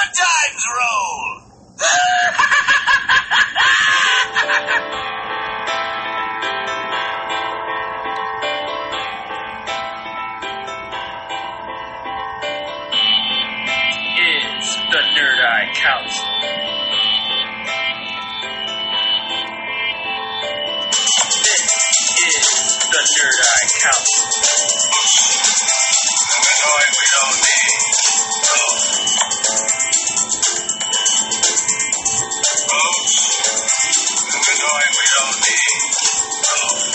Good times roll! It's the Nerd Eye Council. This is the Nerd Eye Council. Illinois, we don't need. Votes. Illinois, we don't need. Votes.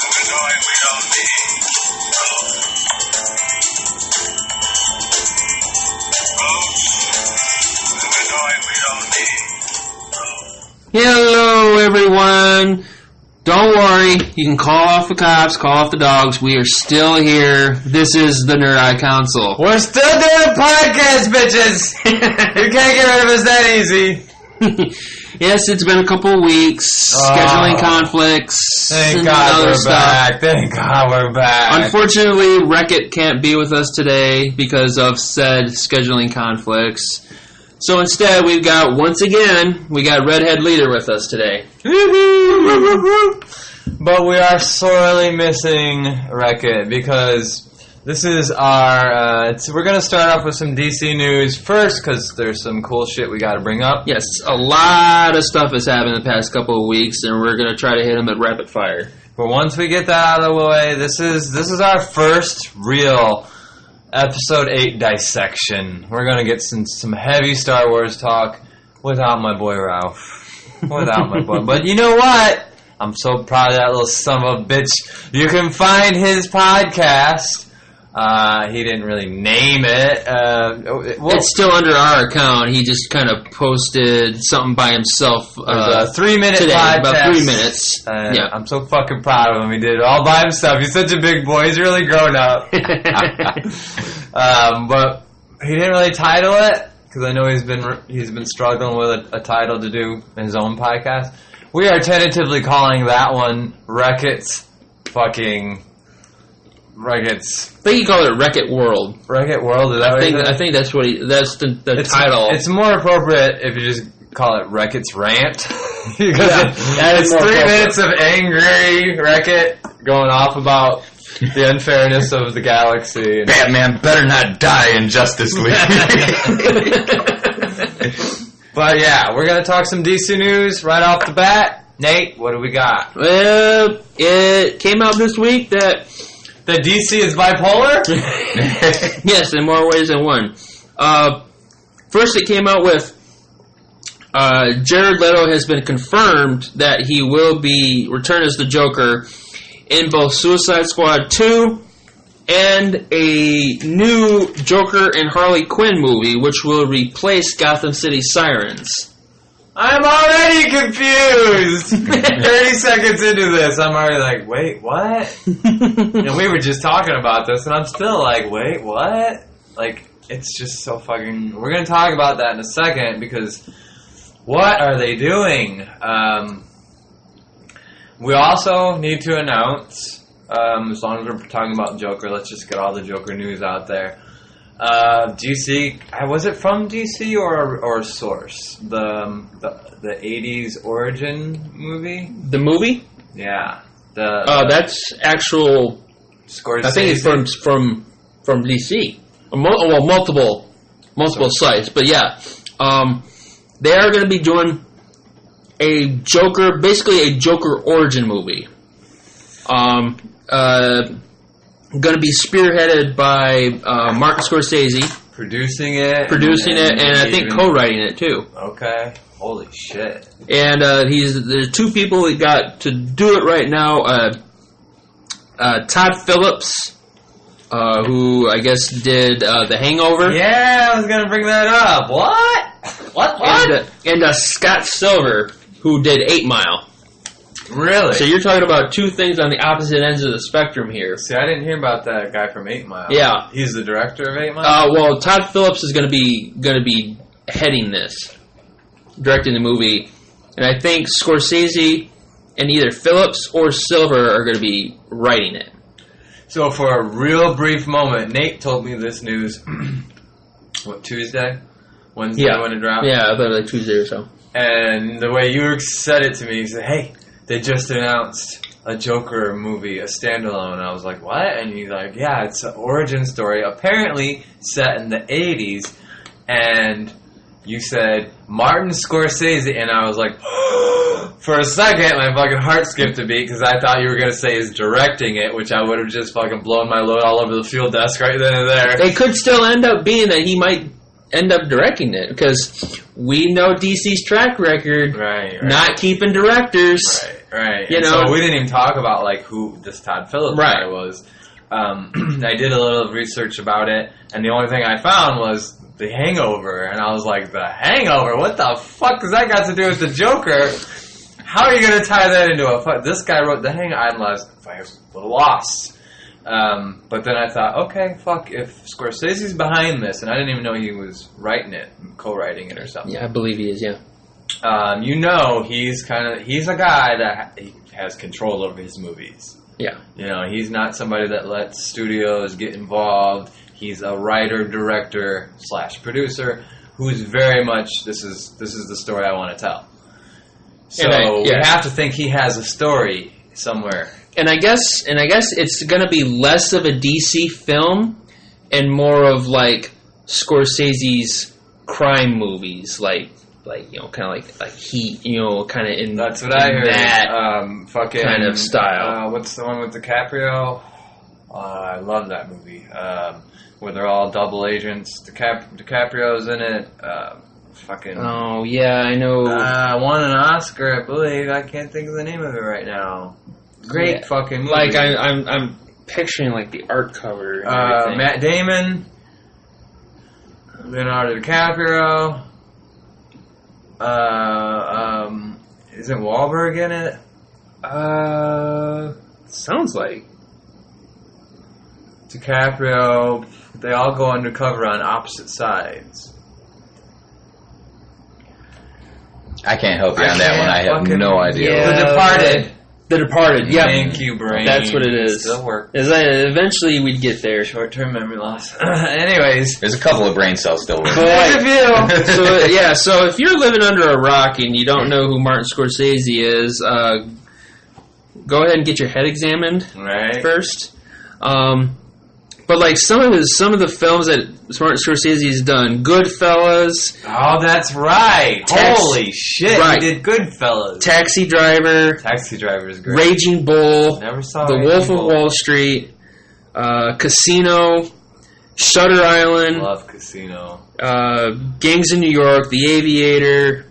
Illinois, we don't need. Votes. Illinois, we don't need. Hello, everyone. Don't worry. You can call off the cops, call off the dogs. We are still here. This is the Nerd Eye Council. We're still doing a podcast, bitches! You can't get rid of us that easy. Yes, it's been a couple of weeks. Scheduling conflicts. Thank and God other we're stuff. back. Thank God we're back. Unfortunately, Wreck-It can't be with us today because of said scheduling conflicts. So instead, we got Redhead Leader with us today. But we are sorely missing Wreck-It because this is our... we're going to start off with some DC news first because there's some cool shit we got to bring up. Yes, a lot of stuff has happened in the past couple of weeks, and we're going to try to hit them at rapid fire. But once we get that out of the way, this is our first real Episode 8 dissection. We're going to get some heavy Star Wars talk without my boy Ralph. Without my boy. But you know what? I'm so proud of that little son of a bitch. You can find his podcast. He didn't really name it. It's still under our account. He just kind of posted something by himself. A 3-minute today, podcast. about 3 minutes. Yeah. I'm so fucking proud of him. He did it all by himself. He's such a big boy. He's really grown up. But he didn't really title it because I know he's been struggling with a title to do his own podcast. We are tentatively calling that one Wreck-It's. I think he called it Wreck-It World. Wreck-It World. Is that I think that's what that's the title. It's more appropriate if you just call it Wreck-It's Rant. Because it's 3 minutes of angry Wreck-It going off about the unfairness of the galaxy. Batman better not die in Justice League. But yeah, we're going to talk some DC news right off the bat. Nate, what do we got? Well, it came out this week that DC is bipolar? yes, in more ways than one. First, it came out with Jared Leto has been confirmed that he will be return as the Joker in both Suicide Squad 2 and a new Joker and Harley Quinn movie, which will replace Gotham City Sirens. I'm already confused! 30 seconds into this, I'm already like, wait, what? And we were just talking about this, and I'm still like, wait, what? Like, it's just so fucking... We're going to talk about that in a second, because what are they doing? We also need to announce, as long as we're talking about Joker, let's just get all the Joker news out there. DC, was it from DC or Source? The 80s origin movie? The movie? Yeah. That's actual... Scorsese? I think it's from DC. Multiple sites, but yeah. They are going to be doing basically a Joker origin movie. Going to be spearheaded by Martin Scorsese. Producing it, and I think co-writing it too. Okay. Holy shit. And there's two people that got to do it right now. Todd Phillips, who I guess did The Hangover. Yeah, I was going to bring that up. What? What? And Scott Silver, who did 8 Mile. Really? So you're talking about two things on the opposite ends of the spectrum here. See, I didn't hear about that guy from 8 Mile. Yeah. He's the director of 8 Mile? Well, Todd Phillips is going to be heading this, directing the movie. And I think Scorsese and either Phillips or Silver are going to be writing it. So for a real brief moment, Nate told me this news. Tuesday? Wednesday when it dropped? Yeah, I thought like Tuesday or so. And the way you said it to me, you said, hey, they just announced a Joker movie, a standalone. I was like, what? And he's like, yeah, it's an origin story, apparently set in the 80s. And you said, Martin Scorsese. And I was like, for a second, my fucking heart skipped a beat because I thought you were going to say is directing it, which I would have just fucking blown my load all over the field desk right then and there. It could still end up being that he might end up directing it because we know DC's track record, Right. not keeping directors. Right. You And know, so we didn't even talk about like who this Todd Phillips guy was. I did a little research about it, and the only thing I found was The Hangover, and I was like, The Hangover? What the fuck does that got to do with the Joker? How are you going to tie that into a... This guy wrote The Hangover. I was a little lost. But then I thought, okay, fuck, if Scorsese's behind this, and I didn't even know he was writing it, co-writing it or something. Yeah, I believe he is, yeah. You know, he's a guy that he has control over his movies. Yeah. You know, he's not somebody that lets studios get involved. He's a writer, director / producer who's very much this is the story I want to tell. So we have to think he has a story somewhere. And I guess it's gonna be less of a DC film and more of like Scorsese's crime movies, like you know, kind of like Heat, you know, kind of in that's what I heard. That fucking kind of style. What's the one with DiCaprio? I love that movie. Where they're all double agents. DiCaprio's in it. Fucking. Oh yeah, I know. Won an Oscar, I believe. I can't think of the name of it right now. Great fucking movie. Like I'm picturing like the art cover. And everything. Matt Damon, Leonardo DiCaprio. Isn't Wahlberg in it? Sounds like DiCaprio. They all go undercover on opposite sides. I can't help you on that one. I have no idea. Yeah. The Departed. The Departed. Yeah, Thank you, brain. that's what it is. Still work. Eventually, we'd get there. Short-term memory loss. Anyways, There's a couple of brain cells still working. So if you're living under a rock and you don't know who Martin Scorsese is, go ahead and get your head examined right. first. But like some of the films that Martin Scorsese has done, Goodfellas, Oh, that's right. Holy shit, Right. he did Goodfellas. Taxi Driver, Taxi Driver is great. Raging Bull, Never saw The Raging Wolf of Bull. Wall Street, Casino, Shutter Island, Love Casino. Gangs of New York, The Aviator,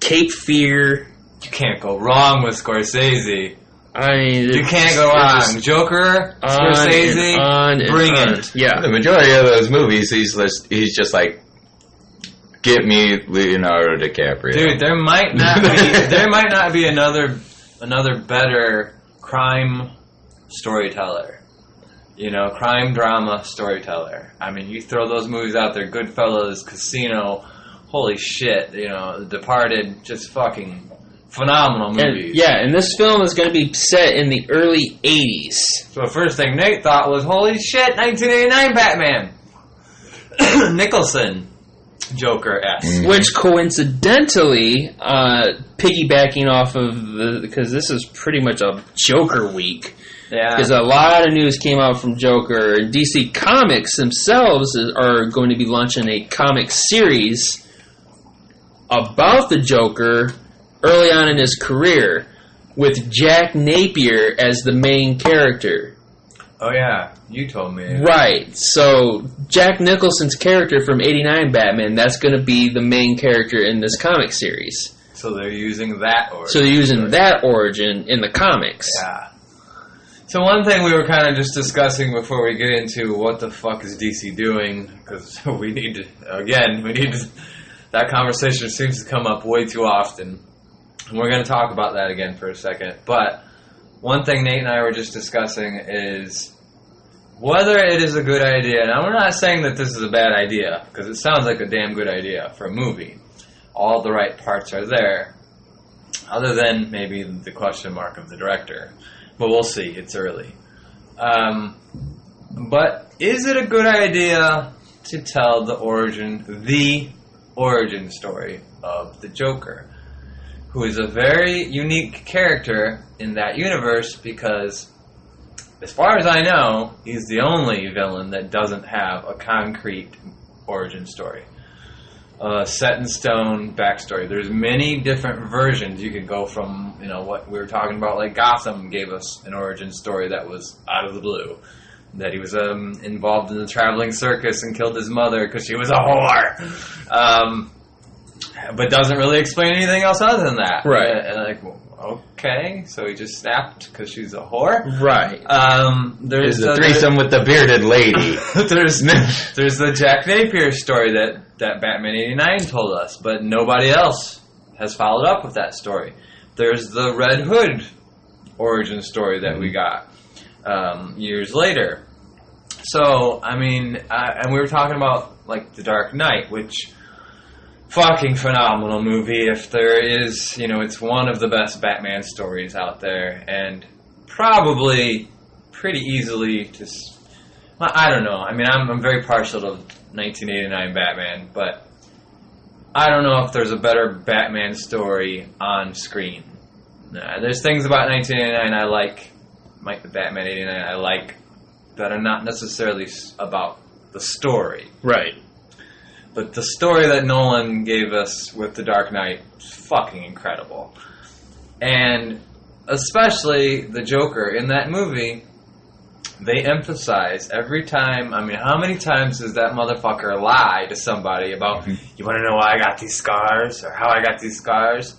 Cape Fear. You can't go wrong with Scorsese. I mean, You can't go wrong. Joker, Scorsese, bring it. Yeah. The majority of those movies, he's just like, get me Leonardo DiCaprio. Dude, there might not be another better crime storyteller. You know, crime drama storyteller. I mean, you throw those movies out there, Goodfellas, Casino, holy shit, you know, The Departed, just fucking phenomenal movies. And this film is going to be set in the early 80s. So the first thing Nate thought was, holy shit, 1989 Batman. Nicholson. Joker-esque. Which coincidentally, piggybacking off of because this is pretty much a Joker week. Yeah. Because a lot of news came out from Joker. And DC Comics themselves are going to be launching a comic series about the Joker early on in his career, with Jack Napier as the main character. Oh, yeah. You told me. Right. So, Jack Nicholson's character from 89 Batman, that's going to be the main character in this comic series. So they're using that origin. So they're using that origin in the comics. Yeah. So one thing we were kind of just discussing before we get into what the fuck is DC doing, because we need to, that conversation seems to come up way too often. And we're going to talk about that again for a second. But one thing Nate and I were just discussing is whether it is a good idea. Now, we're not saying that this is a bad idea, because it sounds like a damn good idea for a movie. All the right parts are there, other than maybe the question mark of the director. But we'll see. It's early. But is it a good idea to tell the origin story of the Joker, who is a very unique character in that universe because, as far as I know, he's the only villain that doesn't have a concrete origin story. Set in stone backstory. There's many different versions. You could go from, what we were talking about, like Gotham gave us an origin story that was out of the blue. That he was involved in the traveling circus and killed his mother because she was a whore. But doesn't really explain anything else other than that. Right. Okay, so he just snapped because she's a whore? Right. There's the threesome with the bearded lady. there's the Jack Napier story that Batman 89 told us, but nobody else has followed up with that story. There's the Red Hood origin story that we got years later. So, and we were talking about, like, The Dark Knight, which... fucking phenomenal movie. If there is, it's one of the best Batman stories out there, and probably pretty easily I don't know. I'm very partial to 1989 Batman, but I don't know if there's a better Batman story on screen. There's things about 1989 I like, the Batman 89 I like, that are not necessarily about the story. Right. But the story that Nolan gave us with The Dark Knight is fucking incredible. And especially the Joker in that movie, they emphasize every time, how many times does that motherfucker lie to somebody about, you want to know why I got these scars, or how I got these scars?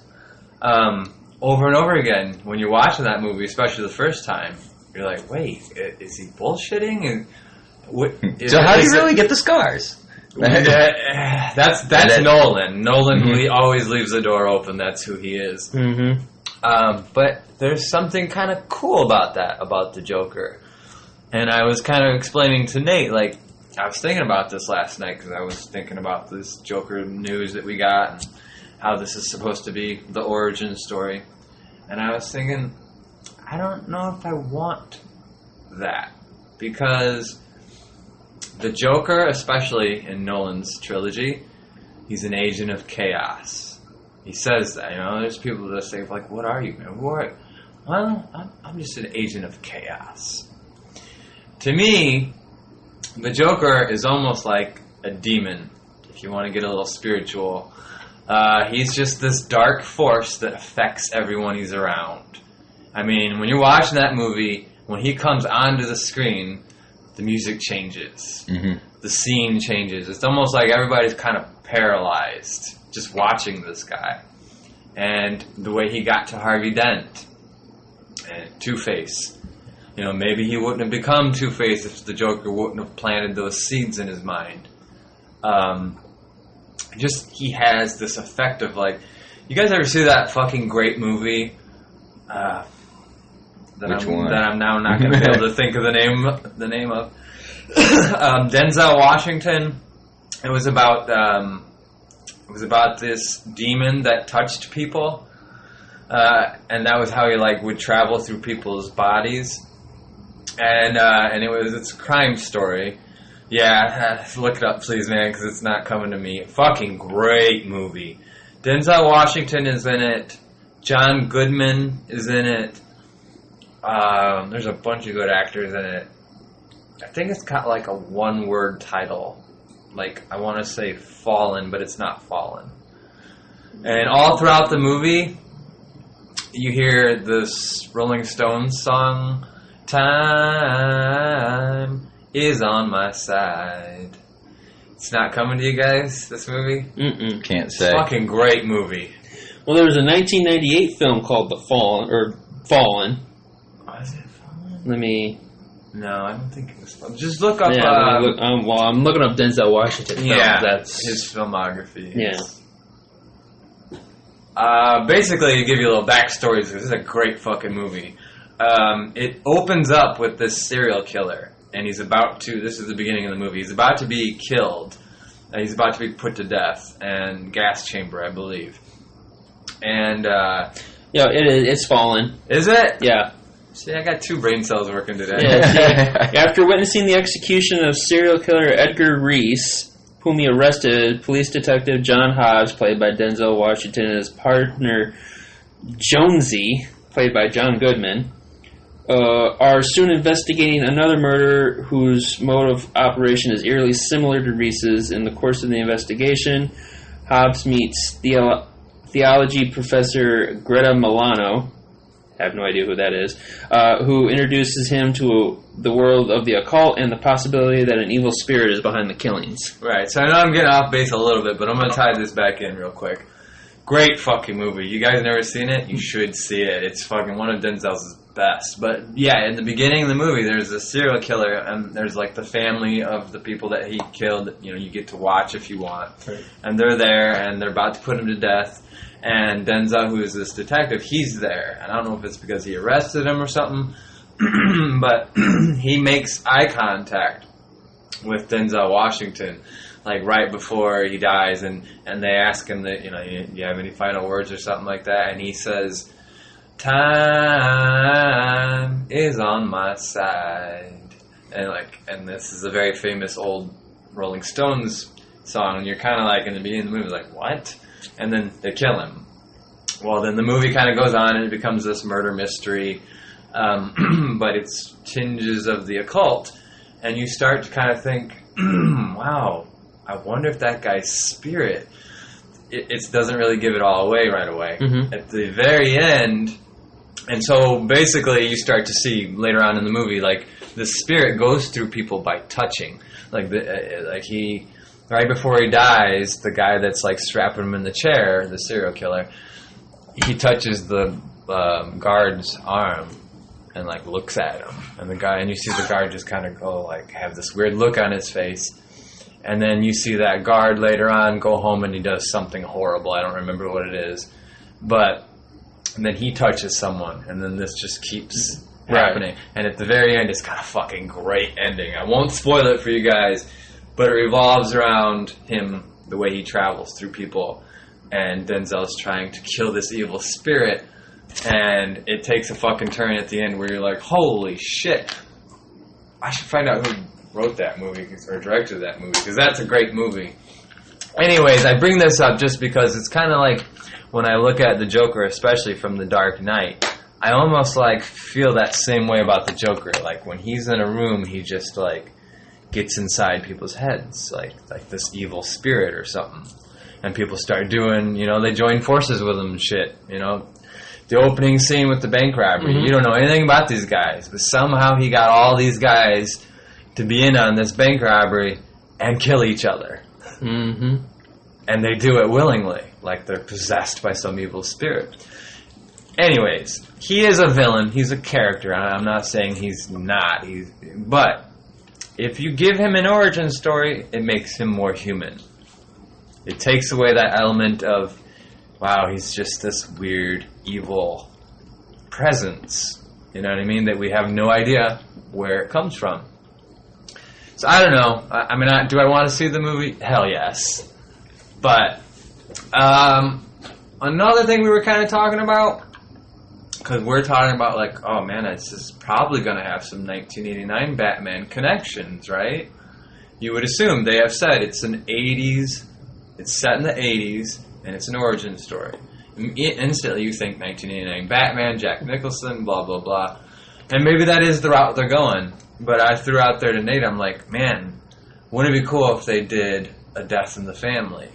Over and over again, when you're watching that movie, especially the first time, you're like, wait, is he bullshitting? So how do you really get the scars? That's Nolan. Nolan always leaves the door open. That's who he is. Mm-hmm. But there's something kind of cool about the Joker. And I was kind of explaining to Nate, I was thinking about this last night because I was thinking about this Joker news that we got and how this is supposed to be the origin story. And I was thinking, I don't know if I want that. Because the Joker, especially in Nolan's trilogy, he's an agent of chaos. He says that, there's people that say, what are you, man? What? Well, I'm just an agent of chaos. To me, the Joker is almost like a demon, if you want to get a little spiritual. He's just this dark force that affects everyone he's around. When you're watching that movie, when he comes onto the screen, the music changes. Mm-hmm. The scene changes. It's almost like everybody's kind of paralyzed just watching this guy. And the way he got to Harvey Dent and Two-Face. Maybe he wouldn't have become Two-Face if the Joker wouldn't have planted those seeds in his mind. He has this effect of you guys ever see that fucking great movie? Which one? That I'm now not going to be able to think of the name of. Denzel Washington. It was about this demon that touched people, and that was how he would travel through people's bodies, and it's a crime story. Yeah, look it up, please, man, because it's not coming to me. Fucking great movie. Denzel Washington is in it. John Goodman is in it. There's a bunch of good actors in it. I think it's got a one-word title. I want to say Fallen, but it's not Fallen. And all throughout the movie, you hear this Rolling Stones song, Time is on my side. It's not coming to you guys, this movie? Mm-mm. Can't say. It's a fucking great movie. Well, there was a 1998 film called Fallen. Was it Fallen? No, I don't think it was Fallen. Just look up... I'm looking up Denzel Washington films. Yeah, That's his filmography. Yeah. Basically, to give you a little backstory, this is a great fucking movie. It opens up with this serial killer, and this is the beginning of the movie, he's about to be killed. He's about to be put to death, and gas chamber, I believe. And, it's Fallen. Is it? Yeah. See, I got 2 brain cells working today. Yeah, see, after witnessing the execution of serial killer Edgar Reese, whom he arrested, police detective John Hobbs, played by Denzel Washington, and his partner Jonesy, played by John Goodman, are soon investigating another murder whose mode of operation is eerily similar to Reese's. In the course of the investigation, Hobbs meets theology professor Greta Milano, I have no idea who that is, who introduces him to the world of the occult and the possibility that an evil spirit is behind the killings. Right, so I know I'm getting off base a little bit, but I'm going to tie this back in real quick. Great fucking movie. You guys never seen it? You should see it. It's fucking one of Denzel's best. But yeah, in the beginning of the movie, there's a serial killer, and there's like the family of the people that he killed. You know, you get to watch if you want. Right. And they're there, and they're about to put him to death. And Denzel, who is this detective, he's there. And I don't know if it's because he arrested him or something, but he makes eye contact with Denzel Washington, like right before he dies, and they ask him that, you know, you have any final words or something like that, and he says, "Time is on my side," and this is a very famous old Rolling Stones song, and you're kind of like in the beginning of the movie, like, what? And then they kill him. Well, then the movie kind of goes on, and it becomes this murder mystery, but it's tinges of the occult, and you start to kind of think, wow, I wonder if that guy's spirit, it doesn't really give it all away right away. Mm-hmm. At the very end, and so basically you start to see later on in the movie, like, the spirit goes through people by touching. Like, he, right before he dies, the guy that's, like, strapping him in the chair, the serial killer, he touches the guard's arm and, like, looks at him. And you see the guard just kind of go, like, have this weird look on his face. And then you see that guard later on go home and he does something horrible. I don't remember what it is. But and then he touches someone, and then this just keeps happening. And at the very end, it's got a fucking great ending. I won't spoil it for you guys, but it revolves around him, the way he travels through people. And Denzel's trying to kill this evil spirit. And it takes a fucking turn at the end where you're like, holy shit. I should find out who wrote that movie or directed that movie, because that's a great movie. Anyways, I bring this up just because it's kind of like when I look at the Joker, especially from The Dark Knight, I almost like feel that same way about the Joker. Like when he's in a room, he just like gets inside people's heads, like this evil spirit or something. And people start doing, you know, they join forces with him and shit, you know. The opening scene with the bank robbery, you don't know anything about these guys, but somehow he got all these guys to be in on this bank robbery and kill each other. Mm-hmm. And they do it willingly, like they're possessed by some evil spirit. Anyways, he is a villain. He's a character. I'm not saying he's not. But if you give him an origin story, it makes him more human. It takes away that element of, wow, he's just this weird, evil presence. You know what I mean? That we have no idea where it comes from. So I don't know. I mean, do I want to see the movie? Hell yes. But another thing we were kind of talking about, because we're talking about like, oh man, this is probably going to have some 1989 Batman connections, right? You would assume. They have said it's an 80s, it's set in the 80s, and it's an origin story. Instantly you think 1989 Batman, Jack Nicholson, blah, blah, blah. And maybe that is the route they're going. But I threw out there to Nate, I'm like, man, wouldn't it be cool if they did A Death in the Family,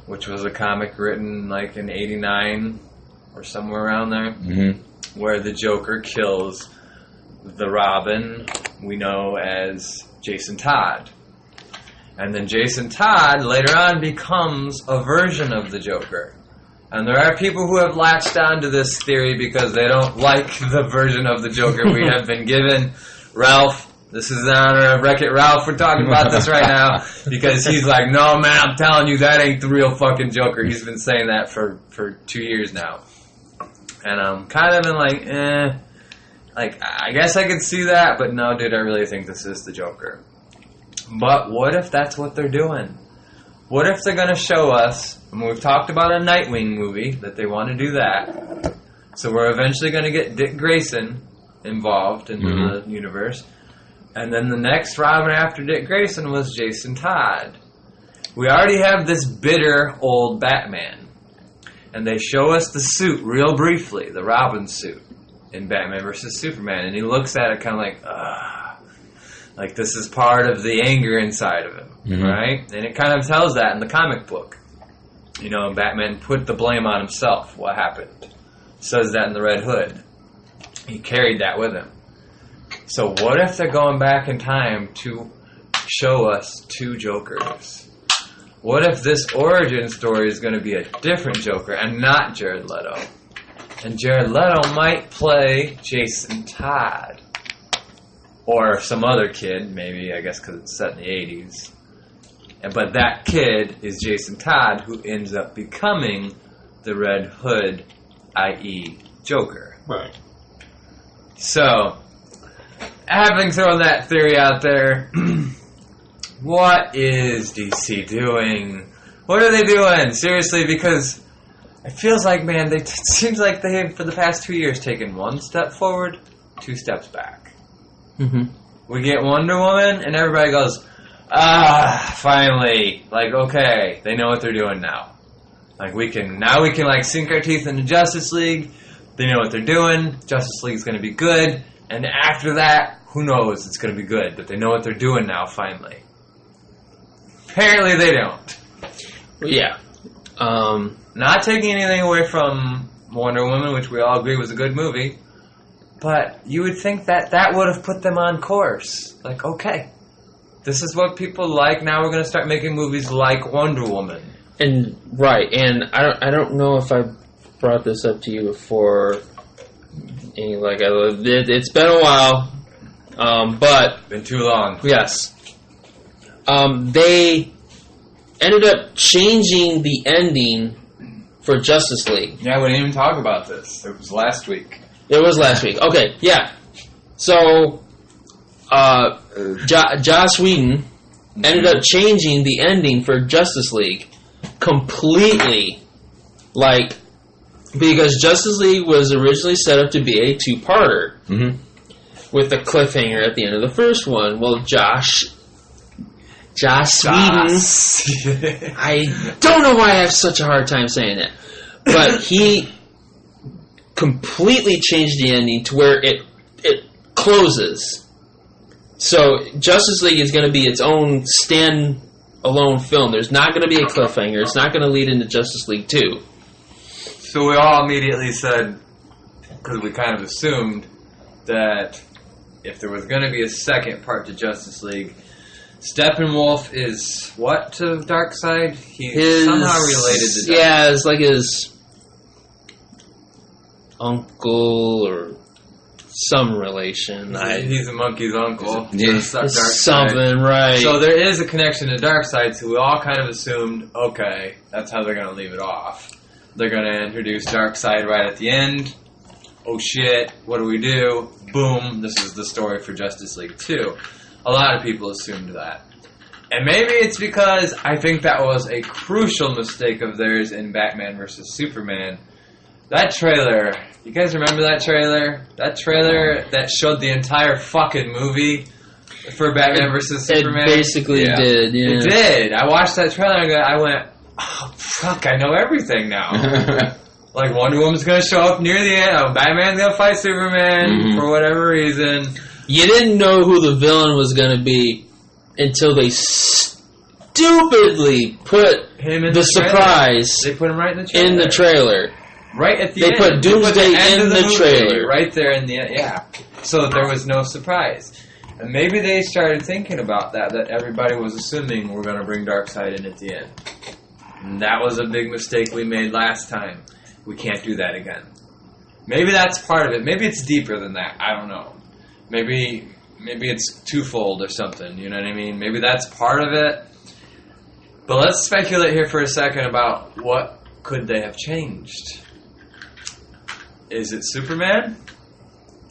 which was a comic written like in 89 or somewhere around there, where the Joker kills the Robin we know as Jason Todd. And then Jason Todd later on becomes a version of the Joker. And there are people who have latched onto this theory because they don't like the version of the Joker we have been given. Ralph, this is in honor of Wreck-It Ralph. We're talking about this right now because he's like, no, man, I'm telling you, that ain't the real fucking Joker. He's been saying that for 2 years now. And I'm kind of in like, like, I guess I could see that, but no, dude, I really think this is the Joker. But what if that's what they're doing? What if they're going to show us, and we've talked about a Nightwing movie, that they want to do that. So we're eventually going to get Dick Grayson, involved in the universe. And then the next Robin after Dick Grayson was Jason Todd. We already have this bitter old Batman. And they show us the suit real briefly, the Robin suit in Batman vs. Superman. And he looks at it kind of like, like this is part of the anger inside of him, right? And it kind of tells that in the comic book. You know, Batman put the blame on himself, what happened. Says that in the Red Hood. He carried that with him. So what if they're going back in time to show us two Jokers? What if this origin story is going to be a different Joker and not Jared Leto? And Jared Leto might play Jason Todd. Or some other kid, maybe, I guess because it's set in the 80s. But that kid is Jason Todd, who ends up becoming the Red Hood, i.e. Joker. Right. So, having thrown that theory out there, what is DC doing? What are they doing? Seriously, because it feels like, man, it seems like they have, for the past 2 years, taken one step forward, 2 steps back. Mm-hmm. We get Wonder Woman, and everybody goes, finally. Like, okay, they know what they're doing now. Like, we can like sink our teeth into Justice League. They know what they're doing. Justice League is going to be good. And after that, who knows? It's going to be good. But they know what they're doing now, finally. Apparently they don't. Yeah. Not taking anything away from Wonder Woman, which we all agree was a good movie. But you would think that would have put them on course. Like, okay, this is what people like. Now we're going to start making movies like Wonder Woman. And right, and I don't know if I brought this up to you before. It's been a while, but Been too long. yes, they ended up changing the ending for Justice League. Yeah, we didn't even talk about this. It was last week. It was last week. Okay, yeah. So, Joss Whedon ended up changing the ending for Justice League completely. Like, because Justice League was originally set up to be a 2-parter with a cliffhanger at the end of the first one. Well, Joss Whedon, I don't know why I have such a hard time saying that, but he completely changed the ending to where it closes. So Justice League is going to be its own stand-alone film. There's not going to be a cliffhanger. It's not going to lead into Justice League 2. So we all immediately said, because we kind of assumed that if there was going to be a second part to Justice League, Steppenwolf is what to Darkseid? He's somehow related to Darkseid. Yeah, it's like his uncle or some relation. He's a monkey's uncle. Yeah. Just Darkseid. Something, right. So there is a connection to Darkseid, so we all kind of assumed, okay, that's how they're going to leave it off. They're going to introduce Darkseid right at the end. Oh shit, what do we do? Boom, this is the story for Justice League 2. A lot of people assumed that. And maybe it's because I think that was a crucial mistake of theirs in Batman vs. Superman. That trailer, you guys remember that trailer? That trailer that showed the entire fucking movie for Batman vs. Superman? It basically did, yeah. It did. I watched that trailer and I went, oh, fuck, I know everything now. Like, Wonder Woman's going to show up near the end. Oh, Batman's going to fight Superman for whatever reason. You didn't know who the villain was going to be until they stupidly put Him in the trailer. surprise They put him right in the trailer. in the trailer. Right at the They end. put Doomsday in the movie trailer. Right there in the end, yeah. So that there was no surprise. And maybe they started thinking about that everybody was assuming we're going to bring Darkseid in at the end. And that was a big mistake we made last time. We can't do that again. Maybe that's part of it. Maybe it's deeper than that. I don't know. Maybe it's twofold or something. You know what I mean? Maybe that's part of it. But let's speculate here for a second about what could they have changed. Is it Superman?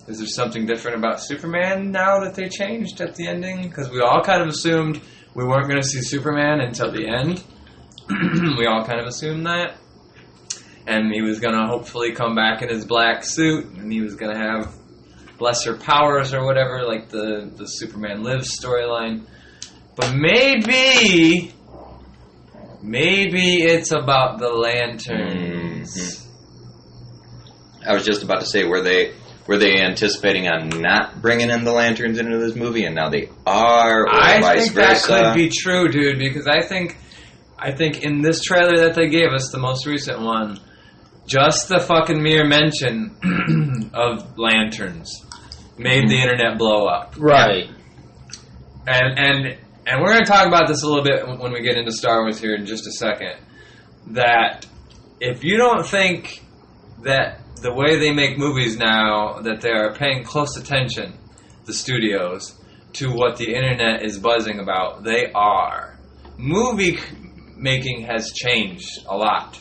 Is there something different about Superman now that they changed at the ending? Because we all kind of assumed we weren't going to see Superman until the end. We all kind of assumed that. And he was going to hopefully come back in his black suit, and he was going to have lesser powers or whatever, like the Superman Lives storyline. But maybe it's about the lanterns. I was just about to say, were they anticipating on not bringing in the lanterns into this movie, and now they are, or I vice think versa? that could be true, dude, because I think in this trailer that they gave us, the most recent one, just the fucking mere mention of lanterns made the internet blow up. Right. And we're going to talk about this a little bit when we get into Star Wars here in just a second. That if you don't think that the way they make movies now, that they are paying close attention, the studios, to what the internet is buzzing about, they are. Movie making has changed a lot,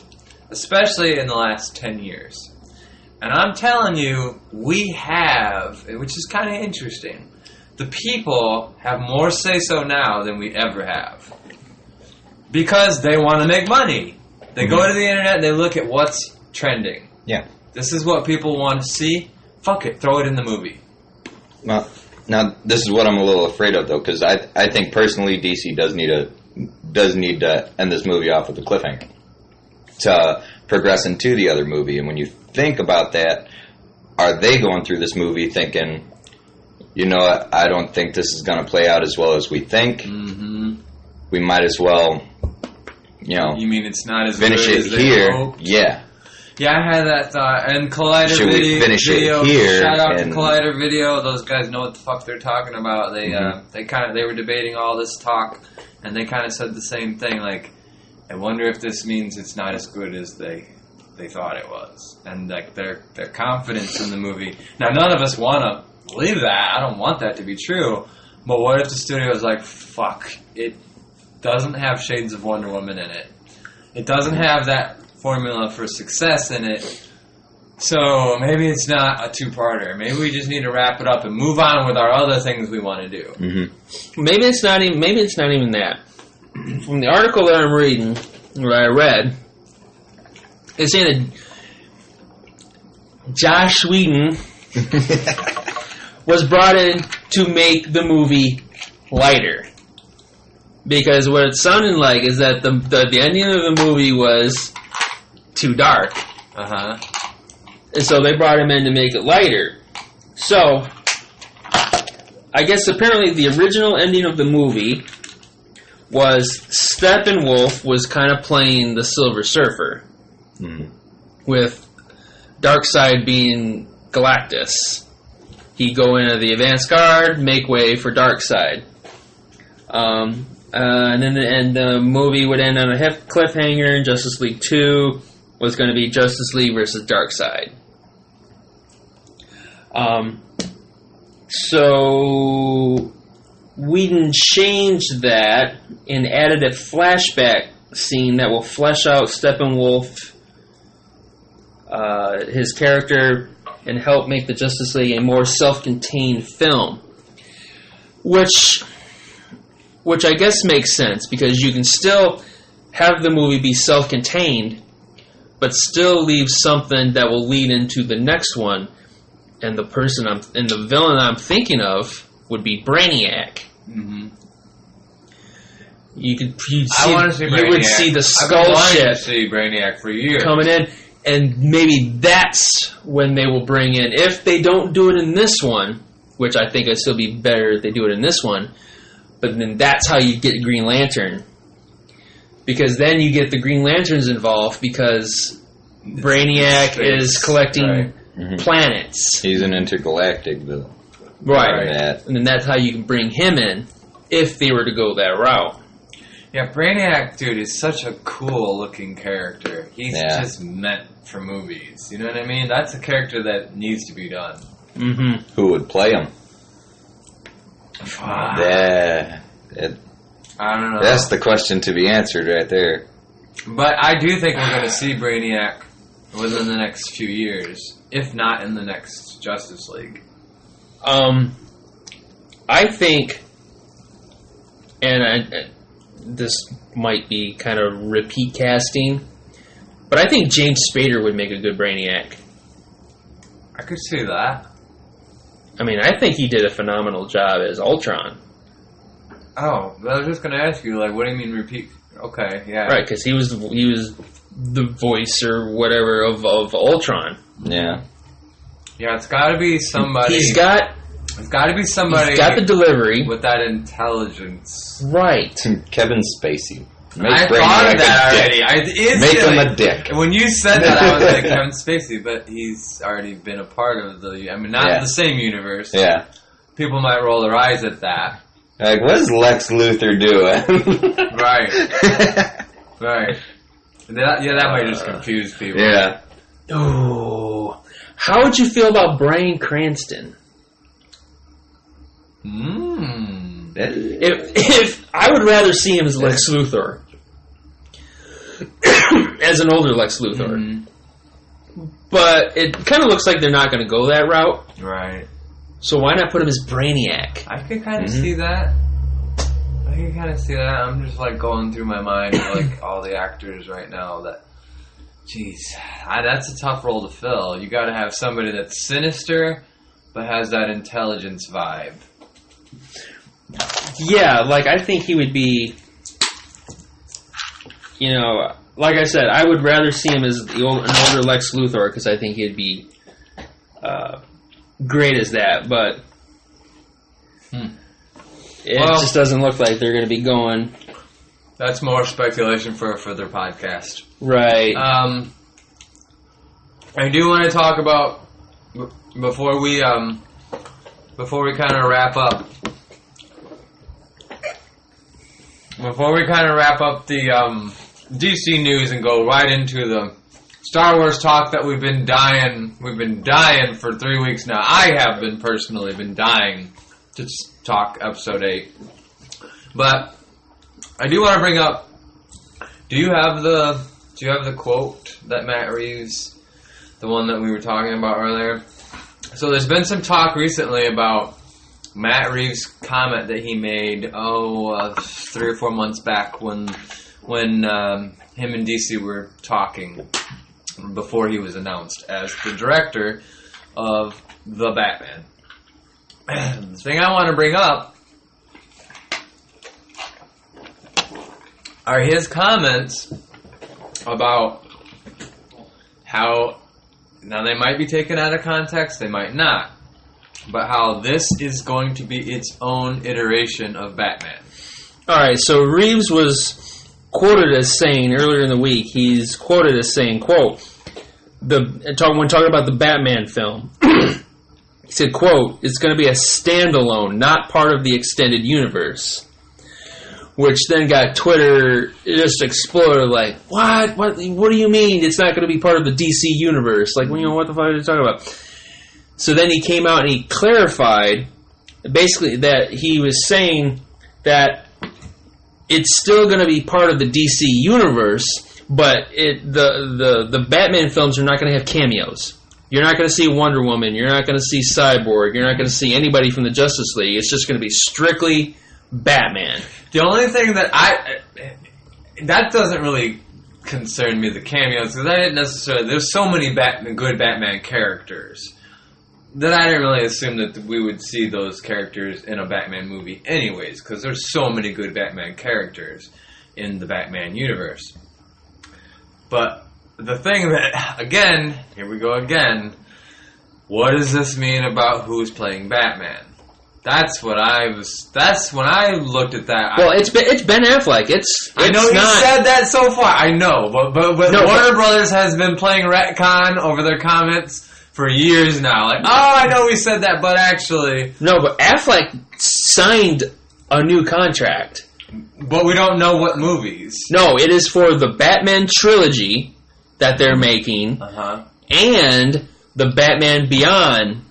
especially in the last 10 years. And I'm telling you, we have, which is kind of interesting, the people have more say-so now than we ever have. Because they want to make money. They go to the internet and they look at what's trending. Yeah. This is what people want to see. Fuck it, throw it in the movie. Well, now this is what I'm a little afraid of, though, because I think personally DC does need to end this movie off with a cliffhanger to progress into the other movie. And when you think about that, are they going through this movie thinking, you know what, I don't think this is going to play out as well as we think. Mm-hmm. We might as well, You mean it's not as finish good it as they here. hoped? Yeah. Yeah, I had that thought. And Collider Should we finish it Video, here shout out to and- Collider Video. Those guys know what the fuck they're talking about. They they were debating all this talk, and they kind of said the same thing. Like, I wonder if this means it's not as good as they thought it was, and like their confidence in the movie. Now, none of us want to believe that. I don't want that to be true. But what if the studio's like, fuck, it doesn't have Shades of Wonder Woman in it. It doesn't have that formula for success in it. So maybe it's not a two-parter. Maybe we just need to wrap it up and move on with our other things we want to do. Mm-hmm. Maybe it's not even that. From the article that I'm reading, what I read, it's saying that Josh Whedon was brought in to make the movie lighter. Because what it sounded like is that the ending of the movie was too dark. Uh-huh. And so they brought him in to make it lighter. So, I guess apparently the original ending of the movie was Steppenwolf was kind of playing the Silver Surfer. Mm-hmm. With Darkseid being Galactus. He'd go into the advance guard, make way for Darkseid. And then the movie would end on a cliffhanger, and Justice League 2 was going to be Justice League versus Darkseid. So Whedon changed that and added a flashback scene that will flesh out Steppenwolf, his character, and help make the Justice League a more self-contained film. Which I guess makes sense, because you can still have the movie be self-contained, but still leave something that will lead into the next one. And the villain I'm thinking of would be Brainiac. Mm-hmm. You would see the skull I've been wanting ship to see Brainiac for years. coming in, and maybe that's when they will bring in, if they don't do it in this one, which I think it'd still be better if they do it in this one, but then that's how you get Green Lantern. Because then you get the Green Lanterns involved, because Brainiac is collecting planets. He's an intergalactic villain. Right. And then that's how you can bring him in, if they were to go that route. Yeah, Brainiac, dude, is such a cool-looking character. He's just meant for movies. You know what I mean? That's a character that needs to be done. Mm-hmm. Who would play him? I don't know. That's the question to be answered right there. But I do think we're going to see Brainiac within the next few years, if not in the next Justice League. I think, and this might be kind of repeat casting, but I think James Spader would make a good Brainiac. I could see that. I mean, I think he did a phenomenal job as Ultron. Oh, I was just gonna ask you, like, what do you mean repeat? Okay, yeah. Right, because he was the voice or whatever of Yeah. Ultron. Yeah, it's got to be somebody. It's got the delivery. with that intelligence. Right. Kevin Spacey. Make I Brainiac thought of that a already. dick. Make him a dick. When you said that, I was like, Kevin Spacey, but he's already been a part of not the same universe. Yeah. People might roll their eyes at that. Like, what is Lex Luthor doing? Right. Right. That might just confuse people. Yeah. Oh, how would you feel about Bryan Cranston? If I would rather see him as Lex Luthor, as an older Lex Luthor, but it kind of looks like they're not going to go that route. Right. So why not put him as Brainiac? I could kind of see that. I'm just like going through my mind like all the actors right now that, jeez, that's a tough role to fill. You got to have somebody that's sinister but has that intelligence vibe. Yeah, like I think he would be, like I said, I would rather see him as an older Lex Luthor because I think he'd be great as that, but it just doesn't look like they're going to be going. That's more speculation for a further podcast. Right. I do want to talk about before we kind of wrap up. Before we kind of wrap up the DC news and go right into the Star Wars talk that we've been dying for 3 weeks now. I have personally been dying to talk episode 8. But I do want to bring up, do you have the quote that Matt Reeves, the one that we were talking about earlier? So there's been some talk recently about Matt Reeves' comment that he made 3 or 4 months back when him and DC were talking before he was announced as the director of The Batman. The thing I want to bring up are his comments about how, now they might be taken out of context, they might not, but how this is going to be its own iteration of Batman. Alright, so Reeves was quoted as saying, earlier in the week, he's quoted as saying, quote, when talking about the Batman film, he said, quote, it's going to be a standalone, not part of the extended universe. Which then got Twitter just exploded, like, what? What do you mean it's not going to be part of the DC universe? Like, what the fuck are you talking about? So then he came out and he clarified, basically, that he was saying that it's still going to be part of the DC universe, but the Batman films are not going to have cameos. You're not going to see Wonder Woman. You're not going to see Cyborg. You're not going to see anybody from the Justice League. It's just going to be strictly Batman. The only thing that that doesn't really concern me, the cameos, because I didn't necessarily, there's so many good Batman characters that I didn't really assume that we would see those characters in a Batman movie anyways, because there's so many good Batman characters in the Batman universe. But the thing that, again, here we go again, what does this mean about who's playing Batman? That's when I looked at that. Well, it's Ben Affleck. I know you said that so far. I know, but Warner Brothers has been playing retcon over their comments for years now. Like, I know we said that, but actually, no. But Affleck signed a new contract. But we don't know what movies. No, it is for the Batman trilogy that they're making, and the Batman Beyond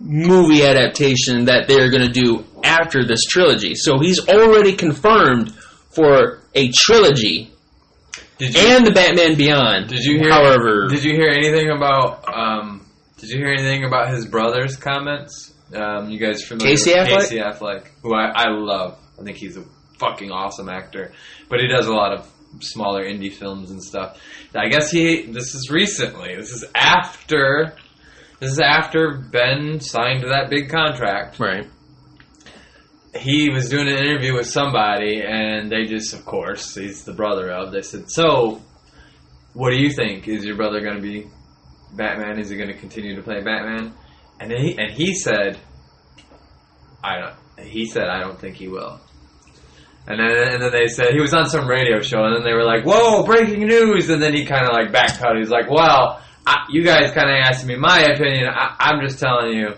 movie adaptation that they're going to do after this trilogy. So he's already confirmed for a trilogy and the Batman Beyond. Did you hear? However, did you hear anything about? Did you hear anything about his brother's comments? You guys familiar Casey with Affleck? Casey Affleck, who I love. I think he's a fucking awesome actor, but he does a lot of smaller indie films and stuff. I guess this is recently. This is after This is after Ben signed that big contract. Right. He was doing an interview with somebody, and they just, of course, he's the brother of. They said, "So, what do you think? Is your brother going to be Batman? Is he going to continue to play Batman?" And he said, "I don't." He said, "I don't think he will." And then they said he was on some radio show, and then they were like, "Whoa, breaking news!" And then he kind of like backpedaled. He's like, "Well, you guys kind of asked me my opinion. I'm just telling you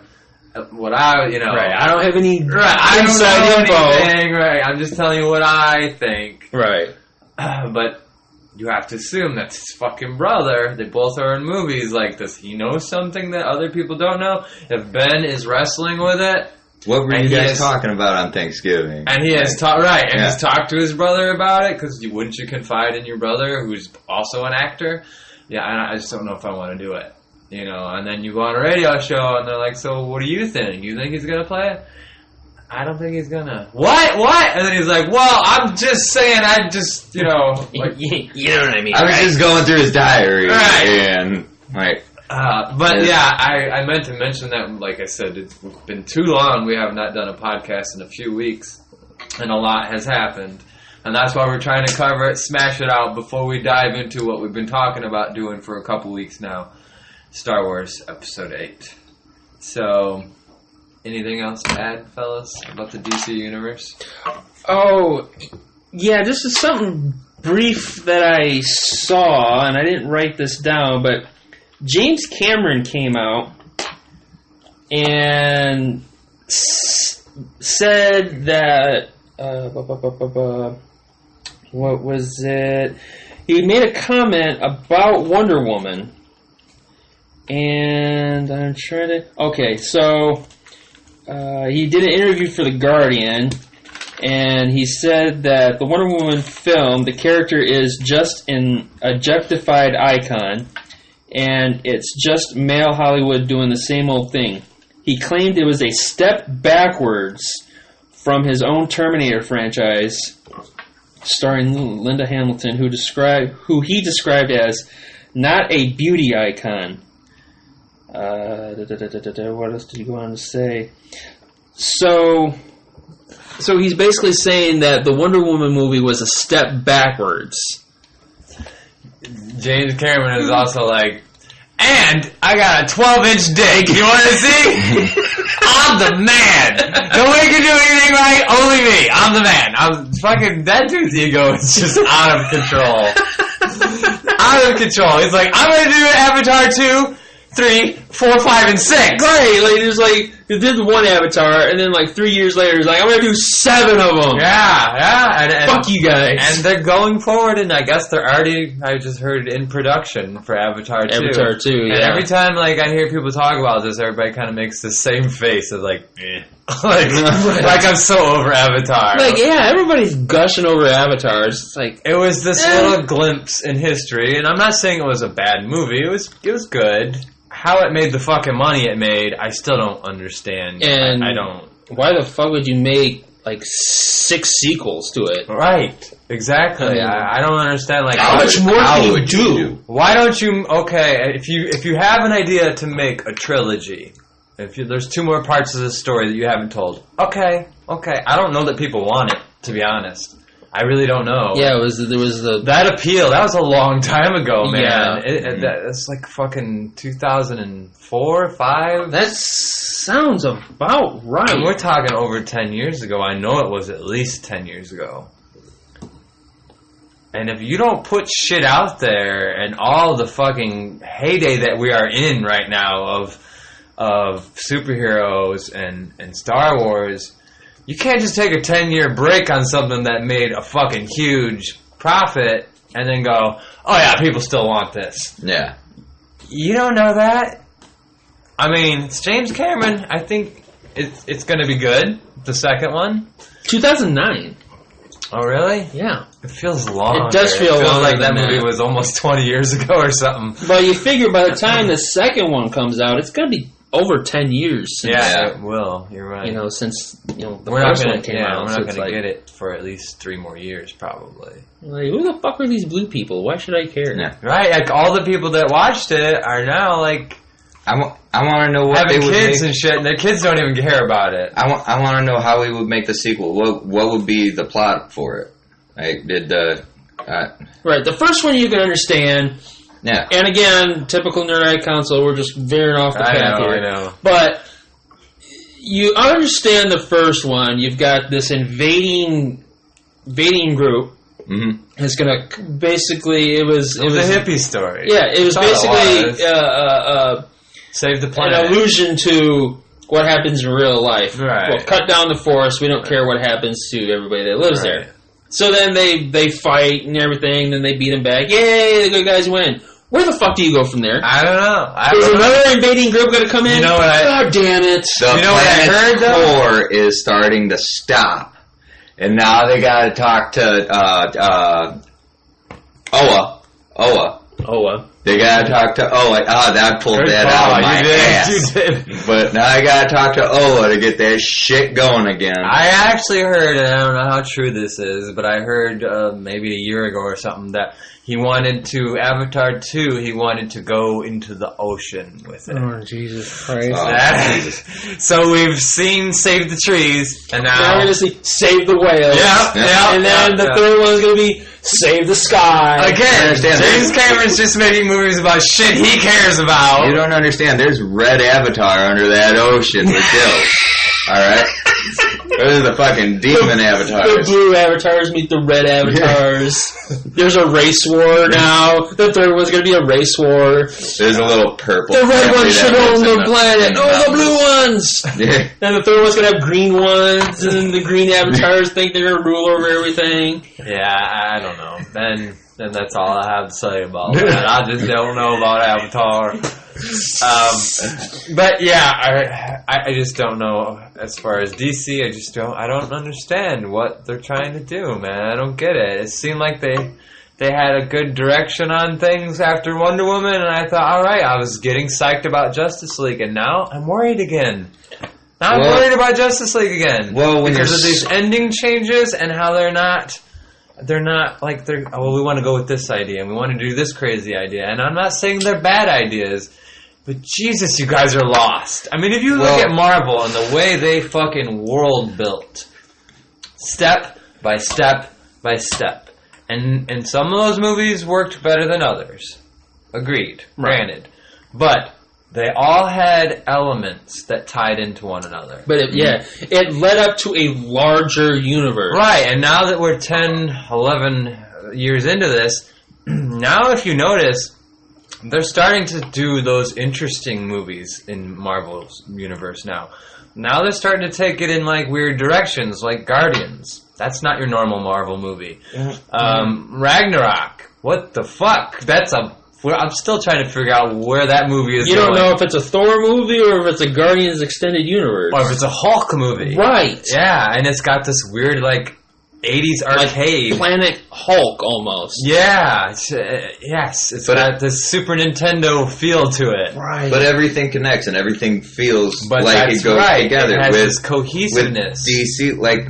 what I, you know." Right. I don't have any I don't inside know info. anything. Right. I'm just telling you what I think. Right. But you have to assume that's his fucking brother. They both are in movies. Like, does he know something that other people don't know? If Ben is wrestling with it. What were And you he guys is- talking about on Thanksgiving? And he has talked and Yeah. he's talked to his brother about it, because wouldn't you confide in your brother, who's also an actor? Yeah, I just don't know if I want to do it, you know. And then you go on a radio show, and they're like, "So, what do you think? You think he's gonna play it?" "I don't think he's gonna." What? And then he's like, "Well, I'm just saying. I just, you know, like, You know what I mean? I was just going through his diary, Right. and like, but yeah, I meant to mention that, like I said, it's been too long. We have not done a podcast in a few weeks, and a lot has happened. And that's why we're trying to cover it, smash it out before we dive into what we've been talking about doing for a couple weeks now. Star Wars Episode 8. So, anything else to add, fellas, about the DC Universe? Oh, yeah, this is something brief that I saw, and I didn't write this down, but James Cameron came out and said that, what was it? He made a comment about Wonder Woman, and I'm trying to... Okay, so he did an interview for The Guardian, and he said that the Wonder Woman film, the character is just an objectified icon, and it's just male Hollywood doing the same old thing. He claimed it was a step backwards from his own Terminator franchise, starring Linda Hamilton, who he described as not a beauty icon. What else did he go on to say? So he's basically saying that the Wonder Woman movie was a step backwards. James Cameron is also like, and I got a 12-inch dick. You want to see? I'm the man. Nobody can do anything right. Only me. I'm the man. I'm fucking. That dude's ego is just out of control. Out of control. He's like, I'm gonna do Avatar 2, 3, 4, 5, and 6. Right, like there's like he did one Avatar, and then like 3 years later, he's like, I'm gonna do 7 of them. Yeah. And Fuck you guys. And they're going forward, and I guess they're already, I just heard, in production for Avatar 2. Avatar 2, yeah. And every time, like, I hear people talk about this, everybody kind of makes the same face of, like, eh. like I'm so over Avatar. Like, yeah, everybody's gushing over Avatars. It's like, It was this little glimpse in history, and I'm not saying it was a bad movie. It was good. How it made the fucking money it made, I still don't understand. And I don't. why the fuck would you make like 6 sequels to it? Right. Exactly. I mean, I don't understand. Like, How much more how can you would do? Why don't you? Okay, if you have an idea to make a trilogy, there's 2 more parts of the story that you haven't told. Okay. I don't know that people want it, to be honest. I really don't know. Yeah, there was the That appeal. That was a long time ago, man. Yeah. That's like fucking 2004, 5. that sounds about right. And we're talking over 10 years ago. I know it was at least 10 years ago. And if you don't put shit out there, and all the fucking heyday that we are in right now of superheroes and Star Wars, you can't just take a 10-year break on something that made a fucking huge profit and then go, oh yeah, people still want this. yeah. You don't know that. I mean, it's James Cameron. I think it's going to be good, the second one. 2009. Oh, really? Yeah. It feels long. It does feel feels longer like that than movie that. was almost 20 years ago or something. But you figure by the time the second one comes out, it's going to be over 10 years since, Yeah, it will. You're right. since the we're not first gonna, one came yeah, out. we're so not it's going to like, get it for at least 3 more years, probably. like, who the fuck are these blue people? Why should I care? Yeah. Right? Like, all the people that watched it are now, like, I want to know what having they would kids make. and shit, and their kids don't even care about it. I want to know how he would make the sequel. What would be the plot for it? Like, did the Right, the first one you can understand, yeah. and again, typical Nerd Eye Council, we're just veering off the path here. I know. But you understand the first one. You've got this invading group. Mm-hmm. It's gonna basically. It was a hippie story. Yeah, it was That's all it basically Save the an planet. allusion to what happens in real life. Right. Well, cut down the forest. We don't care what happens to everybody that lives Right. there. So then they fight and everything. Then they beat them back. Yay! The good guys win. Where the fuck do you go from there? I don't know. Is another invading group going to come in? You know what God damn it! The You know what I planet's heard, though? core is starting to stop, and now they got to talk to Oa. Oh well. They got to talk to Oa. That pulled Good that call. out of my ass. You did. But now I got to talk to Oa to get that shit going again. I actually heard, and I don't know how true this is, but I heard maybe a year ago or something that he wanted to, Avatar 2, he wanted to go into the ocean with it. Oh Jesus Christ! So we've seen Save the Trees, and Now now... we're going to see Save the Whales. Yeah. And then the third one's going to be Save the Sky. Again, understand James this. Cameron's just making movies about shit he cares about. You don't understand. There's red Avatar under that ocean with Dills. Alright? Those are the fucking demon The avatars. blue avatars meet the red avatars. There's a race war now. The third one's going to be a race war. There's a little purple. The red family ones that should lives own in the planet. in No, the mountains. blue ones. Yeah. And the third one's going to have green ones. And then the green avatars think they're going to rule over everything. Yeah, I don't know. Then that's all I have to say about that. I just don't know about Avatar. But yeah, I just don't know. As far as DC, I don't understand what they're trying to do, man. I don't get it. It seemed like they had a good direction on things after Wonder Woman, and I thought, all right, I was getting psyched about Justice League, and now I'm worried again. Now I'm Well- worried about Justice League again. Well, when because you're of these ending changes and how they're not like we want to go with this idea and we want to do this crazy idea. And I'm not saying they're bad ideas, but Jesus, you guys are lost. I mean, if you look Well- at Marvel and the way they fucking world built, step by step by step, and some of those movies worked better than others. Agreed, granted, but they all had elements that tied into one another. But it led up to a larger universe. Right, and now that we're 10, 11 years into this, now if you notice, they're starting to do those interesting movies in Marvel's universe now. Now they're starting to take it in like weird directions, like Guardians. That's not your normal Marvel movie. Ragnarok. What the fuck? I'm still trying to figure out where that movie is You going. don't know if it's a Thor movie or if it's a Guardians Extended Universe. Or if it's a Hulk movie. Right. Yeah, and it's got this weird, like, 80s arcade. Like Planet Hulk, almost. Yeah, yes, it's got this Super Nintendo feel to it. Right. But everything connects and everything feels But like that's it goes right. together It has with this cohesiveness. DC. Like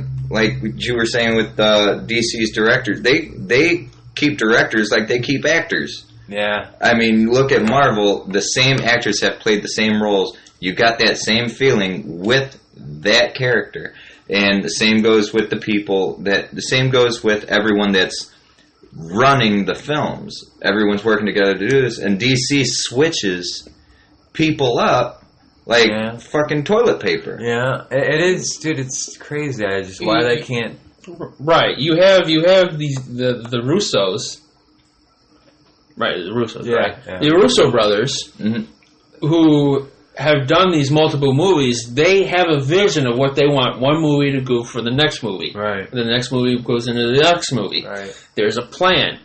you were saying with DC's directors, they keep directors like they keep actors. Yeah. I mean, look at Marvel. The same actors have played the same roles. You got that same feeling with that character, and the same goes with the people. The same goes with everyone that's running the films. Everyone's working together to do this, and DC switches people up like fucking toilet paper. Yeah, it is, dude. It's crazy. Why they can't. Right. You have the Russos. Right, the Russos, right? Yeah. The Russo brothers, who have done these multiple movies, they have a vision of what they want one movie to go for the next movie. Right. The next movie goes into the next movie. Right. There's a plan.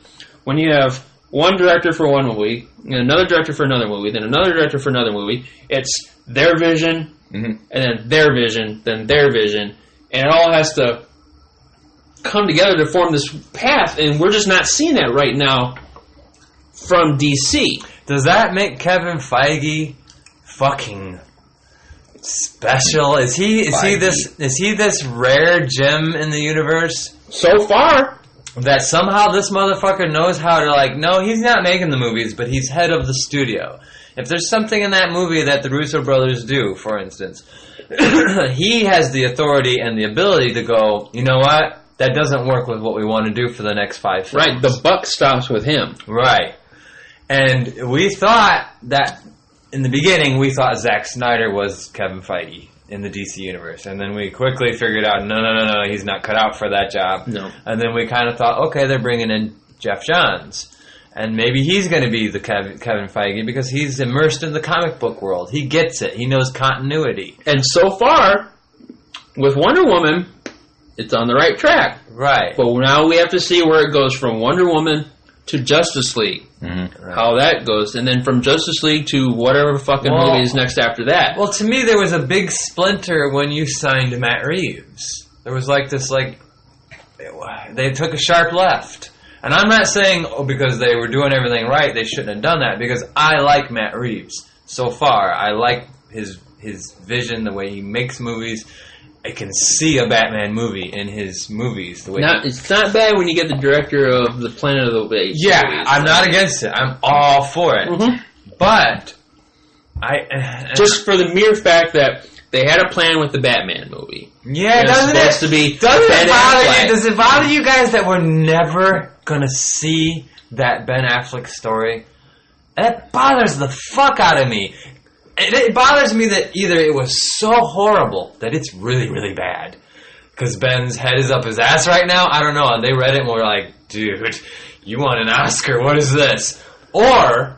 When you have one director for one movie, and another director for another movie, then another director for another movie, it's their vision, and then their vision, then their vision, and it all has to come together to form this path, and we're just not seeing that right now from DC. Does that make Kevin Feige fucking special? Is he this rare gem in the universe So far, that somehow this motherfucker knows how to, like, no, he's not making the movies, but he's head of the studio. If there's something in that movie that the Russo brothers do, for instance, he has the authority and the ability to go, you know what? That doesn't work with what we want to do for the next 5 films. Right, the buck stops with him. Right. And we thought that, in the beginning, we thought Zack Snyder was Kevin Feige in the DC universe. And then we quickly figured out, no, he's not cut out for that job. No. And then we kind of thought, okay, they're bringing in Jeff Johns. And maybe he's going to be the Kevin Feige because he's immersed in the comic book world. He gets it. He knows continuity. And so far, with Wonder Woman, it's on the right track. Right. But now we have to see where it goes from Wonder Woman to Justice League. Mm-hmm. Right. How that goes. And then from Justice League to whatever fucking movie is next after that. Well, to me, there was a big splinter when you signed Matt Reeves. There was they took a sharp left. And I'm not saying, because they were doing everything right, they shouldn't have done that, because I like Matt Reeves so far. I like his vision, the way he makes movies. I can see a Batman movie in his movies. It's not bad when you get the director of the Planet of the Apes. Yeah, movies. I'm not against it. I'm all for it. Mm-hmm. But just for the mere fact that they had a plan with the Batman movie. Yeah, doesn't supposed to be Does Ben Affleck. it bother you guys that we're never gonna see that Ben Affleck story? That bothers the fuck out of me. It bothers me that either it was so horrible that it's really, really bad, because Ben's head is up his ass right now. I don't know. And they read it and were like, dude, you want an Oscar. What is this? Or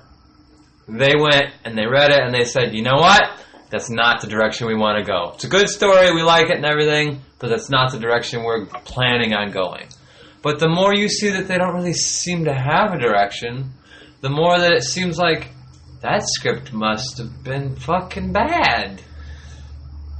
they went and they read it and they said, you know what? That's not the direction we want to go. It's a good story. We like it and everything, but that's not the direction we're planning on going. But the more you see that they don't really seem to have a direction, the more that it seems like that script must have been fucking bad.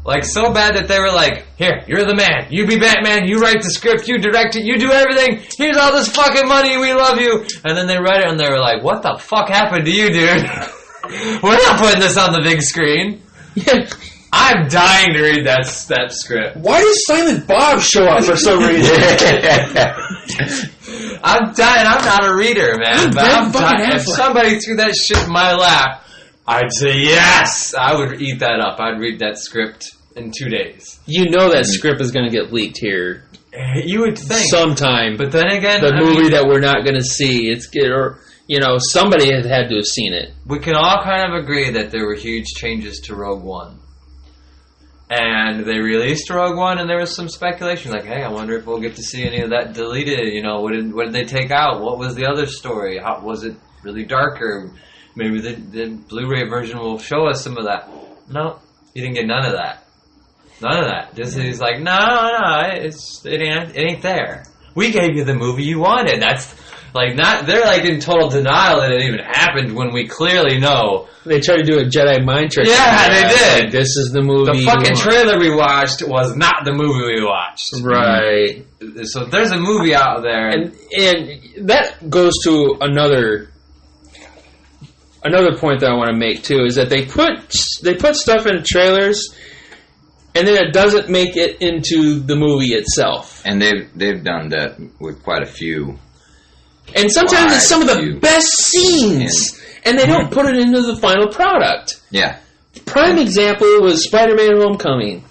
Like, so bad that they were like, here, you're the man. You be Batman. You write the script. You direct it. You do everything. Here's all this fucking money. We love you. And then they read it and they were like, what the fuck happened to you, dude? We're not putting this on the big screen. Yeah. I'm dying to read that script. Why does Silent Bob show up for some reason? I'm dying. I'm not a reader, man. But I'm dying. If somebody threw that shit in my lap, I'd say yes. I would eat that up. I'd read that script in 2 days. You know that script is going to get leaked here You would think sometime. But then again, the movie that we're not going to see, somebody had to have seen it. we can all kind of agree that there were huge changes to Rogue One. And they released Rogue One, and there was some speculation, like, hey, I wonder if we'll get to see any of that deleted. What did they take out? What was the other story? How was it really darker? Maybe the Blu-ray version will show us some of that. No, you didn't get none of that. None of that. Disney's like, no, it ain't there. We gave you the movie you wanted. That's like not. They're like in total denial that it even happened when we clearly know. They tried to do a Jedi mind trick. Yeah, they did. Like, this is the movie. The fucking trailer we watched was not the movie we watched. Right. So there's a movie out there, And that goes to another point that I want to make too, is that they put stuff in trailers, and then it doesn't make it into the movie itself. And they've done that with quite a few. And sometimes it's some of the best scenes, and they don't put it into the final product. Yeah. Prime example was Spider-Man Homecoming.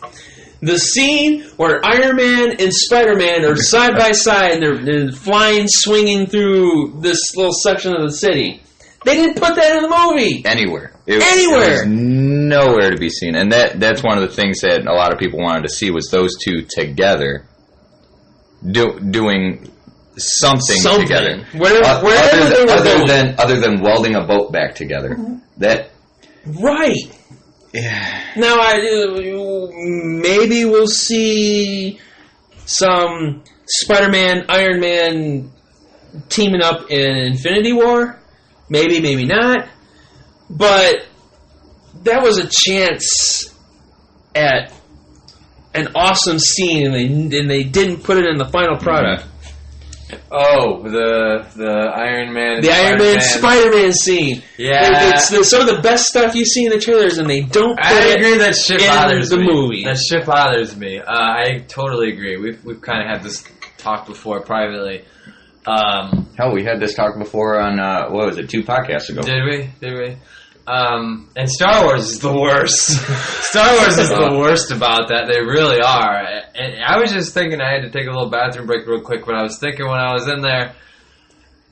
The scene where Iron Man and Spider-Man are side by side, and they're flying, swinging through this little section of the city. They didn't put that in the movie. Anywhere. Anywhere. It was nowhere to be seen. And that's one of the things that a lot of people wanted to see was those two together doing something together. Other than welding a boat back together. That Right. Yeah. Now, maybe we'll see some Spider-Man, Iron Man teaming up in Infinity War. Maybe, maybe not. But that was a chance at an awesome scene, and they didn't put it in the final product. Oh, the Iron Man. The Iron Man Spider-Man scene. Yeah, it's some of the best stuff you see in the trailers, and they don't put I it agree that shit bothers in the me. movie. That shit bothers me. I totally agree. We've kind of had this talk before privately. Hell, we had this talk before on, what was it, 2 podcasts ago. Did we? And Star Wars is the worst. Star Wars is the worst about that. They really are. And I was just thinking, I had to take a little bathroom break real quick, but I was thinking when I was in there,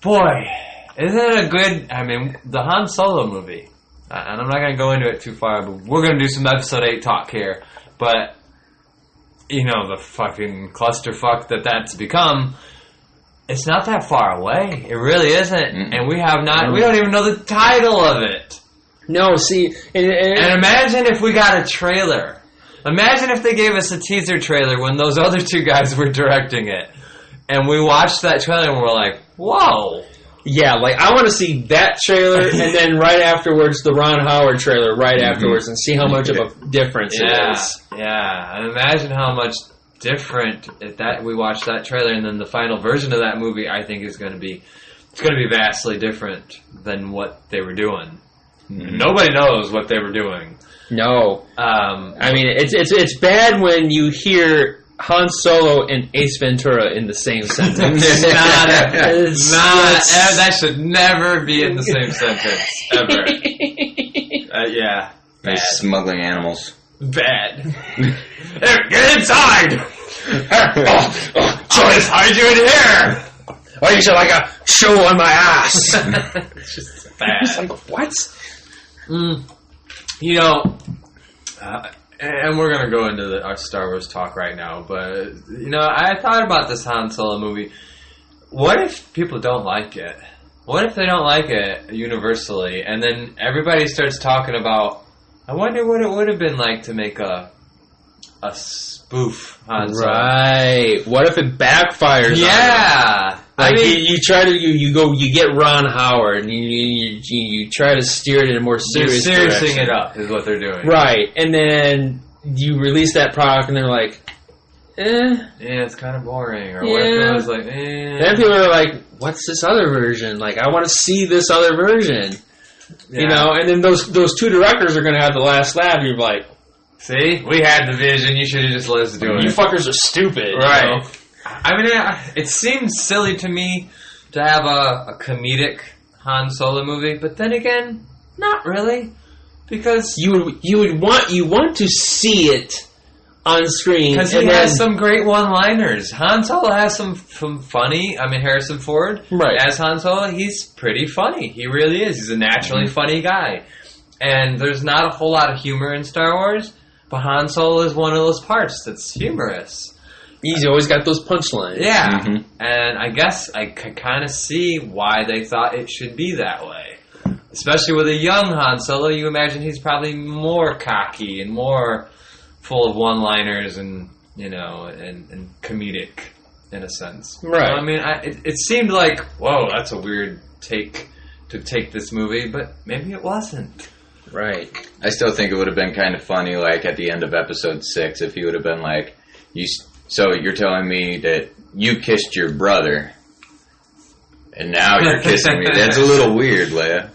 boy, isn't it a good, I mean, the Han Solo movie, and I'm not going to go into it too far, but we're going to do some Episode 8 talk here, but, you know, the fucking clusterfuck that's become, it's not that far away. It really isn't. And we don't even know the title of it. No, see, And imagine if we got a trailer. Imagine if they gave us a teaser trailer when those other two guys were directing it. And we watched that trailer and we're like, whoa. yeah, like I want to see that trailer and then right afterwards the Ron Howard trailer right afterwards and see how much of a difference it is. Yeah, and imagine how much different that we watched that trailer and then the final version of that movie I think is going to be vastly different than what they were doing. Nobody knows what they were doing. No. I mean, it's bad when you hear Han Solo and Ace Ventura in the same sentence. That should never be in the same sentence, ever. Yeah. They're smuggling animals. Bad. Get inside! I'll just hide you in here! Or you should like a show on my ass. It's just bad. It's like, what? You know, and we're going to go into our Star Wars talk right now, but, you know, I thought about this Han Solo movie. What if people don't like it? What if they don't like it universally, and then everybody starts talking about, I wonder what it would have been like to make a spoof Han Solo. Right. What if it backfires? Yeah. Like I mean, you try to you get Ron Howard and you try to steer it in a more serious they're seriousing direction. it up is what they're doing. Right, and then you release that product and they're like, Yeah, it's kind of boring. Or what if it was like, Then people are like, what's this other version? Like, I want to see this other version. Yeah. You know, and then those two directors are going to have the last laugh. You're like, see, we had the vision. You should have just let us do it. you fuckers are stupid. Right. You know? I mean, it seems silly to me to have a comedic Han Solo movie, but then again, not really, because You would want to see it on screen he has some great one-liners. Han Solo has some funny. I mean, Harrison Ford as Han Solo, he's pretty funny. He really is. He's a naturally funny guy, and there's not a whole lot of humor in Star Wars, but Han Solo is one of those parts that's humorous. He's always got those punchlines. Yeah, and I guess I could kind of see why they thought it should be that way. Especially with a young Han Solo, you imagine he's probably more cocky and more full of one-liners and, you know, and comedic in a sense. Right. So, I mean, it seemed like, whoa, that's a weird take to take this movie, but maybe it wasn't. Right. I still think it would have been kind of funny, like, at the end of episode 6, if he would have been like, so you're telling me that you kissed your brother, and now you're kissing me. That's a little weird, Leia.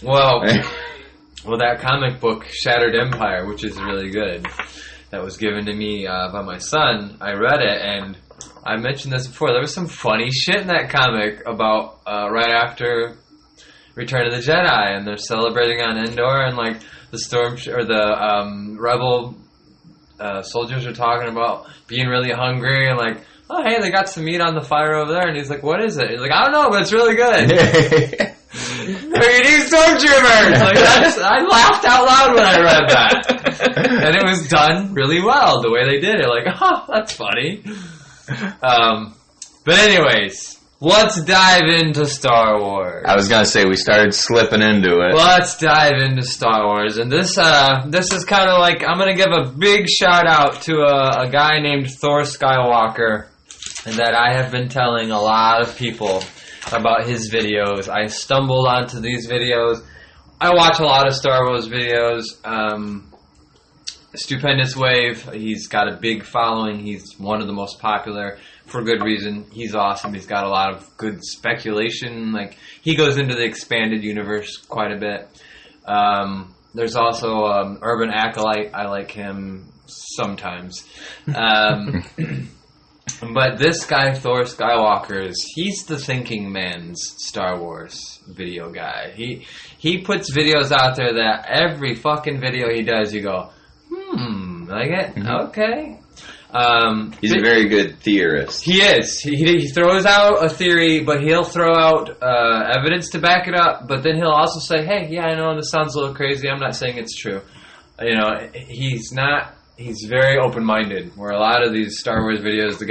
Well, that comic book, Shattered Empire, which is really good, that was given to me by my son, I read it, and I mentioned this before. There was some funny shit in that comic about right after Return of the Jedi, and they're celebrating on Endor, and like the rebel soldiers are talking about being really hungry, and like, oh hey, they got some meat on the fire over there, and he's like, what is it? He's like, I don't know, but it's really good. They're eating stormtroopers! Like, I laughed out loud when I read that. And it was done really well, the way they did it. Like, oh, that's funny. But anyways, let's dive into Star Wars. I was going to say, we started slipping into it. Let's dive into Star Wars. And this is kind of like, I'm going to give a big shout out to a guy named Thor Skywalker that I have been telling a lot of people about his videos. I stumbled onto these videos. I watch a lot of Star Wars videos. Stupendous Wave, he's got a big following. He's one of the most popular for good reason. He's awesome. He's got a lot of good speculation. Like, he goes into the expanded universe quite a bit. There's also Urban Acolyte. I like him sometimes. But this guy, Thor Skywalker, he's the thinking man's Star Wars video guy. He puts videos out there that every fucking video he does, you go, like it? Okay. He's a very good theorist. He is. He throws out a theory, but he'll throw out evidence to back it up. But then he'll also say, "Hey, yeah, I know this sounds a little crazy. I'm not saying it's true." He's not. He's very open-minded. Where a lot of these Star Wars videos,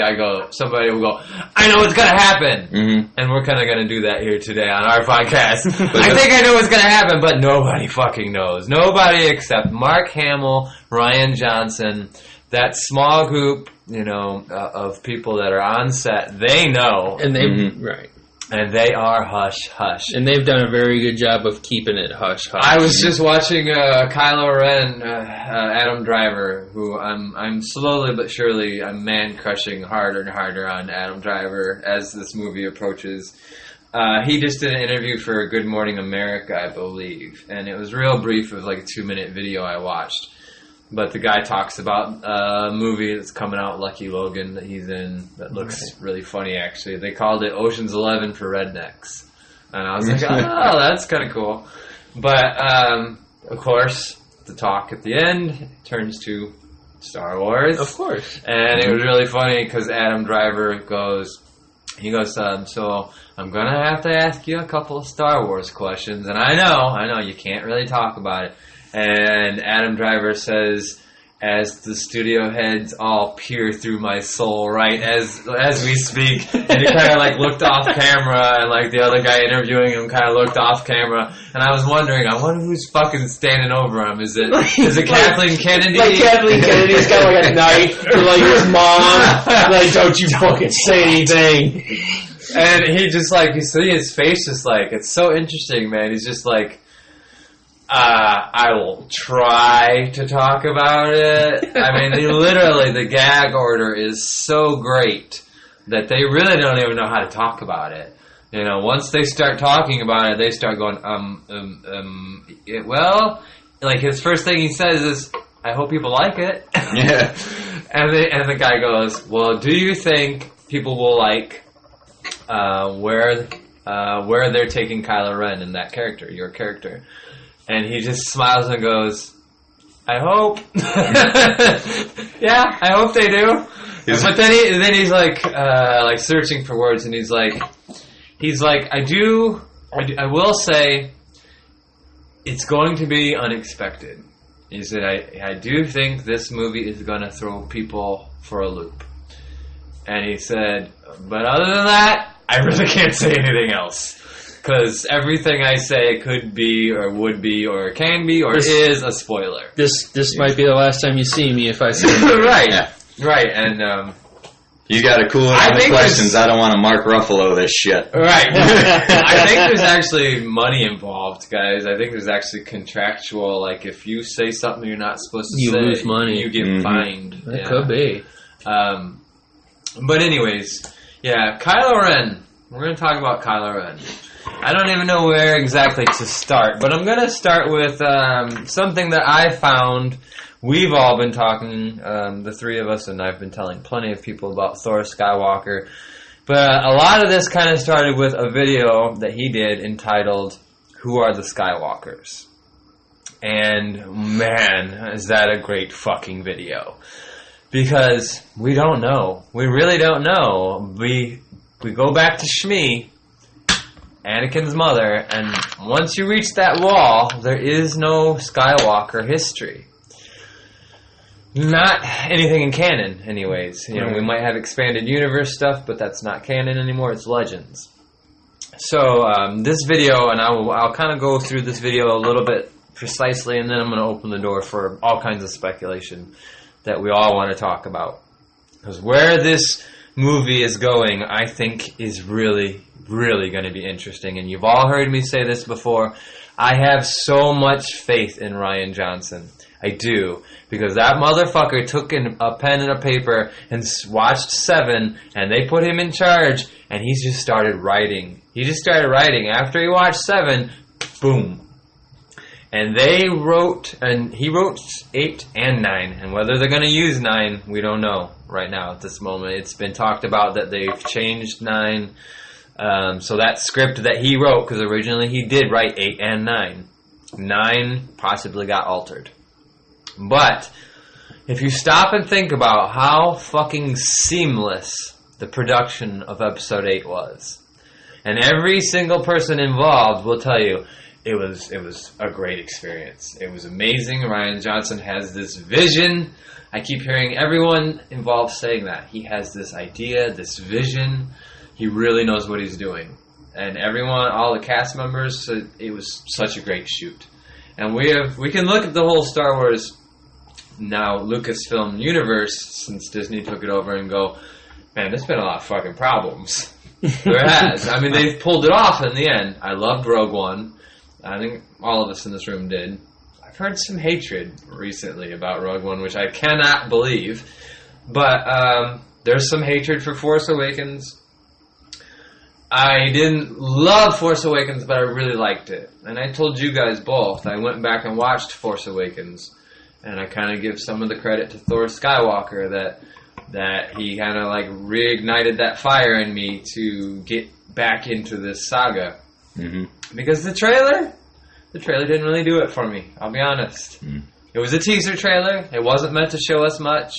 somebody will go, "I know what's gonna happen," and we're kind of gonna do that here today on our podcast. I think I know what's gonna happen, but nobody fucking knows. Nobody except Mark Hamill, Rian Johnson. That small group, of people that are on set, they know. And they, right. And they are hush-hush. And they've done a very good job of keeping it hush-hush. I was just watching Kylo Ren, Adam Driver, who I'm slowly but surely, I'm man-crushing harder and harder on Adam Driver as this movie approaches. He just did an interview for Good Morning America, I believe. And it was real brief. It was like a 2-minute video I watched. But the guy talks about a movie that's coming out, Lucky Logan, that he's in, that looks really funny, actually. They called it Ocean's 11 for rednecks. And I was like, oh, that's kind of cool. But, of course, the talk at the end turns to Star Wars. Of course. And it was really funny because Adam Driver goes, so I'm going to have to ask you a couple of Star Wars questions. And I know, you can't really talk about it. And Adam Driver says, as the studio heads all peer through my soul, right, as we speak, and he kind of like looked off camera, and like the other guy interviewing him kind of looked off camera, and I was wondering, who's fucking standing over him? Is it Kathleen Kennedy? Like Kathleen Kennedy's got like a knife, or like his mom, like, don't you fucking say anything. And he just like, you see his face just like, it's so interesting, man. He's just like, I will try to talk about it. I mean, literally, the gag order is so great that they really don't even know how to talk about it. Once they start talking about it, they start going, well, like his first thing he says is, I hope people like it. Yeah. And the guy goes, well, do you think people will like where they're taking Kylo Ren in that character, your character? And he just smiles and goes, I hope. Yeah, I hope they do. But then he's like searching for words, and he's like, I will say, it's going to be unexpected. He said, I do think this movie is going to throw people for a loop. And he said, but other than that, I really can't say anything else. Because everything I say could be, or would be, or can be, or is a spoiler. This might be the last time you see me if I say it. Right. Yeah. Right, and You got to cool it on the questions. I don't want to Mark Ruffalo this shit. Right. I think there's actually money involved, guys. I think there's actually contractual, like if you say something you're not supposed to say, you lose money. You get fined. That could be. But anyways, yeah, Kylo Ren. We're going to talk about Kylo Ren. I don't even know where exactly to start, but I'm going to start with something that I found. We've all been talking, the three of us, and I've been telling plenty of people about Thor Skywalker. But a lot of this kind of started with a video that he did entitled, Who Are the Skywalkers? And man, is that a great fucking video. Because we don't know. We really don't know. We go back to Shmi, Anakin's mother, and once you reach that wall, there is no Skywalker history. Not anything in canon, anyways. We might have expanded universe stuff, but that's not canon anymore. It's Legends. So this video, and I'll kind of go through this video a little bit precisely, and then I'm going to open the door for all kinds of speculation that we all want to talk about. Because where this movie is going, I think, is really, really going to be interesting. And you've all heard me say this before. I have so much faith in Rian Johnson. I do. Because that motherfucker took a pen and a paper and watched Seven, and they put him in charge, and he just started writing. He just started writing. After he watched Seven, boom. And he wrote 8 and 9, and whether they're going to use 9, we don't know. right now at this moment. It's been talked about that they've changed 9. So that script that he wrote, because originally he did write 8 and 9. 9 possibly got altered. But if you stop and think about how fucking seamless the production of episode 8 was, and every single person involved will tell you it was a great experience. It was amazing. Rian Johnson has this vision. I keep hearing everyone involved saying that. He has this idea, this vision. He really knows what he's doing. And everyone, all the cast members, said it was such a great shoot. And we can look at the whole Star Wars now Lucasfilm universe since Disney took it over and go, man, there's been a lot of fucking problems. There has. I mean, they've pulled it off in the end. I loved Rogue One. I think all of us in this room did. I've heard some hatred recently about Rogue One, which I cannot believe. But there's some hatred for Force Awakens. I didn't love Force Awakens, but I really liked it. And I told you guys both. I went back and watched Force Awakens. And I kind of give some of the credit to Thor Skywalker that he kind of like reignited that fire in me to get back into this saga. Mm-hmm. Because the trailer didn't really do it for me. I'll be honest. Mm. It was a teaser trailer. It wasn't meant to show us much.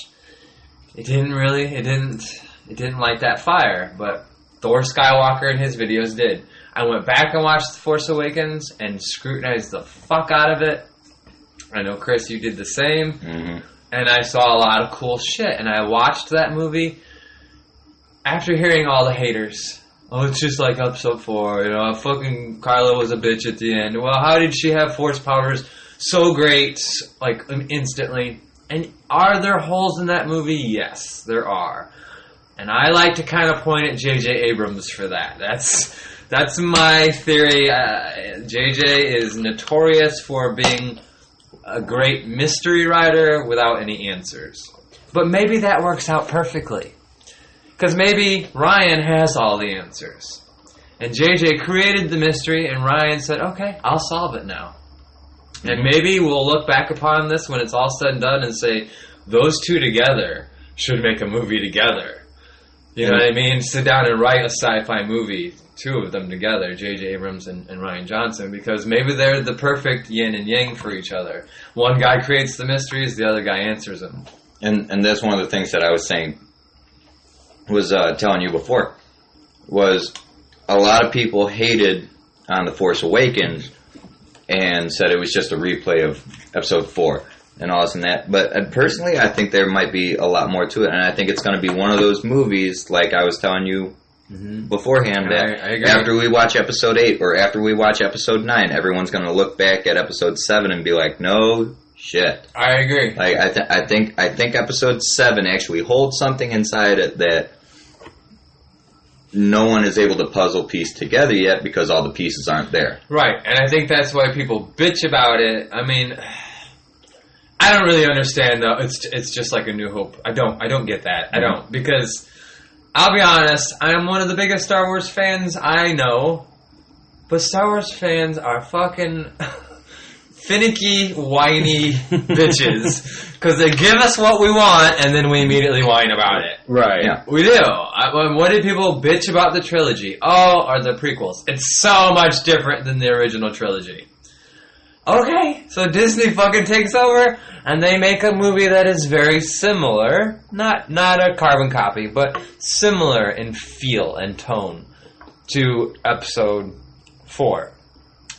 It didn't light that fire. But Thor Skywalker and his videos did. I went back and watched The Force Awakens and scrutinized the fuck out of it. I know, Chris, you did the same. Mm-hmm. And I saw a lot of cool shit. And I watched that movie after hearing all the haters. Oh, it's just like episode 4. You know, fucking Kylo was a bitch at the end. Well, how did she have force powers so great, like, instantly? And are there holes in that movie? Yes, there are. And I like to kind of point at J.J. Abrams for that. That's my theory. J.J. is notorious for being a great mystery writer without any answers. But maybe that works out perfectly. Because maybe Ryan has all the answers. And JJ created the mystery, and Ryan said, okay, I'll solve it now. And maybe we'll look back upon this when it's all said and done and say, those two together should make a movie together. You know what I mean? Sit down and write a sci-fi movie, two of them together, J.J. Abrams and Rian Johnson, because maybe they're the perfect yin and yang for each other. One guy creates the mysteries, the other guy answers them. And that's one of the things that I was saying, was telling you before, was a lot of people hated on The Force Awakens and said it was just a replay of Episode 4 and all this and that. But personally, I think there might be a lot more to it, and I think it's going to be one of those movies, like I was telling you beforehand, that I agree. After we watch Episode 8 or after we watch Episode 9, everyone's going to look back at Episode 7 and be like, no shit. I agree. Like I think Episode 7 actually holds something inside it that no one is able to puzzle piece together yet because all the pieces aren't there. Right, and I think that's why people bitch about it. I mean, I don't really understand though. It's just like A New Hope. I don't get that. I don't, because I'll be honest, I am one of the biggest Star Wars fans I know, but Star Wars fans are fucking finicky, whiny bitches, because they give us what we want and then we immediately whine about it. Right. Yeah. We do. What did people bitch about the trilogy? Oh, or the prequels. It's so much different than the original trilogy. Okay, so Disney fucking takes over and they make a movie that is very similar, not a carbon copy, but similar in feel and tone to Episode 4.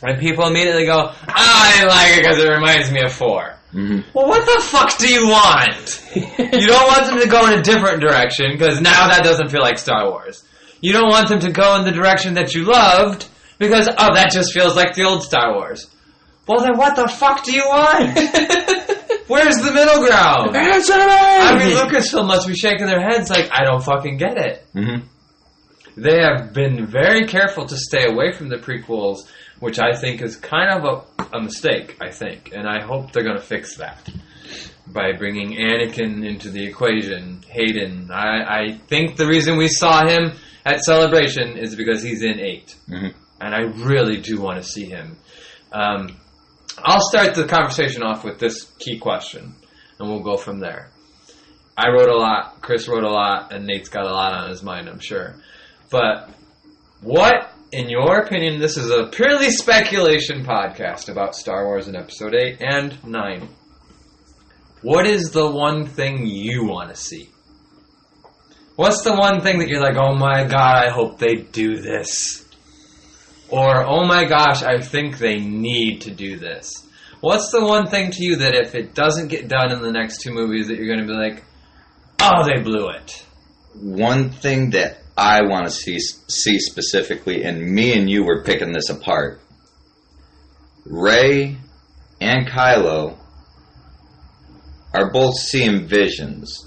And people immediately go, I didn't like it because it reminds me of 4. Mm-hmm. Well, what the fuck do you want? You don't want them to go in a different direction, because now that doesn't feel like Star Wars. You don't want them to go in the direction that you loved, because, oh, that just feels like the old Star Wars. Well, then what the fuck do you want? Where's the middle ground? I mean, Lucasfilm must be shaking their heads like, I don't fucking get it. Mm-hmm. They have been very careful to stay away from the prequels, which I think is kind of a mistake, I think. And I hope they're going to fix that by bringing Anakin into the equation. Hayden. I think the reason we saw him at Celebration is because he's in 8. Mm-hmm. And I really do want to see him. I'll start the conversation off with this key question, and we'll go from there. I wrote a lot, Chris wrote a lot, and Nate's got a lot on his mind, I'm sure. But what, in your opinion, this is a purely speculation podcast about Star Wars in Episode 8 and 9. What is the one thing you want to see? What's the one thing that you're like, oh my god, I hope they do this? Or, oh my gosh, I think they need to do this. What's the one thing to you that if it doesn't get done in the next 2 movies that you're going to be like, oh, they blew it? One thing that I want to see specifically, and me and you were picking this apart, Rey and Kylo are both seeing visions.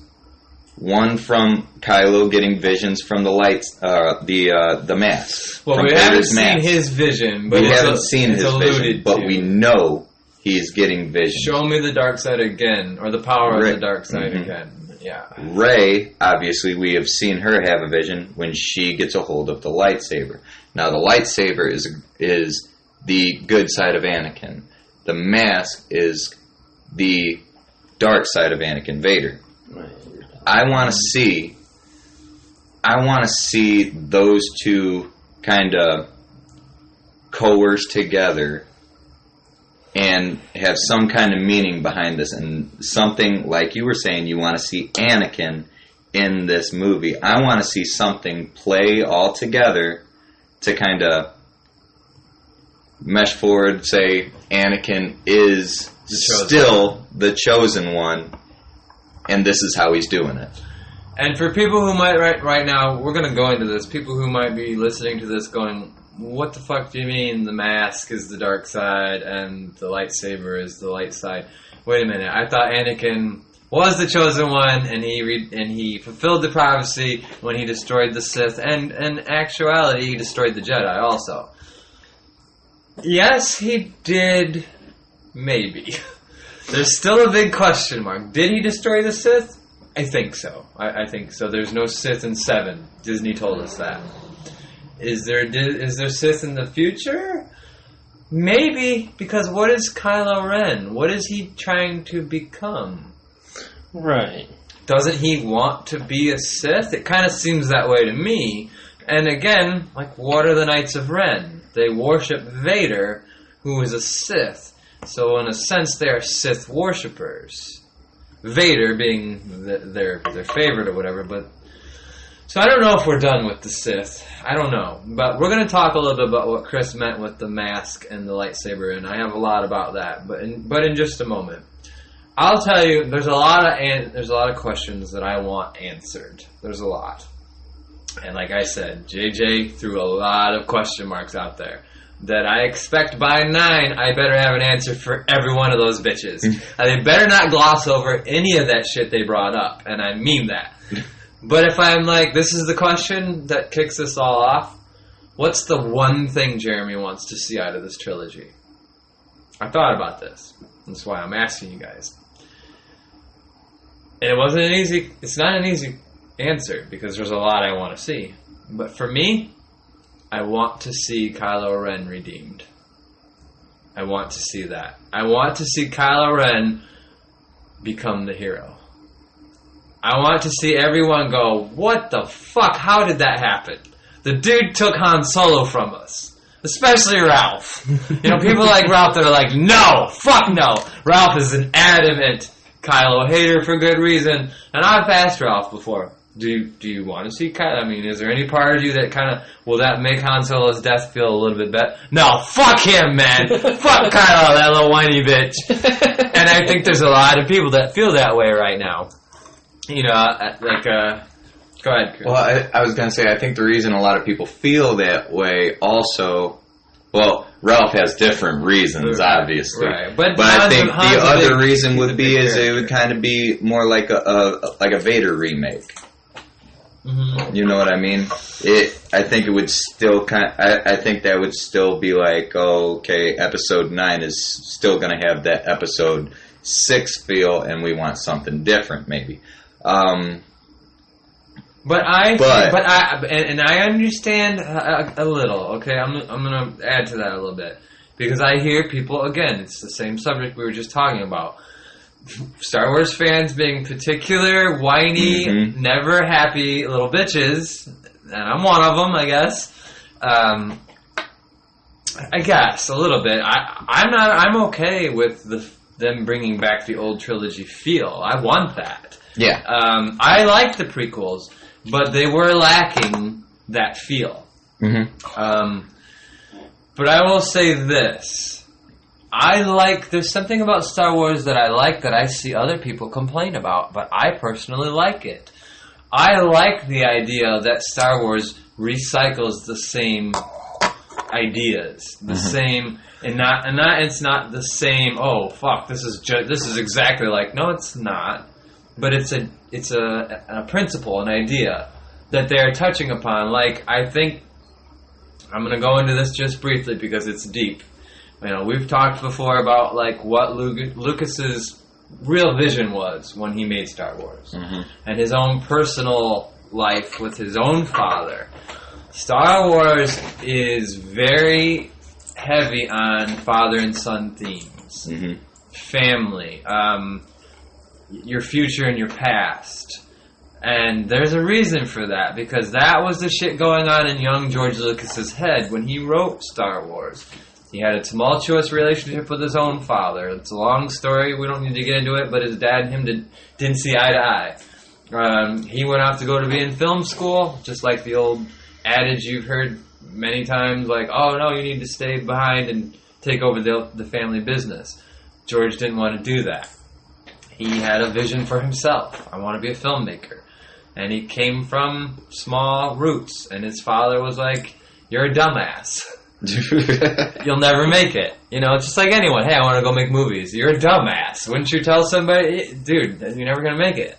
One from Kylo getting visions from the lights, the mask. Well, from we haven't Vader's seen mask. his vision, but We it's haven't seen it's his alluded vision, but to. we know he's getting visions. Show me the dark side again, or the power Rey- of the dark side Mhm. again. Yeah. Rey, obviously, we have seen her have a vision when she gets a hold of the lightsaber. Now, the lightsaber is the good side of Anakin. The mask is the dark side of Anakin Vader. I want to see those two kind of coerce together and have some kind of meaning behind this, and something like you were saying, you want to see Anakin in this movie. I want to see something play all together to kind of mesh forward, say Anakin is still the chosen one, and this is how he's doing it. And for people who might, right now, we're going to go into this, people who might be listening to this going, what the fuck do you mean the mask is the dark side and the lightsaber is the light side? Wait a minute, I thought Anakin was the chosen one and he fulfilled the prophecy when he destroyed the Sith, and in actuality he destroyed the Jedi also. Yes, he did, maybe. There's still a big question mark. Did he destroy the Sith? I think so. I think so. There's no Sith in 7. Disney told us that. Is there Sith in the future? Maybe, because what is Kylo Ren? What is he trying to become? Right. Doesn't he want to be a Sith? It kind of seems that way to me. And again, like, what are the Knights of Ren? They worship Vader, who is a Sith. So in a sense, they are Sith worshippers. Vader being their favorite or whatever, but... So I don't know if we're done with the Sith. I don't know. But we're going to talk a little bit about what Chris meant with the mask and the lightsaber, and I have a lot about that, but in just a moment. I'll tell you, there's a lot of questions that I want answered. There's a lot. And like I said, JJ threw a lot of question marks out there that I expect by 9 I better have an answer for every one of those bitches. And they better not gloss over any of that shit they brought up, and I mean that. But if I'm like, this is the question that kicks this all off, what's the one thing Jeremy wants to see out of this trilogy? I thought about this. That's why I'm asking you guys. And it's not an easy answer, because there's a lot I want to see. But for me, I want to see Kylo Ren redeemed. I want to see that. I want to see Kylo Ren become the hero. I want to see everyone go, what the fuck? How did that happen? The dude took Han Solo from us. Especially Ralph. You know, people like Ralph that are like, no, fuck no. Ralph is an adamant Kylo hater for good reason. And I've asked Ralph before, do you want to see Kylo? I mean, is there any part of you that kind of, will that make Han Solo's death feel a little bit better? No, fuck him, man. Fuck Kylo, that little whiny bitch. And I think there's a lot of people that feel that way right now. You know, go ahead, Chris. Well, I was going to say, I think the reason a lot of people feel that way also, well, Ralph has different reasons, obviously. Right. But I think the other reason would be is it would kind of be more like a Vader remake. Mm-hmm. You know what I mean? I think it would still I think that would still be like, oh, okay, Episode 9 is still going to have that Episode 6 feel, and we want something different, maybe. But I understand a little. Okay, I'm gonna add to that a little bit, because I hear people, again, it's the same subject we were just talking about. Star Wars fans being particular, whiny, Mhm. never happy little bitches, and I'm one of them, I guess. I guess a little bit. I'm okay with them bringing back the old trilogy feel. I want that. Yeah. I liked the prequels, but they were lacking that feel. Mm-hmm. But I will say this. There's something about Star Wars that I like that I see other people complain about, but I personally like it. I like the idea that Star Wars recycles the same ideas, the same, and it's not the same. Oh fuck! This is exactly like. No, it's not. But it's a principle, an idea that they're touching upon. Like, I think I'm going to go into this just briefly because it's deep. You know, we've talked before about like what Lucas's real vision was when he made Star Wars, and his own personal life with his own father. Star Wars is very heavy on father and son themes, family, your future and your past. And there's a reason for that, because that was the shit going on in young George Lucas's head when he wrote Star Wars. He had a tumultuous relationship with his own father. It's a long story. We don't need to get into it, but his dad and him didn't see eye to eye. He went off to go to be in film school, just like the old adage you've heard many times, like, oh, no, you need to stay behind and take over the family business. George didn't want to do that. He had a vision for himself. I want to be a filmmaker. And he came from small roots, and his father was like, you're a dumbass. You'll never make it. You know, it's just like anyone. Hey, I want to go make movies. You're a dumbass. Wouldn't you tell somebody, dude, you're never going to make it?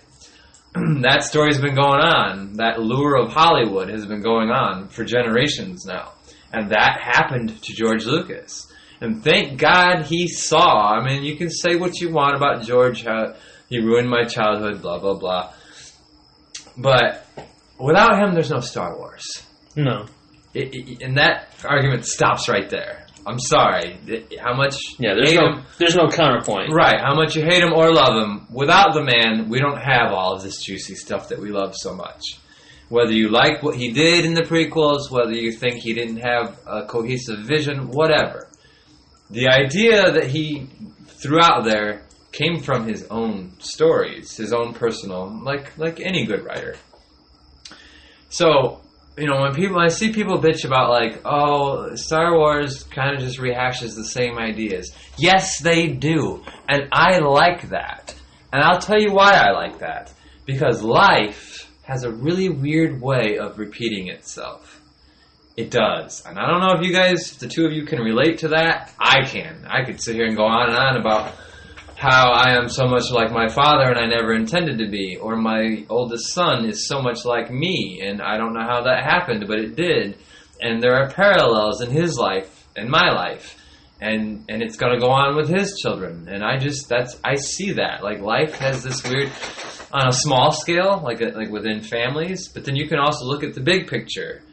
That story's been going on. That lure of Hollywood has been going on for generations now. And that happened to George Lucas. And thank God he saw. I mean, you can say what you want about George, how he ruined my childhood, blah, blah, blah. But without him, there's no Star Wars. No. And that argument stops right there. I'm sorry. How much there's no counterpoint. Right. How much you hate him or love him, without the man, we don't have all of this juicy stuff that we love so much. Whether you like what he did in the prequels, whether you think he didn't have a cohesive vision, whatever. The idea that he threw out there came from his own stories, his own personal, like any good writer. So, you know, when I see people bitch about like, oh, Star Wars kind of just rehashes the same ideas. Yes, they do. And I like that. And I'll tell you why I like that. Because life has a really weird way of repeating itself. It does. And I don't know if you guys, the two of you, can relate to that. I can. I could sit here and go on and on about how I am so much like my father and I never intended to be, or my oldest son is so much like me and I don't know how that happened, but it did. And there are parallels in his life and my life, and it's going to go on with his children. And I see that. Like, life has this weird, on a small scale, like within families, but then you can also look at the big picture.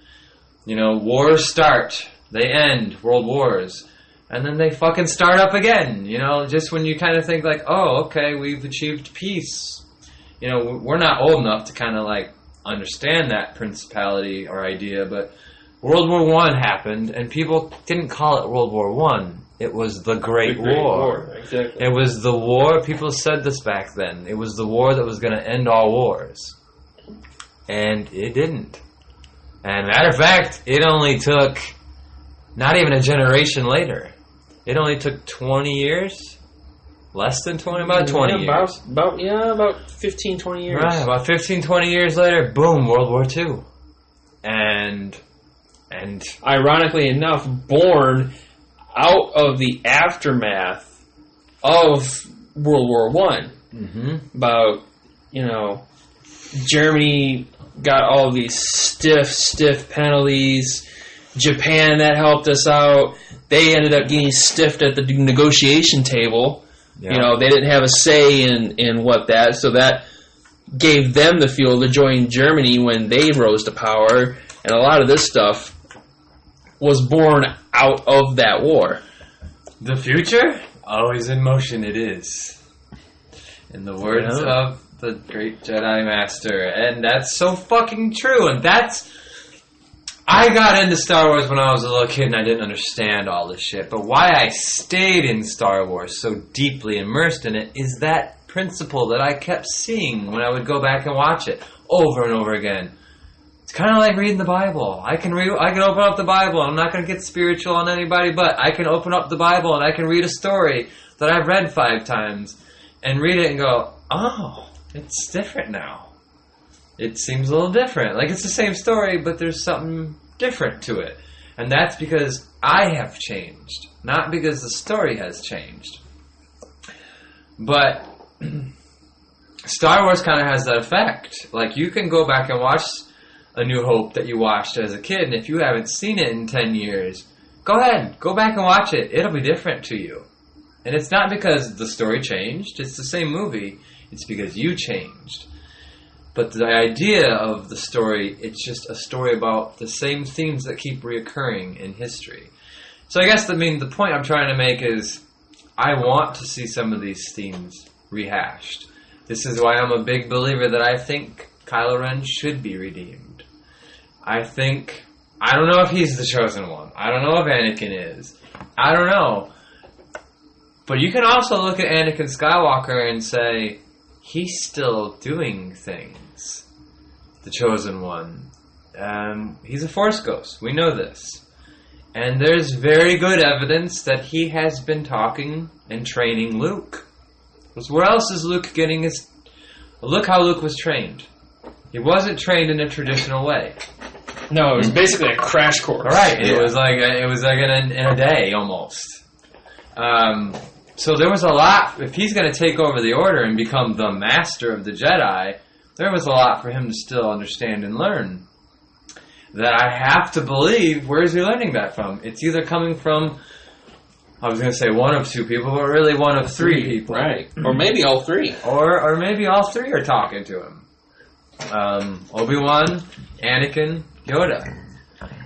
You know, wars start, they end, world wars. And then they fucking start up again, you know, just when you kind of think like, oh, okay, we've achieved peace. You know, we're not old enough to kind of like understand that principality or idea, but World War I happened, and people didn't call it World War I. It was the Great War. Exactly. It was the war, people said this back then, it was the war that was going to end all wars. And it didn't. And matter of fact, it only took not even a generation later. It only took 20 years? Less than 20? About 20 years. About 15, 20 years. Right, about 15, 20 years later, boom, World War II. And ironically enough, born out of the aftermath of World War I. About, you know, Germany got all of these stiff penalties. Japan, that helped us out. They ended up getting stiffed at the negotiation table. Yeah. You know, they didn't have a say in what that, so that gave them the fuel to join Germany when they rose to power. And a lot of this stuff was born out of that war. The future? Always in motion, it is. In the words of the great Jedi Master. And that's so fucking true. And I got into Star Wars when I was a little kid and I didn't understand all this shit. But why I stayed in Star Wars so deeply immersed in it is that principle that I kept seeing when I would go back and watch it over and over again. It's kind of like reading the Bible. I can open up the Bible. I'm not going to get spiritual on anybody, but I can open up the Bible and I can read a story that I've read 5 times and read it and go, oh, it's different now. It seems a little different. Like, it's the same story, but there's something different to it. And that's because I have changed, not because the story has changed. But Star Wars kind of has that effect. Like, you can go back and watch A New Hope that you watched as a kid, and if you haven't seen it in 10 years, go ahead, go back and watch it. It'll be different to you. And it's not because the story changed. It's the same movie. It's because you changed. But the idea of the story, it's just a story about the same themes that keep reoccurring in history. So I guess, the point I'm trying to make is I want to see some of these themes rehashed. This is why I'm a big believer that I think Kylo Ren should be redeemed. I don't know if he's the chosen one. I don't know if Anakin is. I don't know. But you can also look at Anakin Skywalker and say, he's still doing things. The chosen one. He's a Force ghost. We know this. And there's very good evidence that he has been talking and training Luke. Because where else is Luke getting his... Look how Luke was trained. He wasn't trained in a traditional way. No, it was basically a crash course. Right. It was like in a day almost. So there was a lot. If he's going to take over the Order and become the master of the Jedi, there was a lot for him to still understand and learn. That I have to believe. Where is he learning that from? It's either coming from, I was going to say one of 2 people, but really one of 3 people. Right. Or maybe all 3. Or maybe all 3 are talking to him. Obi-Wan, Anakin, Yoda.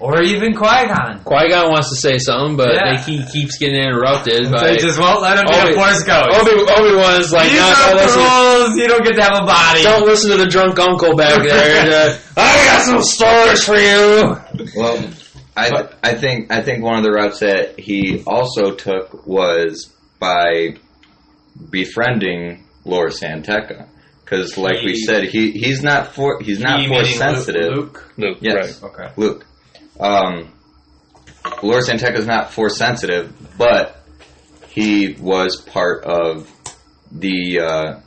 Or even Qui-Gon. Qui-Gon wants to say something, but Yeah. he keeps getting interrupted. They just won't let him be a Force ghost. Obi-Wan's like, These no, are don't the listen. rules. You don't get to have a body. Don't listen to the drunk uncle back there. I got some stories for you. Well, I think one of the routes that he also took was by befriending Lor Santeca, because like we said, he's not force sensitive. Luke. Yes, Right. Okay. Luke. Lor Santeca is not force sensitive, but he was part of the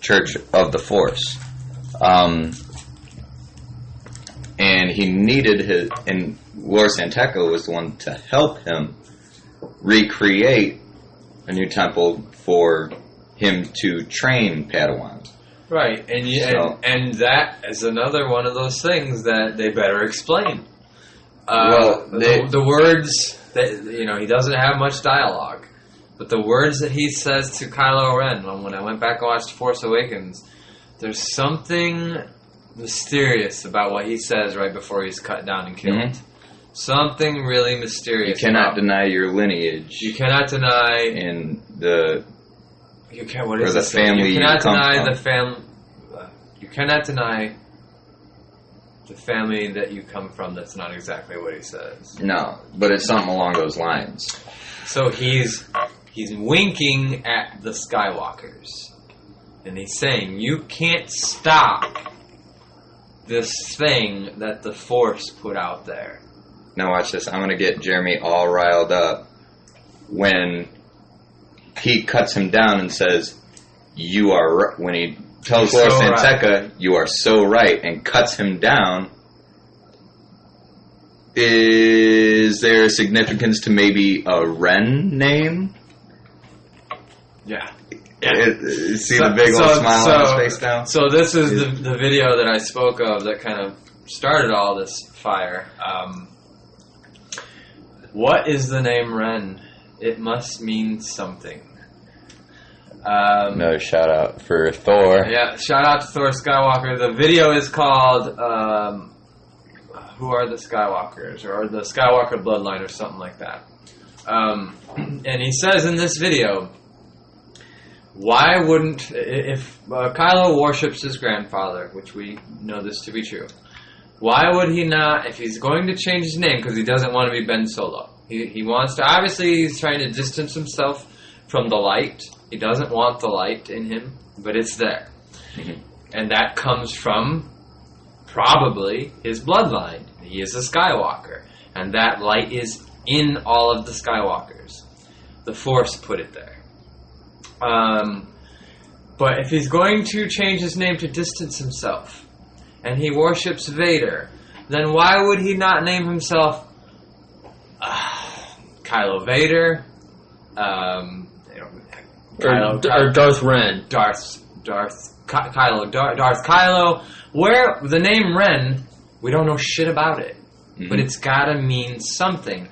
Church of the Force. And he needed and Lor Santeca was the one to help him recreate a new temple for him to train Padawans. Right, and that is another one of those things that they better explain. The words that he doesn't have much dialogue, but the words that he says to Kylo Ren when I went back and watched Force Awakens, there's something mysterious about what he says right before he's cut down and killed. Mm-hmm. Something really mysterious. You cannot deny your lineage. You cannot deny in the you can what is the family you cannot deny from. the fam. You cannot deny the family that you come from. That's not exactly what he says. No, but it's something along those lines. So he's winking at the Skywalkers, and he's saying, "You can't stop this thing that the Force put out there." Now watch this. I'm going to get Jeremy all riled up when he cuts him down and says, "You are," when he tells Lor Santeca, "You are so right," and cuts him down. Is there significance to maybe a Ren name? Yeah. See the big old smile on his face now? So this is the video that I spoke of that kind of started all this fire. What is the name Ren? It must mean something. Another shout out for Thor. Yeah, shout out to Thor Skywalker. The video is called Who Are the Skywalkers? Or the Skywalker Bloodline or something like that. And he says in this video, why wouldn't, if Kylo worships his grandfather, which we know this to be true, why would he not, if he's going to change his name, because he doesn't want to be Ben Solo. He wants to, obviously he's trying to distance himself from the light. He doesn't want the light in him, but it's there. Mhm. And that comes from probably his bloodline. He is a Skywalker. And that light is in all of the Skywalkers. The Force put it there. But if he's going to change his name to distance himself, and he worships Vader, then why would he not name himself Kylo Vader? Or Darth Ren. Darth Kylo. Where the name Ren, we don't know shit about it, but it's gotta mean something.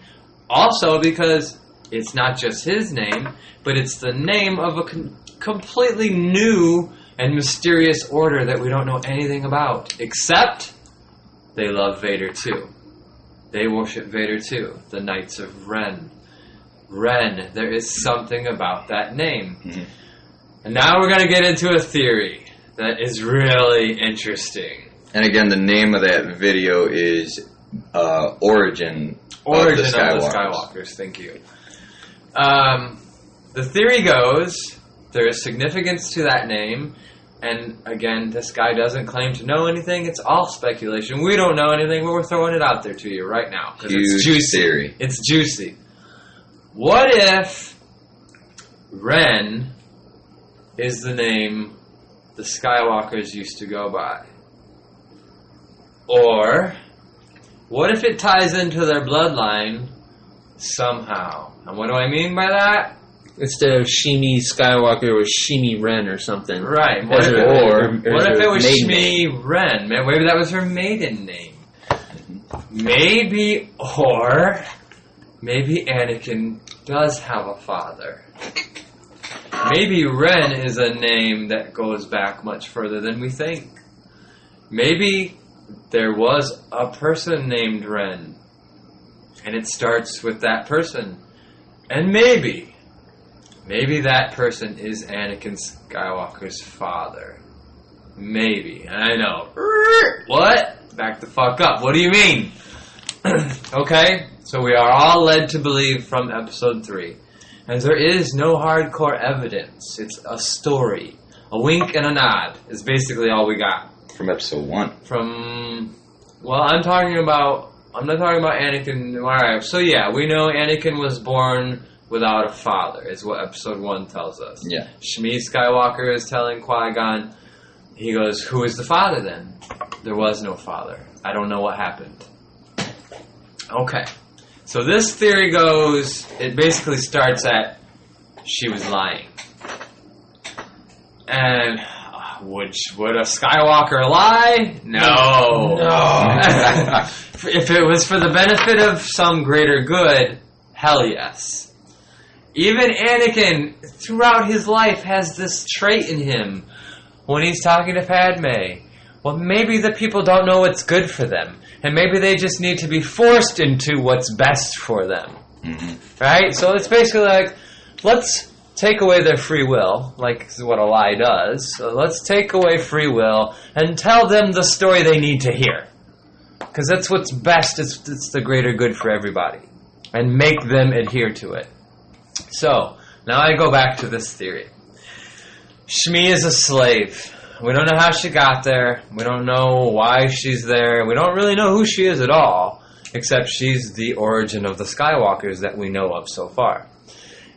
Also, because it's not just his name, but it's the name of a completely new and mysterious order that we don't know anything about, except they love Vader too. They worship Vader too. The Knights of Ren. Ren. There is something about that name. Mhm. And now we're going to get into a theory that is really interesting. And again, the name of that video is Origin of the Skywalkers. Thank you. The theory goes there is significance to that name. And again, this guy doesn't claim to know anything. It's all speculation. We don't know anything, but we're throwing it out there to you right now. Because it's Huge juicy. theory. It's juicy. What if Ren is the name the Skywalkers used to go by? Or what if it ties into their bloodline somehow? And what do I mean by that? Instead of Shmi Skywalker, it was Shmi Ren or something. Right. What As if her- what if her it was maiden Shmi name. Ren? Maybe that was her maiden name. Maybe Anakin does have a father. Maybe Ren is a name that goes back much further than we think. Maybe there was a person named Ren, and it starts with that person. And maybe that person is Anakin Skywalker's father. Maybe. I know. What? Back the fuck up. What do you mean? Okay, so we are all led to believe from episode 3. And there is no hardcore evidence. It's a story. A wink and a nod is basically all we got. From episode 1. I'm not talking about Anakin. Alright, so yeah, we know Anakin was born without a father, is what episode 1 tells us. Yeah. Shmi Skywalker is telling Qui-Gon, he goes, who is the father then? There was no father. I don't know what happened. Okay. So this theory goes, it basically starts at, she was lying. And would a Skywalker lie? No. If it was for the benefit of some greater good, hell yes. Even Anakin, throughout his life, has this trait in him. When he's talking to Padme, well, maybe the people don't know what's good for them. And maybe they just need to be forced into what's best for them. Mm-hmm. Right? So it's basically like, let's take away their free will, like what a lie does. So let's take away free will and tell them the story they need to hear. Because that's what's best. It's the greater good for everybody. And make them adhere to it. So, now I go back to this theory. Shmi is a slave. We don't know how she got there. We don't know why she's there. We don't really know who she is at all, except she's the origin of the Skywalkers that we know of so far.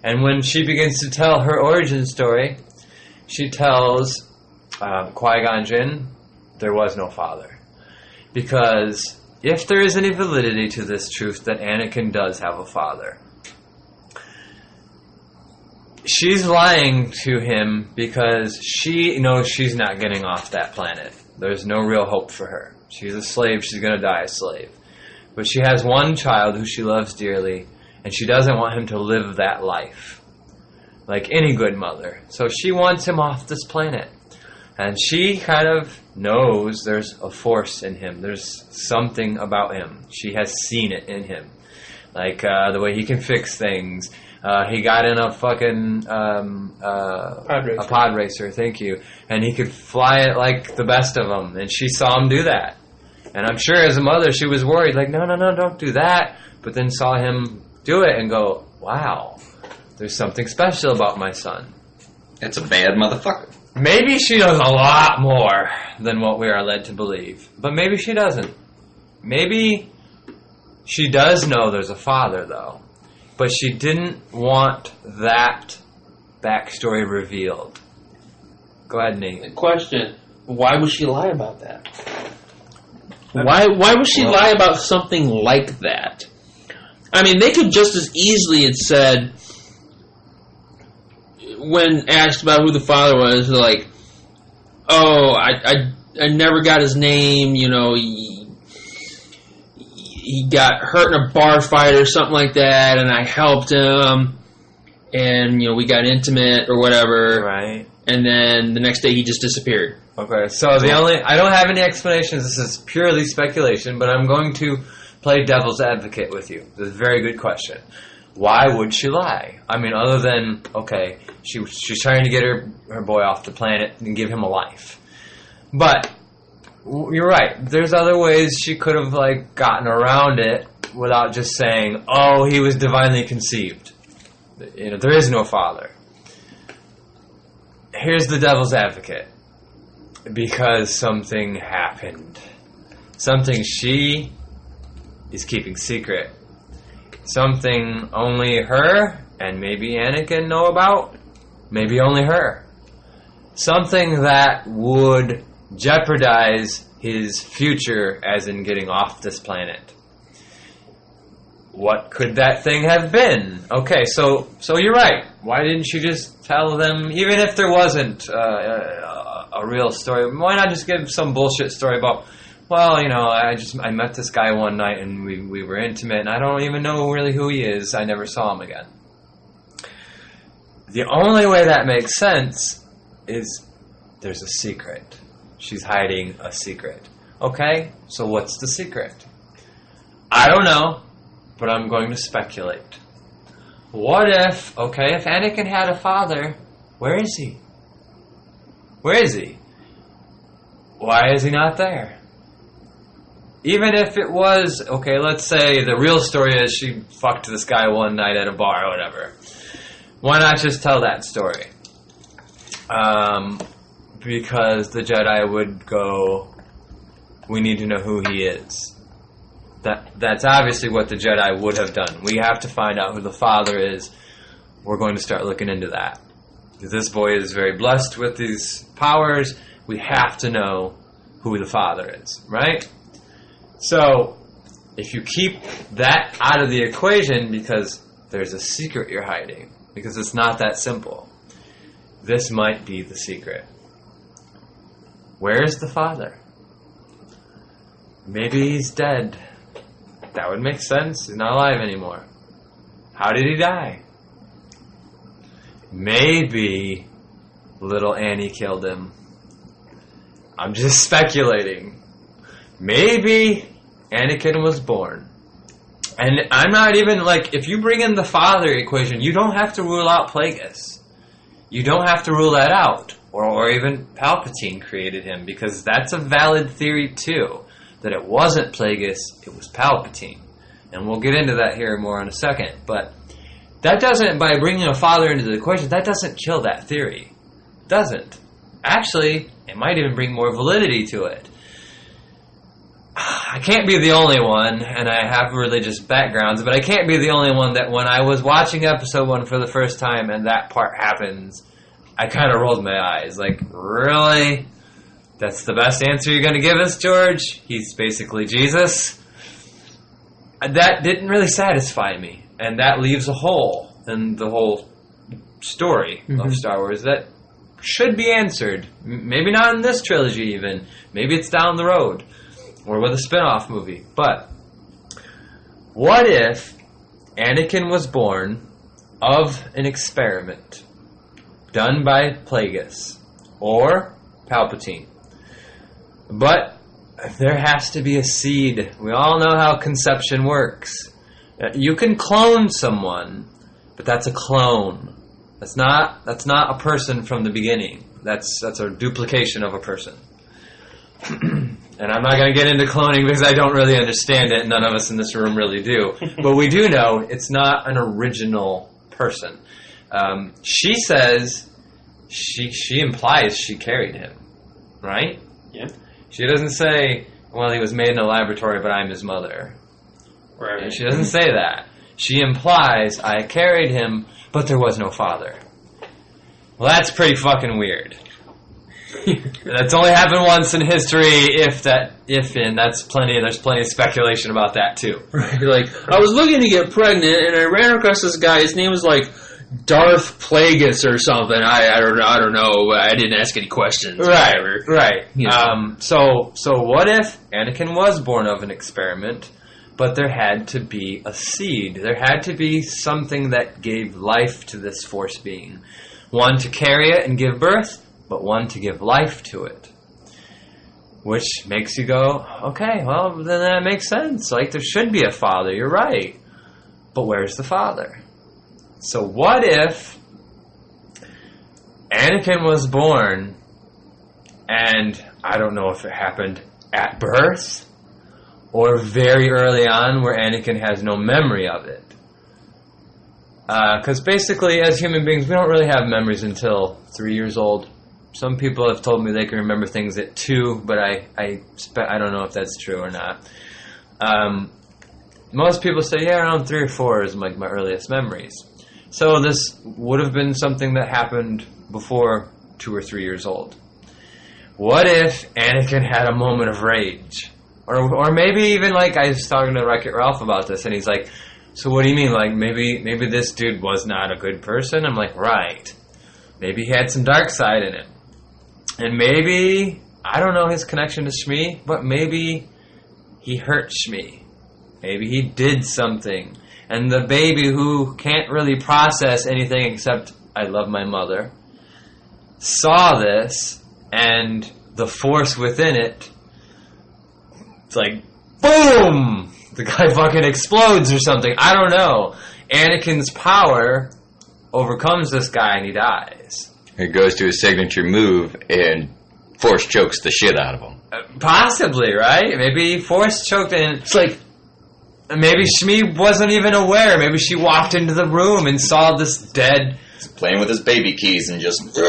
And when she begins to tell her origin story, she tells Qui-Gon Jinn, there was no father. Because if there is any validity to this truth that Anakin does have a father, she's lying to him because she knows she's not getting off that planet. There's no real hope for her. She's a slave. She's going to die a slave. But she has one child who she loves dearly, and she doesn't want him to live that life like any good mother. So she wants him off this planet. And she kind of knows there's a force in him. There's something about him. She has seen it in him. Like the way he can fix things. He got in a fucking racer. a pod racer. Thank you. And he could fly it like the best of them. And she saw him do that. And I'm sure as a mother, she was worried, like, no, don't do that. But then saw him do it and go, wow, there's something special about my son. It's a bad motherfucker. Maybe she knows a lot more than what we are led to believe. But maybe she doesn't. Maybe she does know there's a father, though. But she didn't want that backstory revealed. Go ahead, Nate. Question: why would she lie about that? Why would she lie about something like that? I mean, they could just as easily have said, when asked about who the father was, they're like, "Oh, I never got his name. You know, he got hurt in a bar fight or something like that, and I helped him, and you know, we got intimate or whatever." Right. And then the next day, he just disappeared. Okay, so I don't have any explanations. This is purely speculation, but I'm going to play devil's advocate with you. This is a very good question. Why would she lie? I mean, other than, okay, she's trying to get her boy off the planet and give him a life. But you're right. There's other ways she could have like gotten around it without just saying, "Oh, he was divinely conceived." You know, there is no father. Here's the devil's advocate. Because something happened. Something she is keeping secret. Something only her and maybe Anakin know about. Maybe only her. Something that would jeopardize his future as in getting off this planet. What could that thing have been? Okay, so you're right. Why didn't she just tell them, even if there wasn't a real story, why not just give some bullshit story about, well, you know, I met this guy one night and we were intimate and I don't even know really who he is. I never saw him again. The only way that makes sense is there's a secret. She's hiding a secret. Okay, so what's the secret? I don't know, but I'm going to speculate. What if Anakin had a father, where is he? Where is he? Why is he not there? Even if it was, okay, let's say the real story is she fucked this guy one night at a bar or whatever. Why not just tell that story? Because the Jedi would go, we need to know who he is. That's obviously what the Jedi would have done. We have to find out who the father is. We're going to start looking into that. This boy is very blessed with these powers. We have to know who the father is, right? So, if you keep that out of the equation because there's a secret you're hiding, because it's not that simple, this might be the secret. Where is the father? Maybe he's dead. That would make sense. He's not alive anymore. How did he die? Maybe little Annie killed him. I'm just speculating. Maybe Anakin was born. And I'm not even, like, if you bring in the father equation, you don't have to rule out Plagueis. You don't have to rule that out. Or even Palpatine created him, because that's a valid theory too. That it wasn't Plagueis, it was Palpatine. And we'll get into that here more in a second. But that doesn't, by bringing a father into the equation, that doesn't kill that theory. It doesn't. Actually, it might even bring more validity to it. I can't be the only one, and I have religious backgrounds, but I can't be the only one that when I was watching episode 1 for the first time and that part happens, I kind of rolled my eyes. Like, really? That's the best answer you're going to give us, George? He's basically Jesus? That didn't really satisfy me, and that leaves a hole in the whole story of Star Wars that should be answered. Maybe not in this trilogy even. Maybe it's down the road. Or with a spin-off movie. But what if Anakin was born of an experiment done by Plagueis or Palpatine? But there has to be a seed. We all know how conception works. You can clone someone, but that's a clone. That's not a person from the beginning. That's a duplication of a person. And I'm not going to get into cloning because I don't really understand it. None of us in this room really do. But we do know it's not an original person. She says, she implies she carried him, right? Yeah. She doesn't say, well, he was made in a laboratory, but I'm his mother. Right. She doesn't say that. She implies, I carried him, but there was no father. Well, that's pretty fucking weird. That's only happened once in history, there's plenty of speculation about that too. Right. Like, I was looking to get pregnant, and I ran across this guy. His name was like Darth Plagueis or something. I don't know. I didn't ask any questions. Right. You know. So what if Anakin was born of an experiment, but there had to be a seed? There had to be something that gave life to this Force being. One to carry it and give birth, but one to give life to it. Which makes you go, okay, well, then that makes sense. Like, there should be a father, you're right. But where's the father? So what if Anakin was born, and I don't know if it happened at birth, or very early on where Anakin has no memory of it. Because basically, as human beings, we don't really have memories until 3 years old. Some people have told me they can remember things at 2, but I don't know if that's true or not. Most people say, yeah, around 3 or 4 is like my earliest memories. So this would have been something that happened before 2 or 3 years old. What if Anakin had a moment of rage? Or maybe even, like, I was talking to Wreck-It Ralph about this, and he's like, so what do you mean? Like, maybe this dude was not a good person? I'm like, right. Maybe he had some dark side in him. And maybe, I don't know his connection to Shmi, but maybe he hurt Shmi. Maybe he did something. And the baby who can't really process anything except, I love my mother, saw this, and the Force within it, it's like, boom! The guy fucking explodes or something. I don't know. Anakin's power overcomes this guy and he dies. He goes to his signature move and Force chokes the shit out of him. Possibly, right? Maybe Force choked and it's like, maybe Shmi wasn't even aware. Maybe she walked into the room and saw this dead... He's playing with his baby keys and just... instead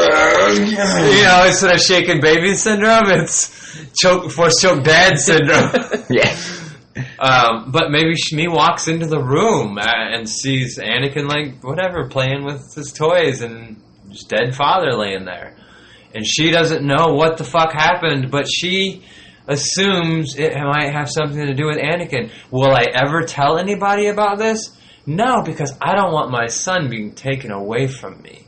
of shaken baby syndrome, it's Force choked dad syndrome. Yeah. But maybe Shmi walks into the room and sees Anakin, like, whatever, playing with his toys and just dead father laying there. And she doesn't know what the fuck happened, but she assumes it might have something to do with Anakin. Will I ever tell anybody about this? No, because I don't want my son being taken away from me.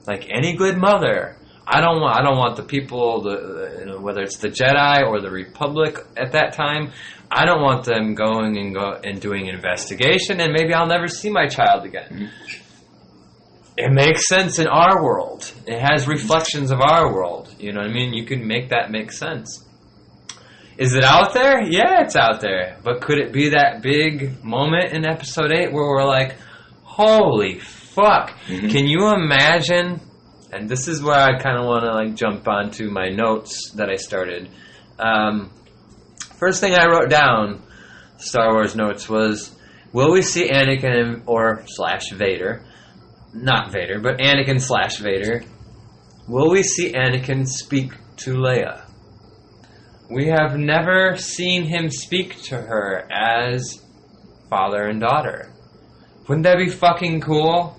Like any good mother, I don't want the people, whether it's the Jedi or the Republic at that time, I don't want them going and doing an investigation, and maybe I'll never see my child again. Mm-hmm. It makes sense in our world. It has reflections of our world. You know what I mean? You can make that make sense. Is it out there? Yeah, it's out there. But could it be that big moment in Episode 8 where we're like, holy fuck. Mm-hmm. Can you imagine? And this is where I kind of want to like jump onto my notes that I started. First thing I wrote down, Star Wars notes, was, will we see Anakin or / Vader, not Vader, but Anakin / Vader, will we see Anakin speak to Leia? We have never seen him speak to her as father and daughter. Wouldn't that be fucking cool?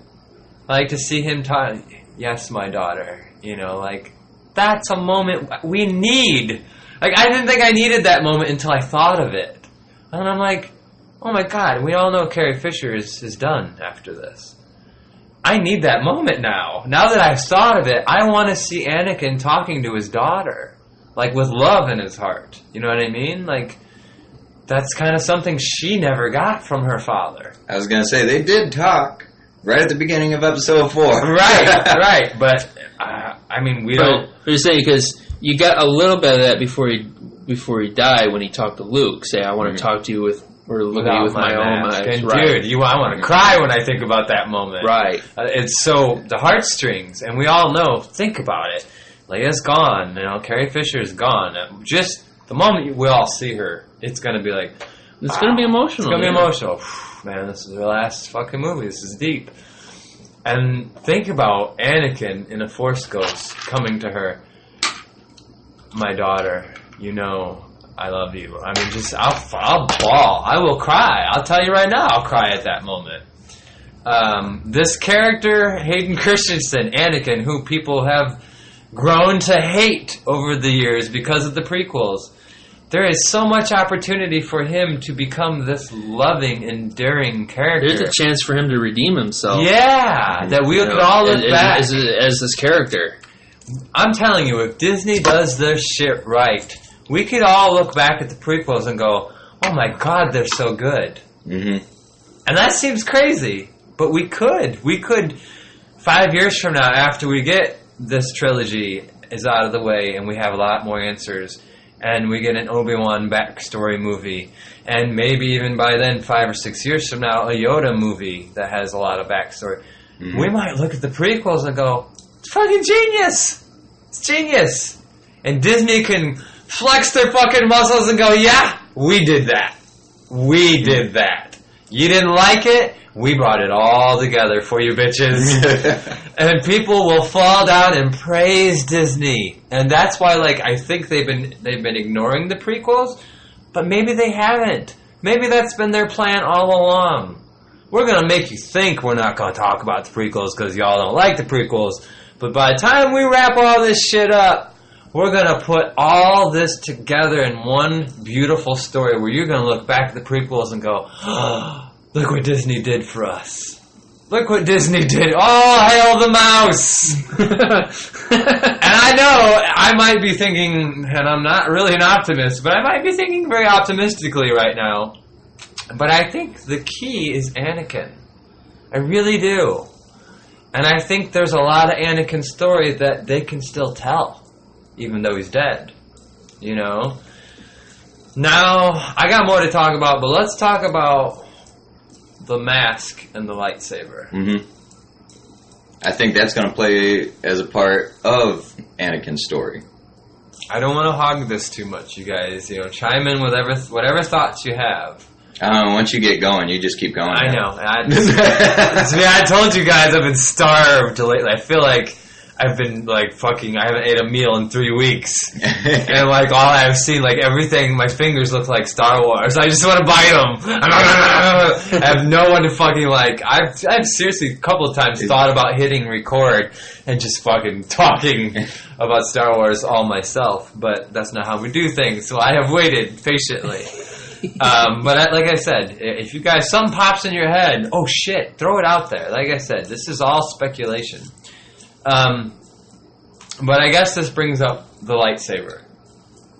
Like, to see him talk, yes, my daughter, like, that's a moment we need. Like, I didn't think I needed that moment until I thought of it. And I'm like, oh my god, we all know Carrie Fisher is done after this. I need that moment now. Now that I've thought of it, I want to see Anakin talking to his daughter. Like, with love in his heart. You know what I mean? Like, that's kind of something she never got from her father. I was going to say, they did talk right at the beginning of Episode 4. Right. But, I mean, we don't... I'm just saying, because you got a little bit of that before he died when he talked to Luke. Say, I want to talk to you Or look without with my own mask. eyes. And Right. dude, I want to cry when I think about that moment. Right. It's so the heartstrings, and we all know. Think about it. Leia's gone. Carrie Fisher is gone. Just the moment we all see her, it's gonna be like It's going to be emotional. It's gonna be yeah. emotional. Man, this is her last fucking movie. This is deep. And think about Anakin in a Force Ghost coming to her. My daughter, I love you. I mean, I'll bawl. I will cry. I'll tell you right now, I'll cry at that moment. This character, Hayden Christensen, Anakin, who people have grown to hate over the years because of the prequels, there is so much opportunity for him to become this loving, endearing character. There's a chance for him to redeem himself. Yeah, that we could all look back. As this character. I'm telling you, if Disney does their shit right, we could all look back at the prequels and go, oh my god, they're so good. Mm-hmm. And that seems crazy, but we could. We could, 5 years from now, after we get this trilogy is out of the way and we have a lot more answers, and we get an Obi-Wan backstory movie, and maybe even by then, 5 or 6 years from now, a Yoda movie that has a lot of backstory, we might look at the prequels and go, it's fucking genius! It's genius! And Disney can flex their fucking muscles and go, yeah, we did that. We did that. You didn't like it? We brought it all together for you bitches. And people will fall down and praise Disney. And that's why, I think they've been ignoring the prequels, but maybe they haven't. Maybe that's been their plan all along. We're going to make you think we're not going to talk about the prequels because y'all don't like the prequels. But by the time we wrap all this shit up, we're going to put all this together in one beautiful story where you're going to look back at the prequels and go, oh, look what Disney did for us. Look what Disney did. Oh, hail the mouse. And I know I might be thinking, and I'm not really an optimist, but I might be thinking very optimistically right now. But I think the key is Anakin. I really do. And I think there's a lot of Anakin stories that they can still tell, even though he's dead. Now, I got more to talk about, but let's talk about the mask and the lightsaber. Mm-hmm. I think that's going to play as a part of Anakin's story. I don't want to hog this too much, you guys. Chime in with whatever thoughts you have. Once you get going, you just keep going. I know. I told you guys I've been starved lately. I feel like I've been I haven't ate a meal in 3 weeks. And all I've seen, everything, my fingers look like Star Wars. I just want to bite them. I have no one to fucking I've seriously a couple of times thought about hitting record and just fucking talking about Star Wars all myself. But that's not how we do things. So I have waited patiently. But like I said, if you guys, something pops in your head, oh shit, throw it out there. Like I said, this is all speculation. But I guess this brings up the lightsaber.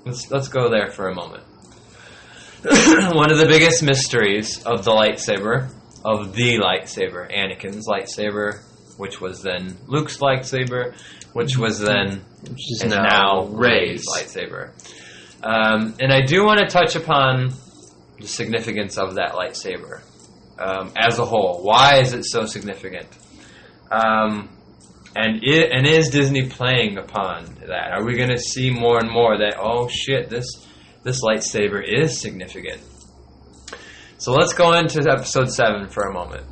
Let's go there for a moment. One of the biggest mysteries of the lightsaber, Anakin's lightsaber, which was then Luke's lightsaber, which was then Which is now Rey's lightsaber. And I do want to touch upon the significance of that lightsaber as a whole. Why is it so significant? And is Disney playing upon that? Are we going to see more and more that, oh shit, this lightsaber is significant? So let's go into episode 7 for a moment.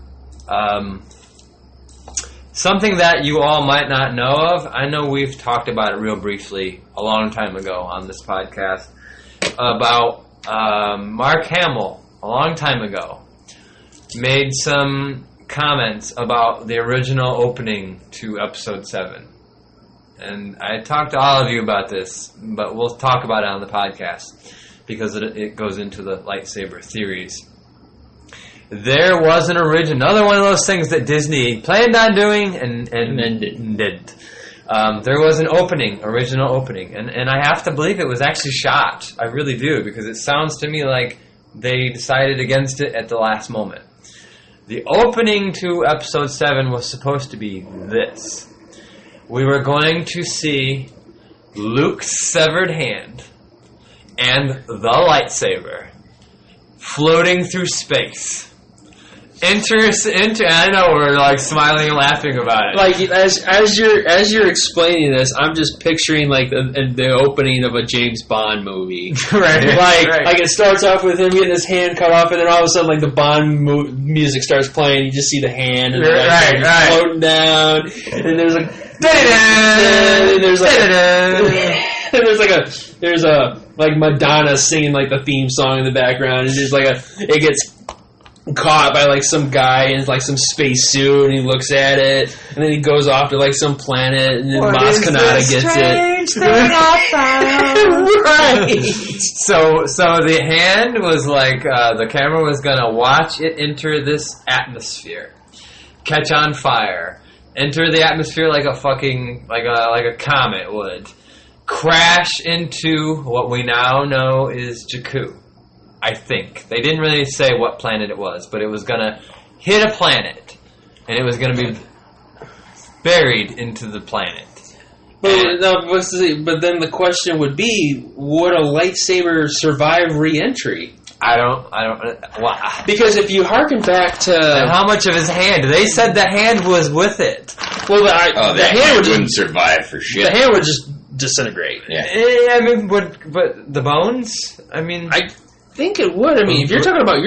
Something that you all might not know of, I know we've talked about it real briefly a long time ago on this podcast, about Mark Hamill, a long time ago, made some comments about the original opening to episode 7. And I talked to all of you about this, but we'll talk about it on the podcast because it goes into the lightsaber theories. There was an original, another one of those things that Disney planned on doing and then didn't. There was an original opening, and I have to believe it was actually shot. I really do, because it sounds to me like they decided against it at the last moment. The opening to episode 7 was supposed to be this. We were going to see Luke's severed hand and the lightsaber floating through space. Enter. I know we're like smiling and laughing about it. Like as you're explaining this, I'm just picturing like the opening of a James Bond movie. Right. Like it starts off with him getting his hand cut off, and then all of a sudden like the Bond music starts playing. You just see the hand and the Right. floating down, and there's like there's a Madonna singing like the theme song in the background, and there's it gets caught by like some guy in like some space suit, and he looks at it, and then he goes off to like some planet, and then Maz Kanata gets it. Right. So the hand was like the camera was gonna watch it enter this atmosphere, catch on fire, enter the atmosphere like a fucking like a comet would, crash into what we now know is Jakku. I think. They didn't really say what planet it was, but it was going to hit a planet, and it was going to be buried into the planet. But then the question would be, would a lightsaber survive re-entry? I don't. Because if you harken back to... And how much of his hand? They said the hand was with it. Well, the hand wouldn't survive for shit. The hand would just disintegrate. Yeah. I mean, but the bones? I mean... I think it would. I mean, if you're talking about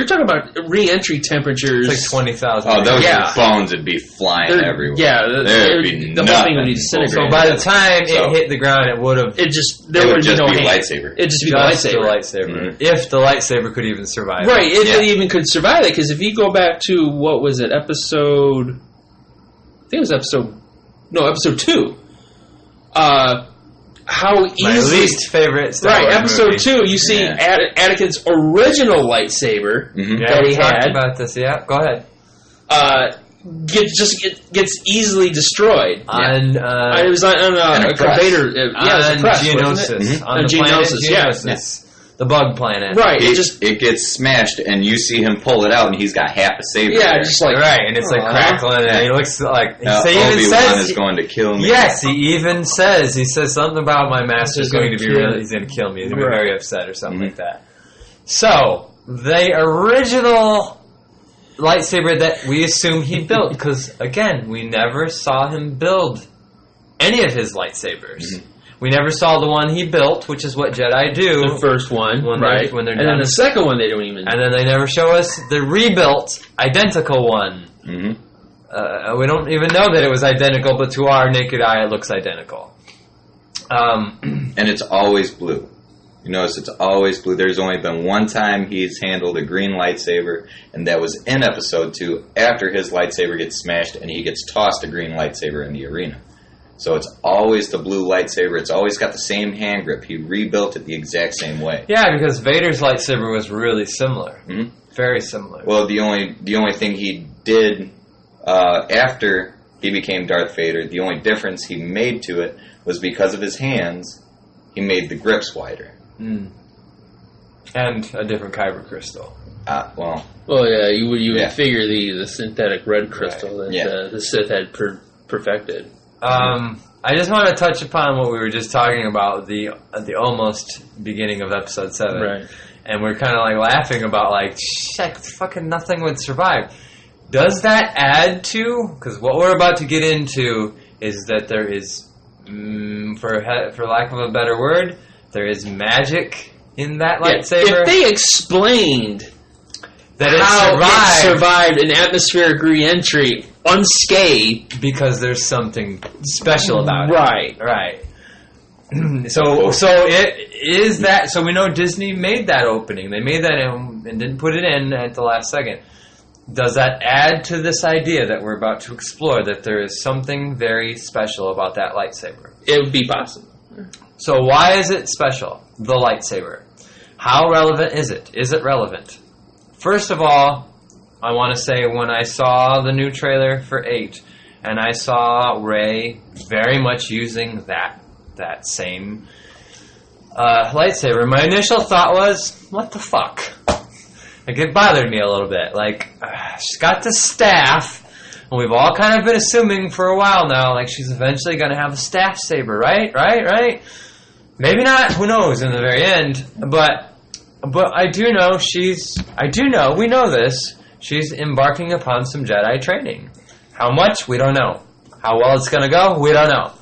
re-entry temperatures... It's like 20,000. Oh, those bones would be flying everywhere. Yeah. There'd be the whole thing would be disintegrated. So by the time it hit the ground, it would have... There would just be no be hand. lightsaber. It'd just be the lightsaber. Mm-hmm. If the lightsaber could even survive. Right, if it even could survive it, because if you go back to, what was it, episode 2. How easy... My least favorite Star Wars episode movie. 2, you see Anakin's original lightsaber that he talked had. about this, yeah. Go ahead. Gets easily destroyed. On, it was on a Vader. It was a press, Geonosis. On the Geonosis, planet Geonosis. The bug planet. Right. It gets smashed, and you see him pull it out, and he's got half a saber. Yeah, just like... Right, and it's like crackling, and he looks like... Obi-Wan is going to kill me. Yes, he says something about my master's going to be really... He's going to kill me. He's going to be very upset or something like that. So, the original lightsaber that we assume he built, because, again, we never saw him build any of his lightsabers. Mm-hmm. We never saw the one he built, which is what Jedi do. The first one, when right? When they're and done. then the second one, they don't even. And then they never show us the rebuilt, identical one. Mm-hmm. We don't even know that it was identical, but to our naked eye, it looks identical. And it's always blue. You notice it's always blue. There's only been one time he's handled a green lightsaber, and that was in Episode 2, after his lightsaber gets smashed, and he gets tossed a green lightsaber in the arena. So it's always the blue lightsaber. It's always got the same hand grip. He rebuilt it the exact same way. Yeah, because Vader's lightsaber was really similar. Mm-hmm. Very similar. Well, the only thing he did after he became Darth Vader, the only difference he made to it was because of his hands, he made the grips wider. Mm. And a different kyber crystal. Well, yeah, you would figure the synthetic red crystal that the Sith had perfected. I just want to touch upon what we were just talking about, the almost beginning of Episode 7. Right. And we're kind of like laughing about like, shit, fucking nothing would survive. Does that add to, because what we're about to get into is that there is, for lack of a better word, there is magic in that lightsaber. If they explained that it survived an atmospheric re-entry unscathed, because there's something special about it. Right. So it is that. So we know Disney made that opening. They made that and didn't put it in at the last second. Does that add to this idea that we're about to explore, that there is something very special about that lightsaber? It would be possible. So why is it special, the lightsaber? How relevant is it? Is it relevant? First of all, I want to say when I saw the new trailer for 8, and I saw Rey very much using that same lightsaber, my initial thought was, what the fuck? Like, it bothered me a little bit. Like, she's got the staff, and we've all kind of been assuming for a while now, like, she's eventually going to have a staff saber, right? Maybe not, who knows, in the very end, but But I do know, we know this, she's embarking upon some Jedi training. How much? We don't know. How well it's going to go? We don't know.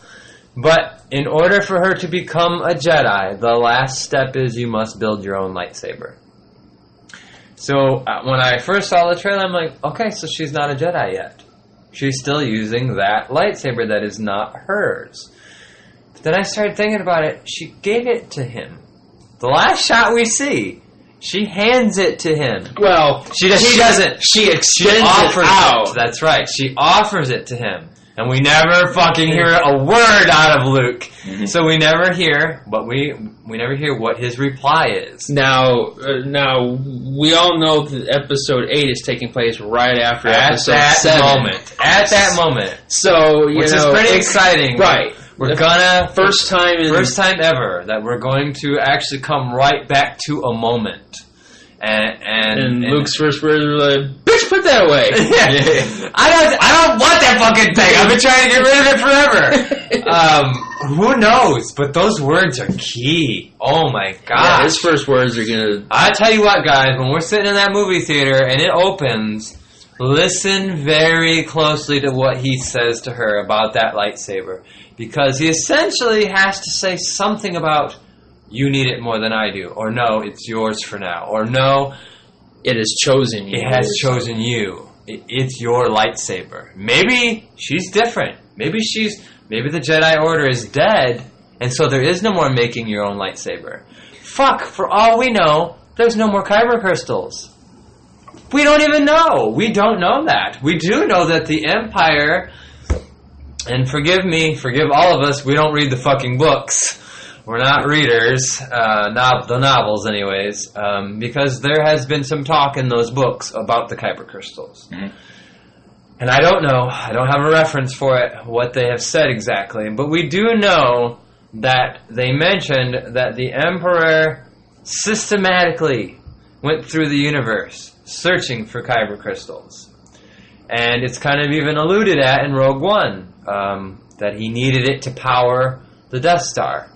But in order for her to become a Jedi, the last step is you must build your own lightsaber. So when I first saw the trailer, I'm like, okay, so she's not a Jedi yet. She's still using that lightsaber that is not hers. But then I started thinking about it. She gave it to him. The last shot we see, she hands it to him. Well, He doesn't. She extends offers it out. it. That's right. She offers it to him. And we never fucking hear a word out of Luke. Mm-hmm. So we never hear what we never hear what his reply is. Now, we all know that Episode 8 is taking place right after Episode 7. At that moment. So, Which is pretty exciting. Right. We're gonna... First time ever that we're going to actually come right back to a moment. And Luke's first words were like, "Bitch, put that away." I don't want that fucking thing. I've been trying to get rid of it forever. Who knows? But those words are key. Oh my Yeah, god! his first words are gonna. I tell you what, guys. When we're sitting in that movie theater and it opens, listen very closely to what he says to her about that lightsaber, because he essentially has to say something about, you need it more than I do, or no, it's yours for now, or no, It has chosen you. it has chosen you. It's your lightsaber. Maybe she's different. Maybe the Jedi Order is dead, and so there is no more making your own lightsaber. Fuck, for all we know, there's no more kyber crystals. We don't even know. We don't know that. We do know that the Empire, and forgive all of us, we don't read the fucking books. We're not readers, the novels anyways, because there has been some talk in those books about the kyber crystals. Mm-hmm. And I don't know, I don't have a reference for it, what they have said exactly, but we do know that they mentioned that the Emperor systematically went through the universe searching for kyber crystals. And it's kind of even alluded at in Rogue One, that he needed it to power the Death Star.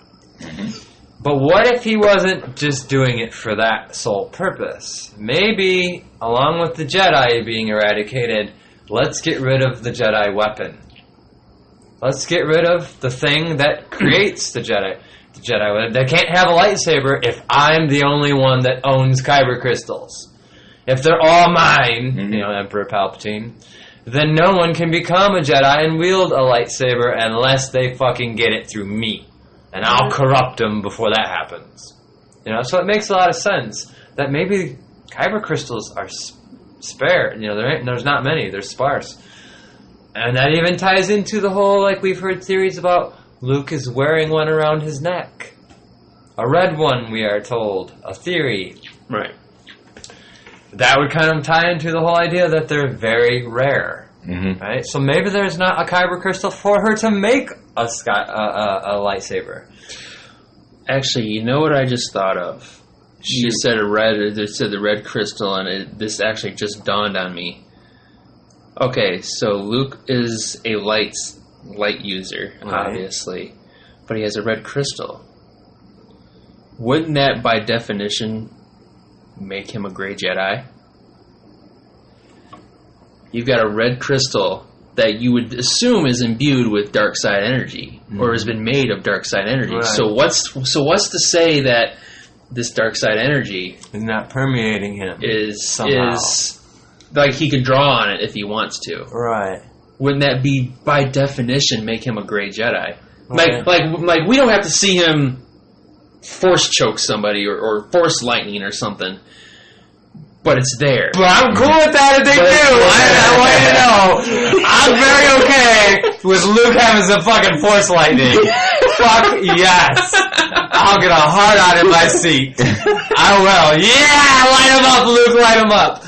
But what if he wasn't just doing it for that sole purpose? Maybe, along with the Jedi being eradicated, let's get rid of the Jedi weapon. Let's get rid of the thing that creates the Jedi. The Jedi, they can't have a lightsaber if I'm the only one that owns kyber crystals. If they're all mine, Emperor Palpatine, then no one can become a Jedi and wield a lightsaber unless they fucking get it through me. And I'll corrupt them before that happens. So it makes a lot of sense that maybe kyber crystals are spare. There's not many. They're sparse. And that even ties into the whole, we've heard theories about Luke is wearing one around his neck. A red one, we are told. A theory. Right. That would kind of tie into the whole idea that they're very rare. Mm-hmm. Right? So maybe there's not a kyber crystal for her to make a lightsaber. Actually, you know what I just thought of? You said the red crystal, and this actually just dawned on me. Okay, so Luke is a light user, obviously, but he has a red crystal. Wouldn't that, by definition, make him a gray Jedi? You've got a red crystal that you would assume is imbued with dark side energy, or has been made of dark side energy. Right. So what's to say that this dark side energy is not permeating him somehow. is like he could draw on it if he wants to? Right. Wouldn't that be, by definition, make him a gray Jedi? Okay. Like we don't have to see him force choke somebody or force lightning or something. But it's there. But I'm cool with that if they do. I want you to know. I'm very okay with Luke having some fucking force lightning. Fuck yes. I'll get a hard on in my seat. I will. Yeah, light him up, Luke, light him up.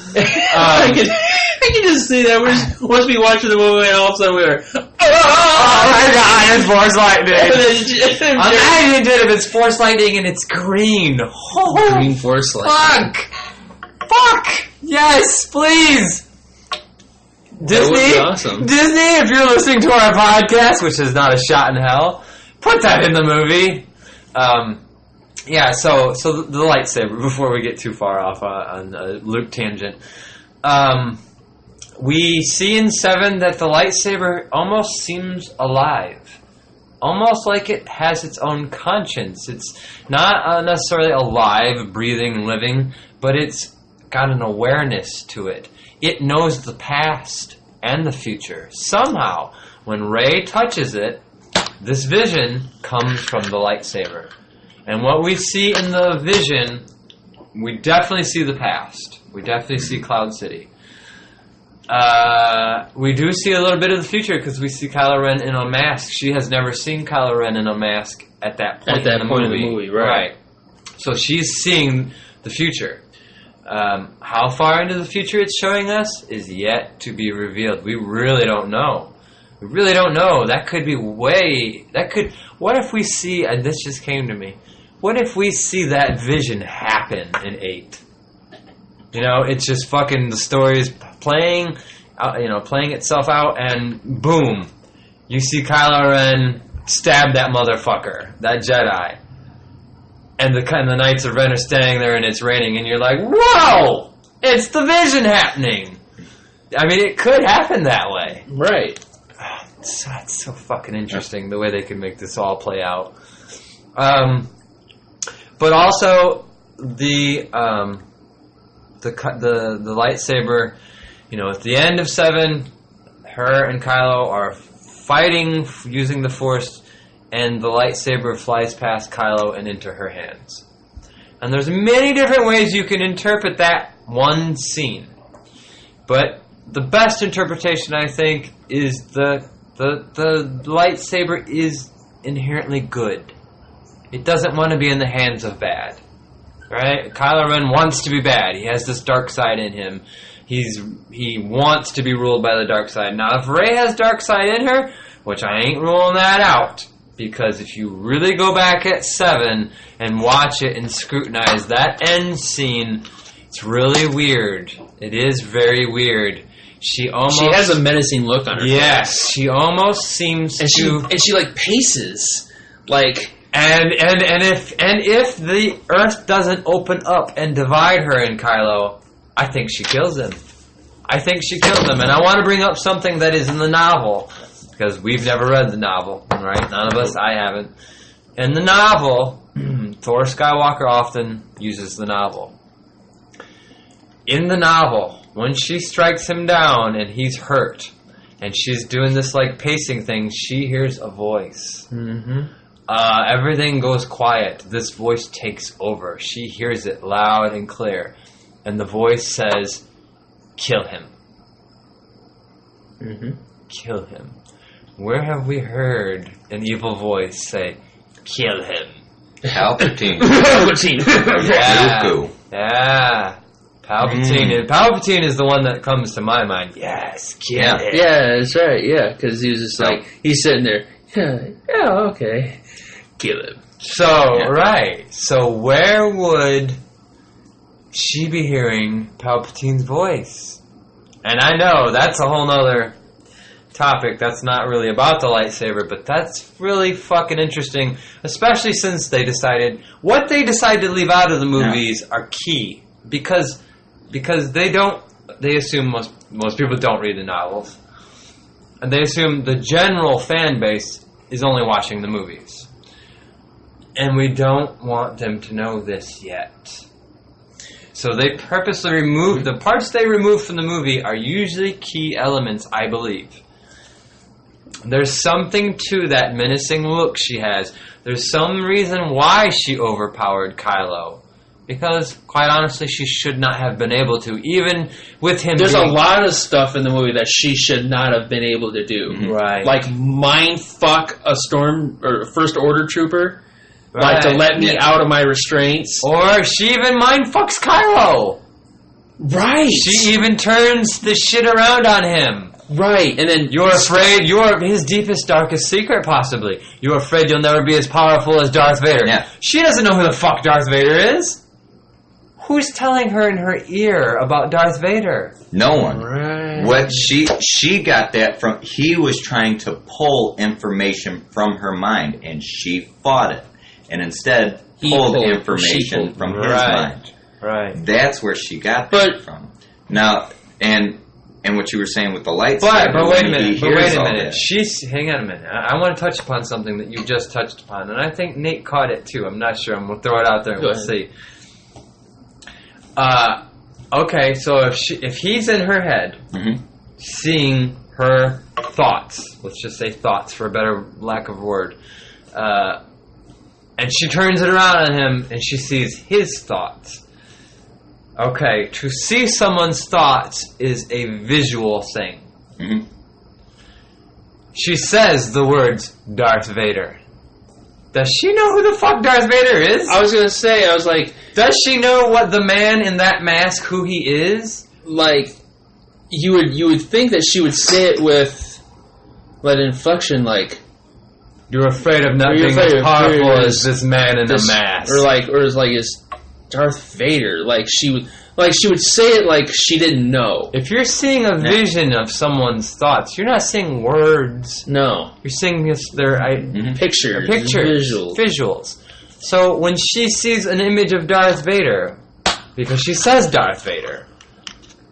I can just see that. Once we watched the movie, and all of a sudden we were, oh my god, it's force lightning. Imagine if it's force lightning and it's green. Oh, green force lightning. Fuck! Yes, please! Disney, would be awesome. Disney, if you're listening to our podcast, which is not a shot in hell, put that in the movie. Yeah, so the lightsaber, before we get too far off on a Luke tangent, we see in 7 that the lightsaber almost seems alive. Almost like it has its own conscience. It's not necessarily alive, breathing, living, but it's got an awareness to it. It knows the past and the future. Somehow, when Rey touches it, this vision comes from the lightsaber. And what we see in the vision, we definitely see the past. We definitely see Cloud City. We do see a little bit of the future because we see Kylo Ren in a mask. She has never seen Kylo Ren in a mask at that point, in the movie. Right. So she's seeing the future. How far into the future it's showing us is yet to be revealed. We really don't know. We really don't know. That could be what if we see, and this just came to me, what if we see that vision happen in 8? You know, it's just fucking the story's playing itself out, and boom, you see Kylo Ren stab that motherfucker, that Jedi, and the Knights of Ren are standing there and it's raining, and you're like, whoa, it's the vision happening. I mean, it could happen that way. Right. It's so fucking interesting the way they could make this all play out. But also the lightsaber, you know, at the end of 7, her and Kylo are fighting using the Force, and the lightsaber flies past Kylo and into her hands. And there's many different ways you can interpret that one scene. But the best interpretation, I think, is the lightsaber is inherently good. It doesn't want to be in the hands of bad. Right? Kylo Ren wants to be bad. He has this dark side in him. He wants to be ruled by the dark side. Now, if Rey has dark side in her, which I ain't ruling that out, because if you really go back at 7 and watch it and scrutinize that end scene, it's really weird. It is very weird. She has a menacing look on her face. Yes, she almost seems and she like paces, like. And if the Earth doesn't open up and divide her and Kylo, I think she kills him. And I want to bring up something that is in the novel, because we've never read the novel, right? None of us, I haven't. In the novel, Thor Skywalker often uses the novel. In the novel, when she strikes him down and he's hurt, and she's doing this like pacing thing, she hears a voice. Mm-hmm. Everything goes quiet. This voice takes over. She hears it loud and clear. And the voice says, kill him. Mm-hmm. Kill him. Where have we heard an evil voice say, kill him? Palpatine. Yeah. Yeah. Palpatine. Palpatine is the one that comes to my mind. Yes, kill him. Yeah, that's right. Yeah, because he was just like, he's sitting there. Yeah, okay. Kill him. So, right. So where would she be hearing Palpatine's voice? And I know that's a whole nother topic. That's not really about the lightsaber, but that's really fucking interesting, especially since they decided what they decide to leave out of the movies are key, because they assume most people don't read the novels, and they assume the general fan base is only watching the movies. And we don't want them to know this yet. So they purposely remove the parts they remove from the movie are usually key elements, I believe. There's something to that menacing look she has. There's some reason why she overpowered Kylo. Because, quite honestly, she should not have been able to, even with him. There's a lot of stuff in the movie that she should not have been able to do. Mm-hmm. Right. Like mind fuck a First Order trooper. Right. Like to let me out of my restraints. Or she even mind fucks Kylo. Right. She even turns the shit around on him. Right. And then you're afraid you're his deepest, darkest secret, possibly. You're afraid you'll never be as powerful as Darth Vader. Yeah. She doesn't know who the fuck Darth Vader is. Who's telling her in her ear about Darth Vader? No one. Right. What she got that from, he was trying to pull information from her mind, and she fought it. And instead, pulled pulled- information she from pulled. his Right. mind. Right. That's where she got that from. Now, and what you were saying with the lightsaber. But wait a when he minute. But hears wait a all minute. that- Hang on a minute. I want to touch upon something that you just touched upon, and I think Nate caught it too. I'm not sure. I'm gonna throw it out there and Go we'll ahead. see. Okay, so if he's in her head, Mhm. seeing her thoughts, let's just say thoughts for a better lack of word, and she turns it around on him and she sees his thoughts. Okay, to see someone's thoughts is a visual thing. Mhm. She says the words Darth Vader. Does she know who the fuck Darth Vader is? I was gonna say, I was like, Does she know what the man in that mask, who he is? you would think that she would say it with that inflection, like You're afraid of not You're being afraid as of powerful Vader as this man in this, a mask. or it's Darth Vader. Like she would say it like she didn't know. If you're seeing a vision of someone's thoughts, you're not seeing words. No, You're seeing just their pictures, pictures, visuals. visuals. So when she sees an image of Darth Vader, because she says Darth Vader,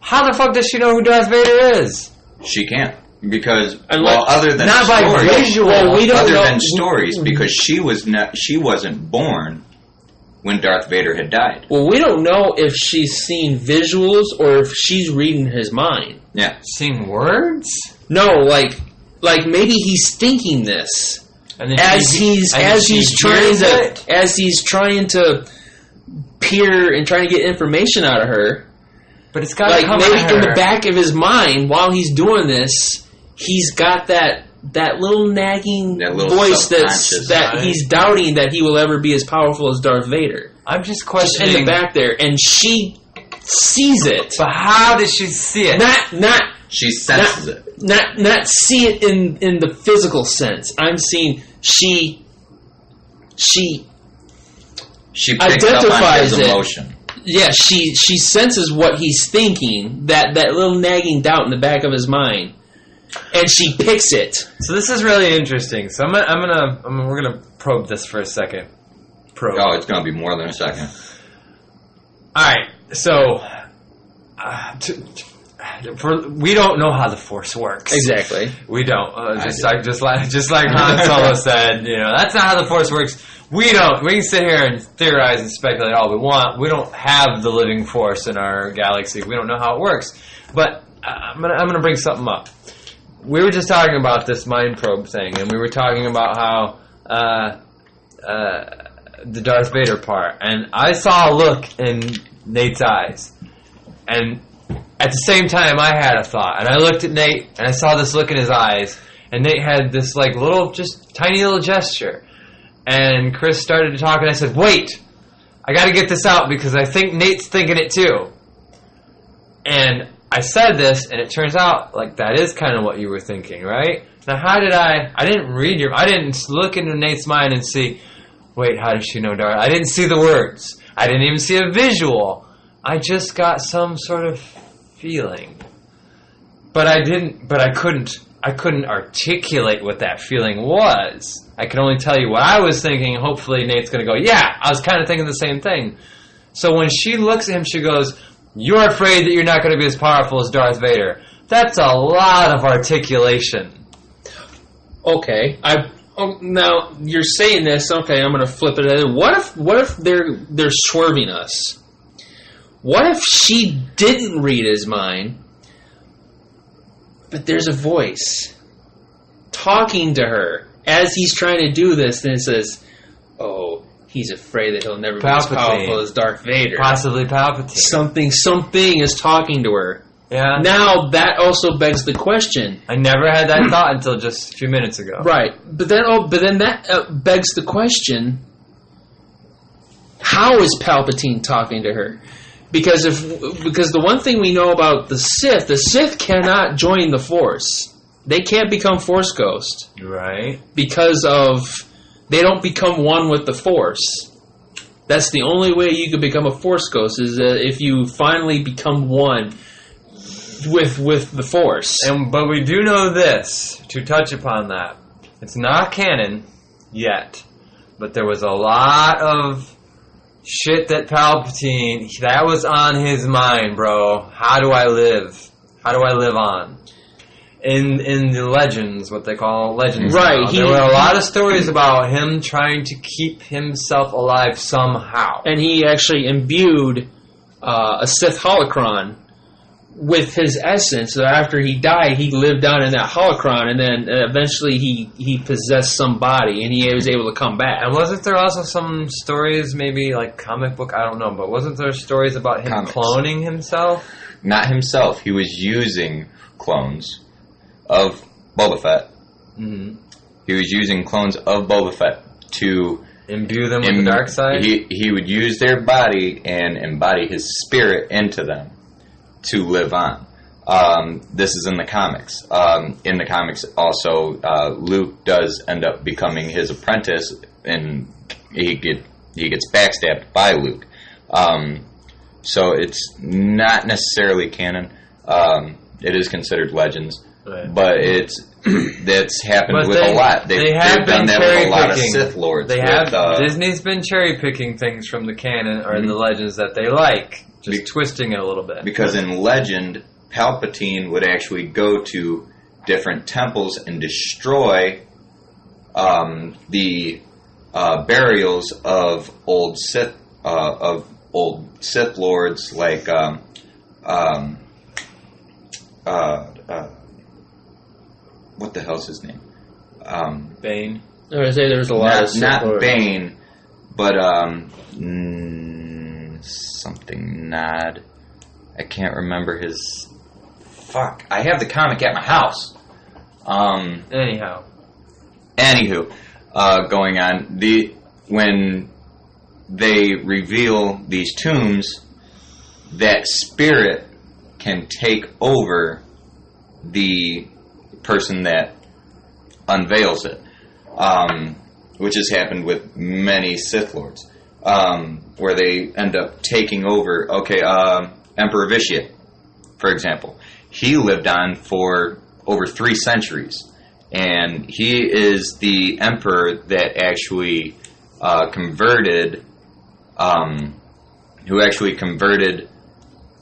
how the fuck does she know who Darth Vader is? She can't. Because, Unless- other than not by stories, visual. Well, we don't other know. than stories, because she wasn't born when Darth Vader had died. Well, we don't know if she's seen visuals or if she's reading his mind. Yeah. Seeing words? No, like maybe he's thinking this And then as she he's trying to peer and trying to get information out of her. But it's got to Like come maybe at in her. the back of his mind, while he's doing this, he's got that little nagging That little voice subconscious, that right? he's doubting that he will ever be as powerful as Darth Vader. I'm just Just questioning. in the back there, and she sees it. But how does she see it? Not She senses it. not see it in the physical sense. I'm seeing she She picks up on identifies his it. emotion. yeah, she senses what he's thinking, that little nagging doubt in the back of his mind, and she picks it. So this is really interesting. So we're gonna probe this for a second. Oh, it's going to be more than a second. All right. So we don't know how the Force works. Exactly. We don't. I Just like Han Solo said, that's not how the Force works. We don't. We can sit here and theorize and speculate all we want. We don't have the living Force in our galaxy. We don't know how it works. But I'm gonna bring something up. We were just talking about this mind probe thing, and we were talking about how the Darth Vader part, and I saw a look in Nate's eyes, and at the same time I had a thought, and I looked at Nate, and I saw this look in his eyes, and Nate had this just tiny little gesture, and Chris started to talk, and I said, wait, I gotta get this out, because I think Nate's thinking it too. And I said this, and it turns out, that is kind of what you were thinking, right? Now how did I didn't look into Nate's mind and see, wait, how does she know Darth? I didn't see the words. I didn't even see a visual. I just got some sort of feeling. But I couldn't articulate what that feeling was. I could only tell you what I was thinking. Hopefully Nate's going to go, yeah, I was kind of thinking the same thing. So when she looks at him, she goes, you're afraid that you're not going to be as powerful as Darth Vader. That's a lot of articulation. Okay. Now you're saying this. Okay, I'm going to flip it. What if they're swerving us? What if she didn't read his mind, but there's a voice talking to her as he's trying to do this, and it says, "Oh, he's afraid that he'll never be as Palpatine. powerful as Darth Vader." Possibly Palpatine. Something is talking to her. Yeah. Now that also begs the question. I never had that thought until just a few minutes ago. Right, but then that begs the question: how is Palpatine talking to her? Because the one thing we know about the Sith cannot join the Force. They can't become Force Ghost Right. because they don't become one with the Force. That's the only way you can become a Force Ghost is if you finally become one with the Force. But we do know this, to touch upon that. It's not canon yet, but there was a lot of shit that Palpatine, that was on his mind, bro. How do I live? How do I live on? In the legends, what they call legends. Right, now, there were a lot of stories about him trying to keep himself alive somehow. And he actually imbued a Sith holocron with his essence. So after he died, he lived on in that holocron, and then eventually he possessed some body, and he was able to come back. And wasn't there also some stories, maybe like comic book, I don't know, but wasn't there stories about him Comics. cloning himself? Not himself. He was using clones of Boba Fett. Mm-hmm. He was using clones of Boba Fett to Imbue them with the dark side? He would use their body and embody his spirit into them to live on. This is in the comics. In the comics, also, Luke does end up becoming his apprentice, and he gets backstabbed by Luke. So it's not necessarily canon. It is considered legends, Right. but that's happened But with a lot. they have they've done been that with a lot of cherry-picking. Sith lords. They with, have Disney's been cherry picking things from the canon or the legends that they like, just twisting it a little bit. because in Legend, Palpatine would actually go to different temples and destroy the burials of old Sith lords, like what the hell's his name? Bane. I was gonna say there's a lot of Sith Not lords. Bane, but something Nod. I can't remember his. Fuck! I have the comic at my house. Anyhow. Anywho, going on, when they reveal these tombs, that spirit can take over the person that unveils it, which has happened with many Sith Lords, where they end up taking over. Okay, Emperor Vitiate, for example, he lived on for over 3 centuries. And he is the emperor that actually converted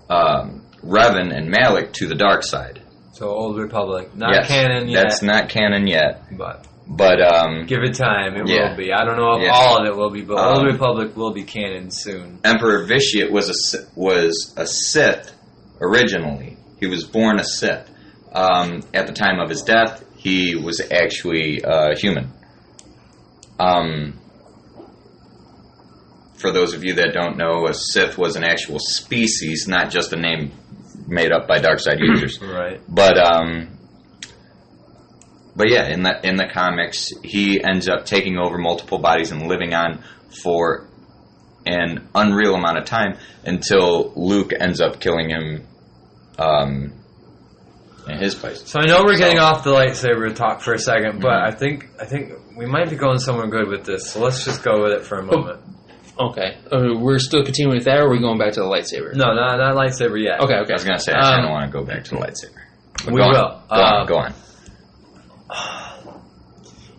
Revan and Malak to the dark side. So Old Republic. Not Yes, canon yet. That's not canon yet. But But give it time. It yeah. will be. I don't know if Yeah. all of it will be, but Old Republic will be canon soon. Emperor Vitiate was a Sith originally. He was born a Sith. At the time of his death, he was actually human. For those of you that don't know, a Sith was an actual species, not just a name made up by dark side users. Right. But yeah, in the comics, he ends up taking over multiple bodies and living on for an unreal amount of time until Luke ends up killing him in his place. So I know we're getting off the lightsaber talk for a second, but I think we might be going somewhere good with this. So let's just go with it for a moment. Okay. We're still continuing with that, or are we going back to the lightsaber? No, not lightsaber yet. Okay, I okay. was going to say, I don't want to go back to the lightsaber. But We go on. will. Go on.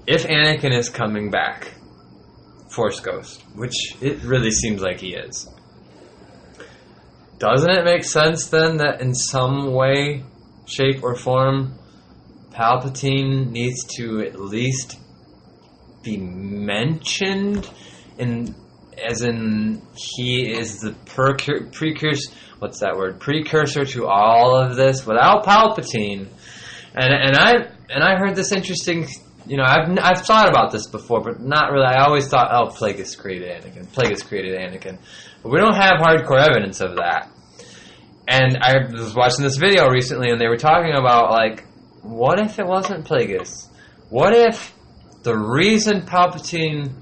If Anakin is coming back, Force Ghost, which it really seems like he is, doesn't it make sense then that in some way, shape, or form, Palpatine needs to at least be mentioned as in he is the precursor. What's that word? Precursor to all of this. Without Palpatine, and I heard this interesting. I've thought about this before, but not really. I always thought, Plagueis created Anakin, but we don't have hardcore evidence of that. And I was watching this video recently, and they were talking about what if it wasn't Plagueis? What if the reason Palpatine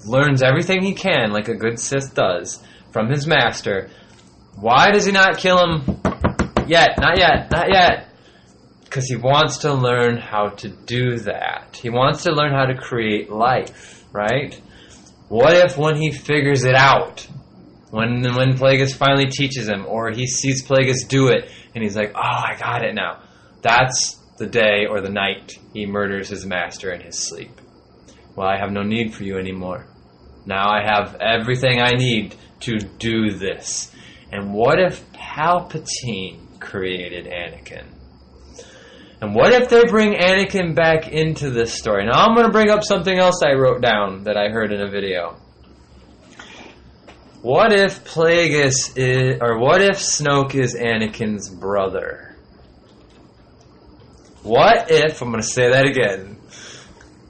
learns everything he can, like a good Sith does, from his master, why does he not kill him yet? Not yet. Because he wants to learn how to do that. He wants to learn how to create life, right? What if when he figures it out, when Plagueis finally teaches him, or he sees Plagueis do it, and he's like, I got it now. That's the day or the night he murders his master in his sleep. Well, I have no need for you anymore. Now I have everything I need to do this. And what if Palpatine created Anakin? And what if they bring Anakin back into this story? Now I'm going to bring up something else I wrote down that I heard in a video. What if Plagueis is, or what if Snoke is Anakin's brother? What if, I'm going to say that again.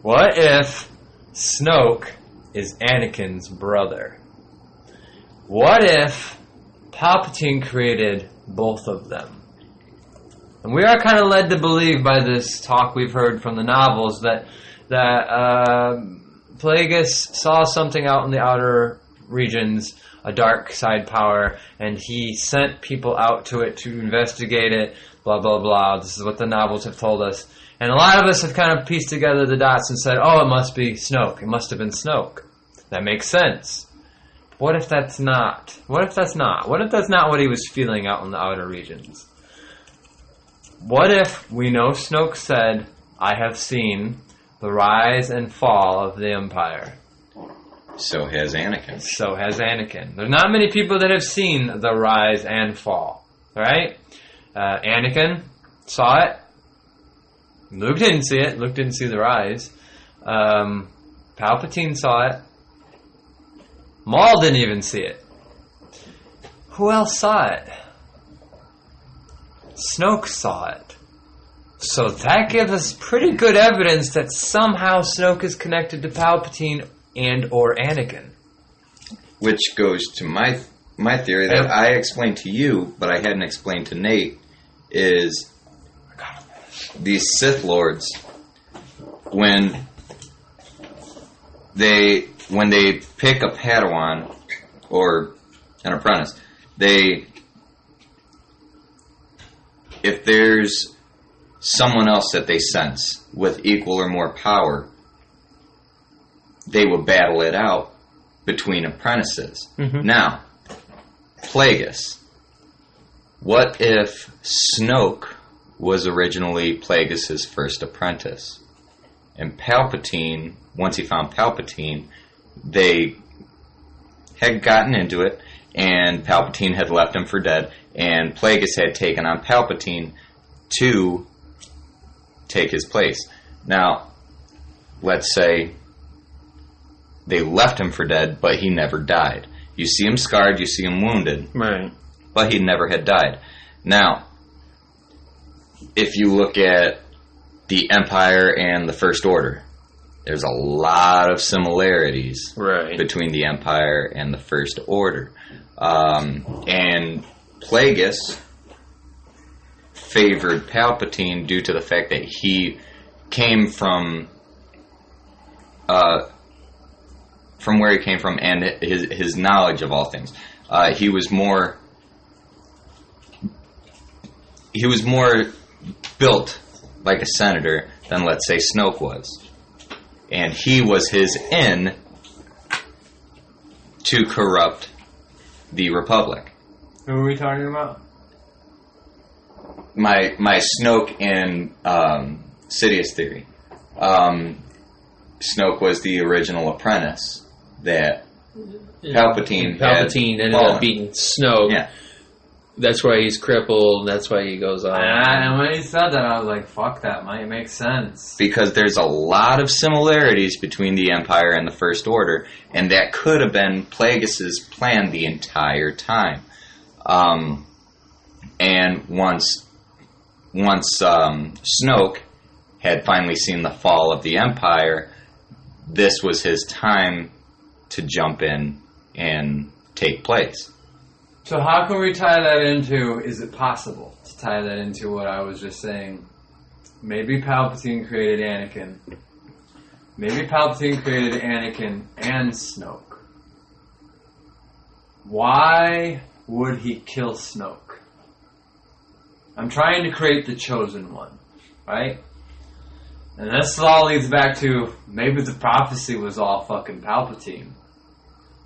What if Snoke is Anakin's brother? What if Palpatine created both of them? And we are kind of led to believe by this talk we've heard from the novels that Plagueis saw something out in the outer regions, a dark side power, and he sent people out to it to investigate it, blah, blah, blah. This is what the novels have told us. And a lot of us have kind of pieced together the dots and said, oh, it must be Snoke. It must have been Snoke. That makes sense. What if that's not? What if that's not? What if that's not what he was feeling out in the outer regions? What if we know Snoke said, I have seen the rise and fall of the Empire? So has Anakin. So has Anakin. There's not many people that have seen the rise and fall, right? Anakin saw it. Luke didn't see it. Luke didn't see the rise. Palpatine saw it. Maul didn't even see it. Who else saw it? Snoke saw it. So that gives us pretty good evidence that somehow Snoke is connected to Palpatine and or Anakin. Which goes to my theory that I explained to you, but I hadn't explained to Nate, is these Sith Lords, when they pick a Padawan or an apprentice, if there's someone else that they sense with equal or more power, they will battle it out between apprentices. Mm-hmm. Now, Plagueis. What if Snoke was originally Plagueis' first apprentice? And Palpatine, once he found Palpatine, they had gotten into it, and Palpatine had left him for dead, and Plagueis had taken on Palpatine to take his place. Now, let's say they left him for dead, but he never died. You see him scarred, you see him wounded, Right. but he never had died. Now, if you look at the Empire and the First Order, there's a lot of similarities Right. between the Empire and the First Order. And Plagueis favored Palpatine due to the fact that he came from where he came from and his knowledge of all things. He was more built like a senator than, let's say, Snoke was. And he was his in to corrupt the Republic. Who are we talking about? My Snoke and Sidious theory. Snoke was the original apprentice that Palpatine ended up beating Snoke. Yeah. That's why he's crippled. That's why he goes on. And when he said that, I was like, fuck, that might make sense. Because there's a lot of similarities between the Empire and the First Order, and that could have been Plagueis' plan the entire time. And once Snoke had finally seen the fall of the Empire, this was his time to jump in and take place. So how can we tie that into, is it possible to tie that into what I was just saying? Maybe Palpatine created Anakin. Maybe Palpatine created Anakin and Snoke. Why would he kill Snoke? I'm trying to create the chosen one, right? And this all leads back to, maybe the prophecy was all fucking Palpatine.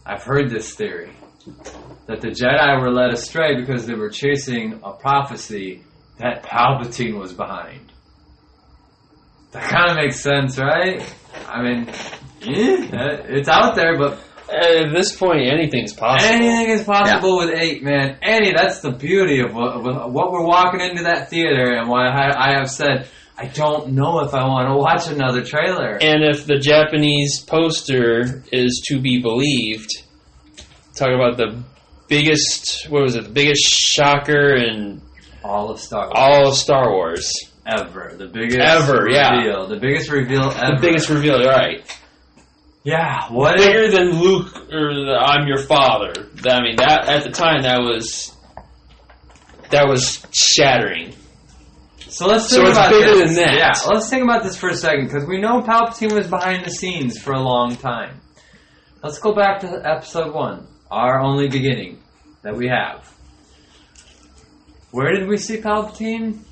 I've heard this theory. That the Jedi were led astray because they were chasing a prophecy that Palpatine was behind. That kind of makes sense, right? I mean, yeah, it's out there, but At this point, anything's possible. Anything is possible with 8, man. That's the beauty of what we're walking into that theater, and why I have said I don't know if I want to watch another trailer. And if the Japanese poster is to be believed, talk about the biggest, the biggest shocker in all of Star Wars. All of Star Wars. Ever. The biggest ever, reveal. yeah. The biggest reveal ever. The biggest reveal, right. Yeah, what? Bigger than Luke or I'm your father. I mean, that at the time, that was shattering. So let's think it's about bigger this. than that. Yeah, let's think about this for a second, because we know Palpatine was behind the scenes for a long time. Let's go back to Episode 1, our only beginning that we have. Where did we see Palpatine?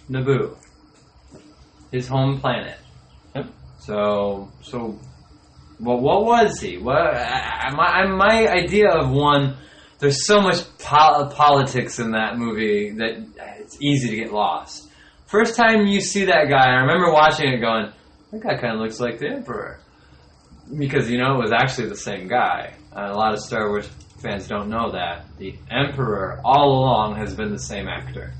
Naboo. His home planet. Yep. So, what was he? My idea of one, there's so much politics in that movie that it's easy to get lost. First time you see that guy, I remember watching it going, that guy kind of looks like the Emperor. Because, it was actually the same guy. A lot of Star Wars fans don't know that. The Emperor, all along, has been the same actor.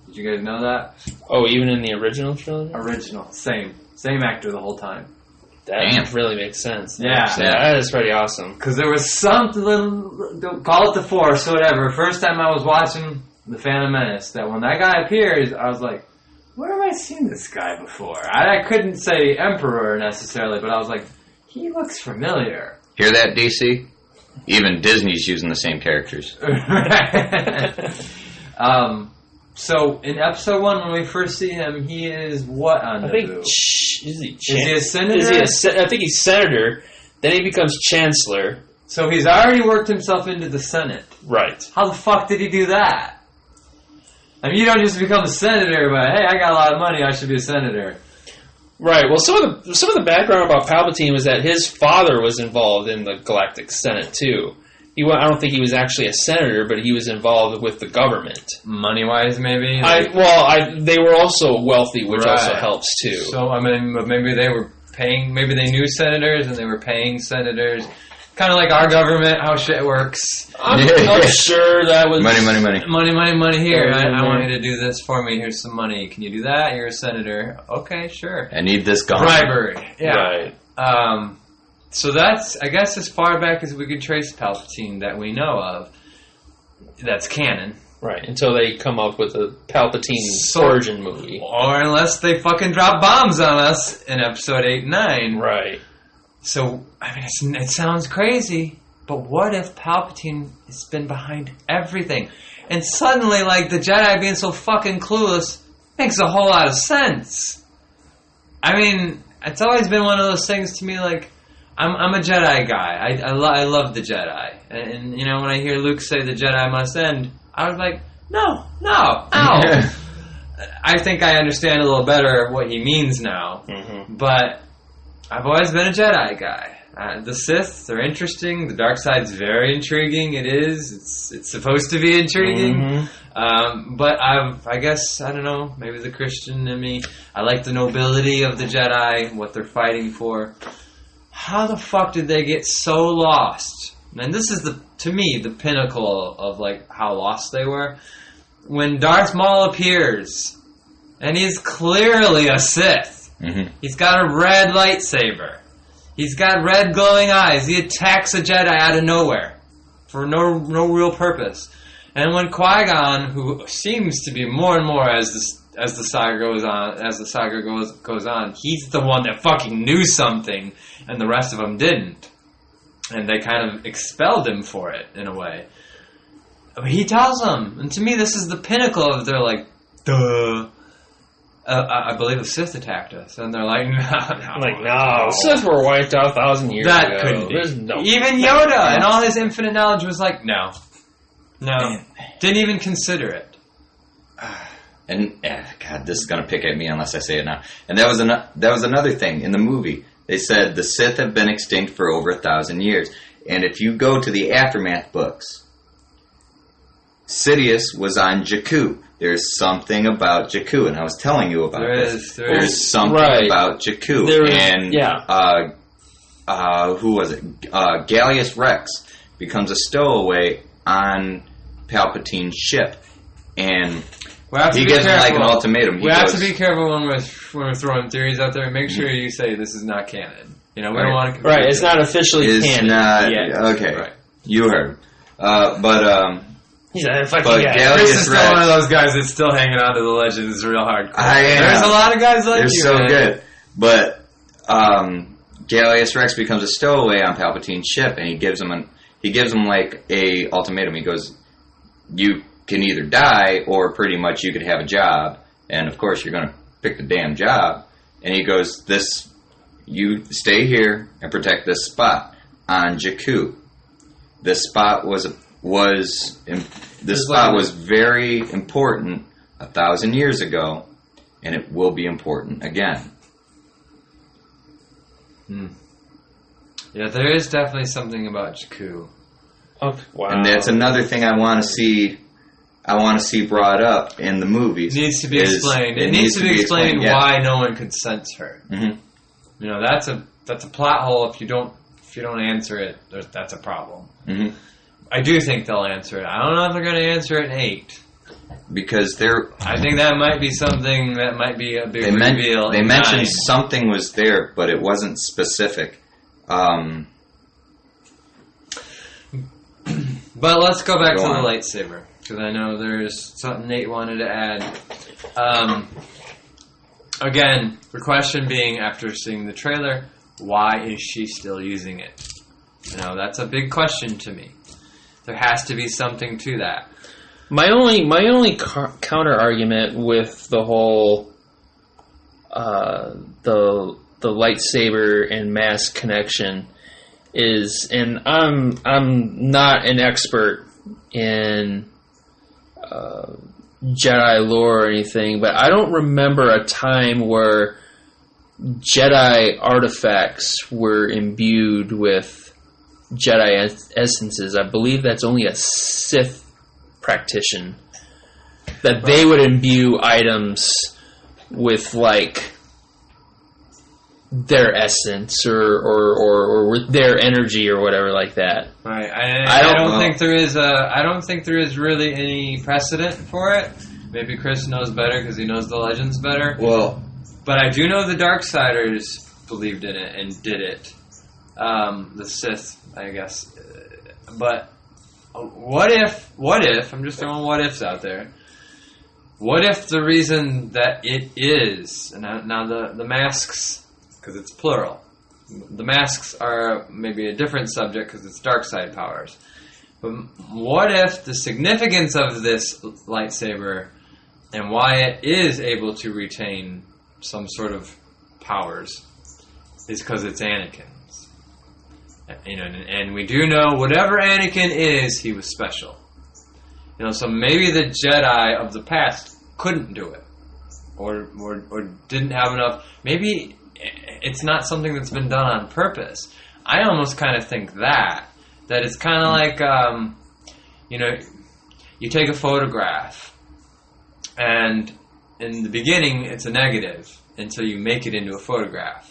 Did you guys know that? Oh, even in the original trilogy? Original. Same actor the whole time. That really makes sense. Yeah. That is pretty awesome. Because there was something, call it the Force, whatever. First time I was watching The Phantom Menace, that when that guy appears, I was like, where have I seen this guy before? I couldn't say Emperor necessarily, but I was like, he looks familiar. Hear that, DC? Even Disney's using the same characters. So in Episode 1, when we first see him, he is what on Naboo? Is he a senator? I think he's senator. Then he becomes chancellor. So he's already worked himself into the Senate. Right. How the fuck did he do that? I mean, you don't just become a senator, but hey, I got a lot of money, I should be a senator. Right. Well, some of the background about Palpatine was that his father was involved in the Galactic Senate too. I don't think he was actually a senator, but he was involved with the government. Money-wise, maybe? They were also wealthy, which also helps, too. So, I mean, maybe they were paying, maybe they knew senators, and they were paying senators. Kind of like our government, how shit works. I'm sure that was... Money here. I want you to do this for me. Here's some money. Can you do that? You're a senator. Okay, sure. I need this gone. Bribery. Yeah. Right. So that's, I guess, as far back as we could trace Palpatine that we know of. That's canon. Right, until they come up with a Palpatine origin movie. Or unless they fucking drop bombs on us in Episode 8 and 9. Right. So, I mean, it sounds crazy, but what if Palpatine has been behind everything? And suddenly, like, the Jedi being so fucking clueless makes a whole lot of sense. I mean, it's always been one of those things to me, like, I'm a Jedi guy. I love the Jedi. And, when I hear Luke say the Jedi must end, I was like, no, ow. I think I understand a little better what he means now. Mm-hmm. But I've always been a Jedi guy. The Sith, they're interesting. The dark side's very intriguing. It is. It's supposed to be intriguing. Mm-hmm. But I guess, I don't know, maybe the Christian in me, I like the nobility of the Jedi, what they're fighting for. How the fuck did they get so lost? And this is, to me, the pinnacle of, like, how lost they were. When Darth Maul appears, and he's clearly a Sith. Mm-hmm. He's got a red lightsaber. He's got red glowing eyes. He attacks a Jedi out of nowhere for no real purpose. And when Qui-Gon, who seems to be more and more as the saga goes on, he's the one that fucking knew something, and the rest of them didn't. And they kind of expelled him for it, in a way. But he tells them, and to me this is the pinnacle of their, like, duh. I believe the Sith attacked us, and they're like, no. The Sith were wiped out 1,000 years ago. That couldn't be. No even Yoda, and all his infinite knowledge was like, no. Didn't even consider it. And God, this is gonna pick at me unless I say it now. And that was another thing in the movie. They said the Sith have been extinct for over 1,000 years, and if you go to the Aftermath books, Sidious was on Jakku. There's something about Jakku, and I was telling you about this. There's something about Jakku, who was it? Gallius Rex becomes a stowaway on Palpatine's ship, and he gives him like an ultimatum. We have to be careful when we're throwing theories out there. Make sure you say this is not canon. You know, we don't want to confuse Right, it's not officially canon yet. Okay, Right. You heard. He's a fucking But guy. Gallius Chris is still Rex- one of those guys that's still hanging on to the legends real hardcore. I am. There's a lot of guys like They're you, so man. good. But Gallius Rex becomes a stowaway on Palpatine's ship, and he gives him like a ultimatum. He goes, "You can either die, or pretty much you could have a job, and of course you're going to pick the damn job." And he goes, "You stay here and protect this spot on Jakku. This spot was very important 1,000 years ago, and it will be important again." Yeah, there is definitely something about Jakku. Oh, wow. And that's another thing I want to see. I want to see brought up in the movies. It needs to be explained. It needs to be explained why no one could sense her. Mm-hmm. You know, that's a plot hole. If you don't answer it, that's a problem. Mm-hmm. I do think they'll answer it. I don't know if they're going to answer it in 8. Because I think that might be something that might be a big reveal. They in mentioned 9. something was there, but it wasn't specific. But let's go back Go to on. the lightsaber, because I know there's something Nate wanted to add. Again, the question being, after seeing the trailer, why is she still using it? You know, that's a big question to me. There has to be something to that. My only counter argument with the whole the lightsaber and mask connection is, and I'm not an expert in Jedi lore or anything, but I don't remember a time where Jedi artifacts were imbued with Jedi essences. I believe that's only a Sith practitioner that they would imbue items with like their essence or with their energy or whatever like that. Right. I don't think there is really any precedent for it. Maybe Chris knows better because he knows the legends better. Well, But I do know the Darksiders believed in it and did it. The Sith, I guess. But what if, I'm just throwing what ifs out there. What if the reason that it is, and now the masks, because it's plural, the masks are maybe a different subject because it's dark side powers. But what if the significance of this lightsaber and why it is able to retain some sort of powers is because it's Anakin's? You know, and we do know whatever Anakin is, he was special. You know, so maybe the Jedi of the past couldn't do it, or didn't have enough. Maybe it's not something that's been done on purpose. I almost kind of think that it's kind of like, you know, you take a photograph, and in the beginning it's a negative until you make it into a photograph.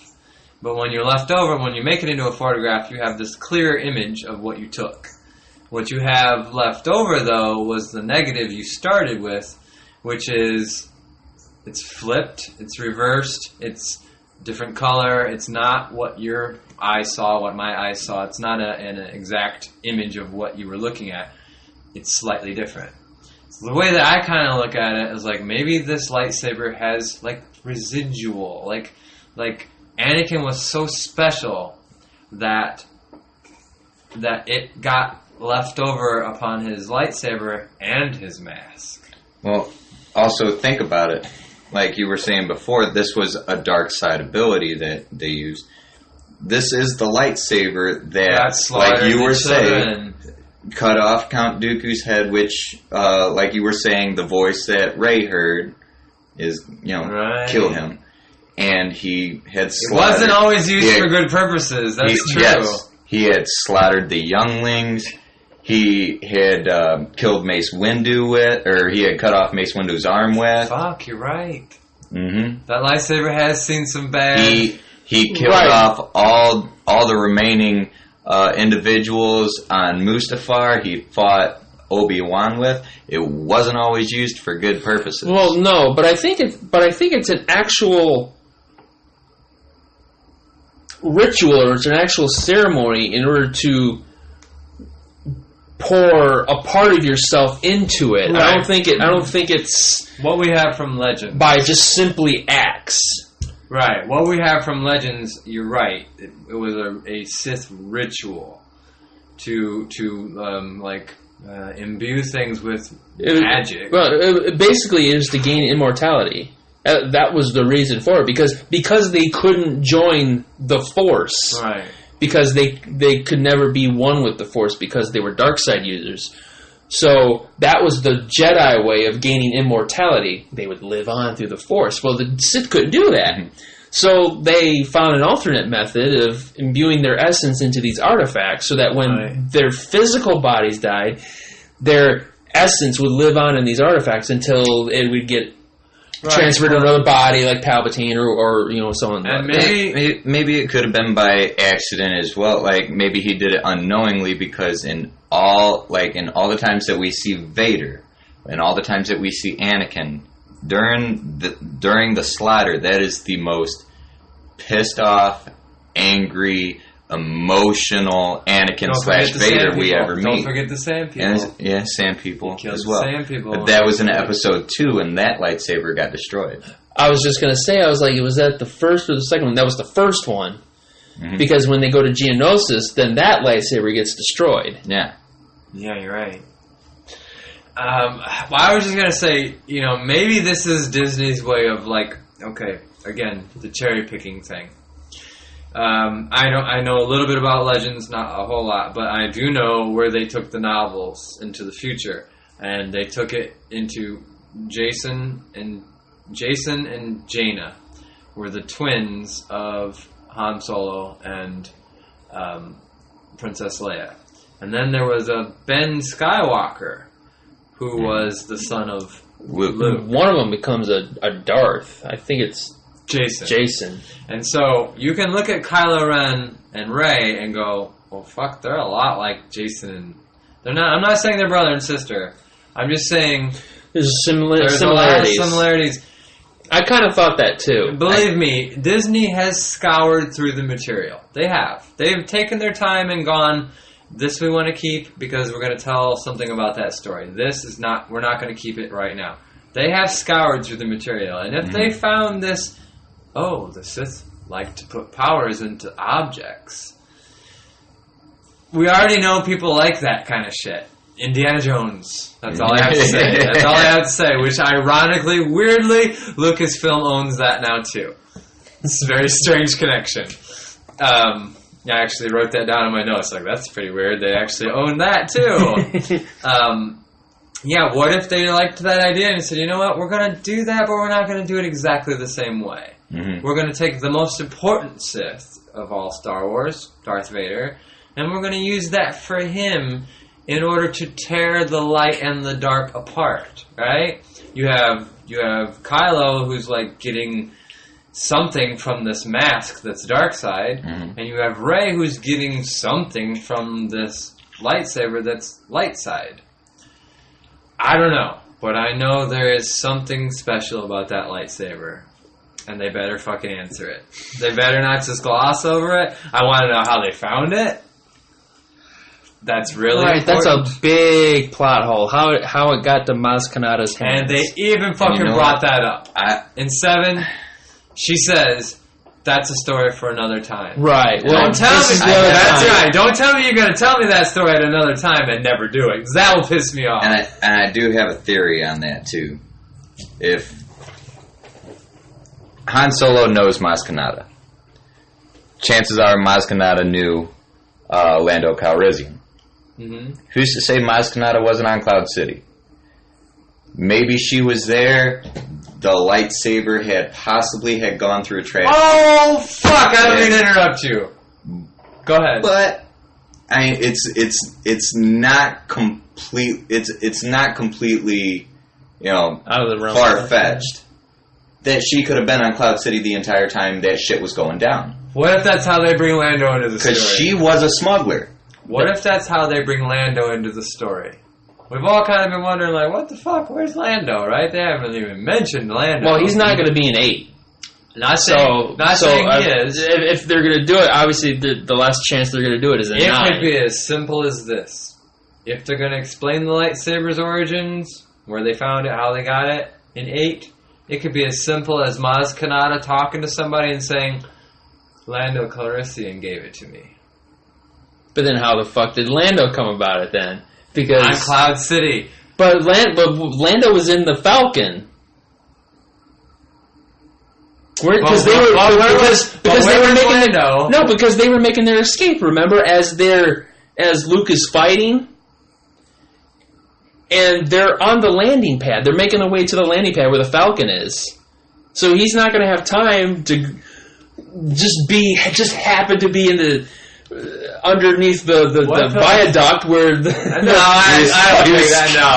But when you're left over, when you make it into a photograph, you have this clear image of what you took. What you have left over, though, was the negative you started with, which is it's flipped, it's reversed, it's different color, it's not what your eye saw, what my eye saw, it's not an exact image of what you were looking at, it's slightly different. So the way that I kind of look at it is like maybe this lightsaber has like residual, like Anakin was so special that it got left over upon his lightsaber and his mask. Well, also think about it. Like you were saying before, this was a dark side ability that they used. This is the lightsaber that, like you were saying, cut off Count Dooku's head, which, like you were saying, the voice that Rey heard is, you know, right. Kill him. And he had It slaughtered... wasn't always used for good purposes, that's true. Yes, he had slaughtered the younglings. He had killed Mace Windu with, or he had cut off Mace Windu's arm with. Fuck, you're right. Mm-hmm. That lightsaber has seen some bad He killed Right. off all the remaining individuals on Mustafar. He fought Obi-Wan with. It wasn't always used for good purposes. Well, no, but I think it's an actual ritual, or it's an actual ceremony in order to pour a part of yourself into it. Right. I don't think it's What we have from Legends. by just simply acts. Right. What we have from Legends, you're right. It was a Sith ritual to imbue things with magic. Well, it basically is to gain immortality. That was the reason for it, because they couldn't join the Force, Right. because they could never be one with the Force because they were dark side users. So that was the Jedi way of gaining immortality. They would live on through the Force. Well, the Sith couldn't do that. So they found an alternate method of imbuing their essence into these artifacts so that when Right. their physical bodies died, their essence would live on in these artifacts until it would get transferred to another body like Palpatine or someone. And like that. Maybe it could have been by accident as well. Like maybe he did it unknowingly, because in all the times that we see Vader, and all the times that we see Anakin during the slaughter, that is the most pissed off, angry, emotional Anakin Don't forget / the Vader Sand we people. ever meet. Don't forget the Sand people. And, Sand people Killed as the well. Sand people. But that was in episode 2, and that lightsaber got destroyed. I was just going to say, I was like, was that the first or the second one? That was the first one. Mhm. Because when they go to Geonosis, then that lightsaber gets destroyed. Yeah. Yeah, you're right. Well, I was just gonna say, maybe this is Disney's way of again, the cherry picking thing. I know a little bit about Legends, not a whole lot, but I do know where they took the novels into the future, and they took it into Jason and Jaina were the twins of Han Solo and Princess Leia. And then there was a Ben Skywalker, who was the son of Luke. One of them becomes a Darth. I think it's Jason. Jason. And so you can look at Kylo Ren and Rey and go, well, fuck, they're a lot like Jason and... They're not. I'm not saying they're brother and sister. I'm just saying There's there's similarities. a lot of similarities. I kind of thought that too. Believe me, Disney has scoured through the material. They have. They've taken their time and gone, this we want to keep because we're going to tell something about that story. This is not, we're not going to keep it right now. They have scoured through the material. And if they found this, the Sith like to put powers into objects. We already know people like that kind of shit. Indiana Jones. That's all I have to say. That's all I have to say. Which, ironically, weirdly, Lucasfilm owns that now too. It's a very strange connection. I actually wrote that down in my notes. Like, that's pretty weird. They actually own that too. Yeah. What if they liked that idea and said, you know what, we're going to do that, but we're not going to do it exactly the same way. Mm-hmm. We're going to take the most important Sith of all Star Wars, Darth Vader, and we're going to use that for him in order to tear the light and the dark apart, right? You have Kylo, who's like getting something from this mask that's dark side, and you have Rey, who's getting something from this lightsaber that's light side. I don't know, but I know there is something special about that lightsaber. And they better fucking answer it. They better not just gloss over it. I want to know how they found it. That's really Right, that's important. a big plot hole. How it got to Maz Kanata's hands. And they even fucking you know brought what? that up. In 7, she says, that's a story for another time. Right. Well, Don't tell this me is the other that's time. right. Don't tell me you're going to tell me that story at another time and never do it. 'Cause that will piss me off. And I do have a theory on that too. If Han Solo knows Maz Kanata, chances are Maz Kanata knew Lando Calrissian. Mm-hmm. Who's to say Maz Kanata wasn't on Cloud City? Maybe she was there. The lightsaber had gone through a trash. Oh, fuck! I don't mean to interrupt you. Go ahead. But I mean, it's not complete. It's not completely, Out of the realm. far fetched that she could have been on Cloud City the entire time that shit was going down. What if that's how they bring Lando into the story? Because she was a smuggler. What if that's how they bring Lando into the story? We've all kind of been wondering, like, what the fuck? Where's Lando? Right? They haven't even mentioned Lando. Well, he's not going to be in 8. Not saying he is. If they're going to do it, obviously the last chance they're going to do it is in 9. It could be as simple as this. If they're going to explain the lightsaber's origins, where they found it, how they got it, in 8, it could be as simple as Maz Kanata talking to somebody and saying, Lando Calrissian gave it to me. But then how the fuck did Lando come about it then? Because On Cloud City. But Lando was in the Falcon. Because they were making their escape. Remember, as Luke is fighting, and they're on the landing pad. They're making their way to the landing pad where the Falcon is. So he's not going to have time to just happen to be in the underneath the viaduct where the I don't think that. No,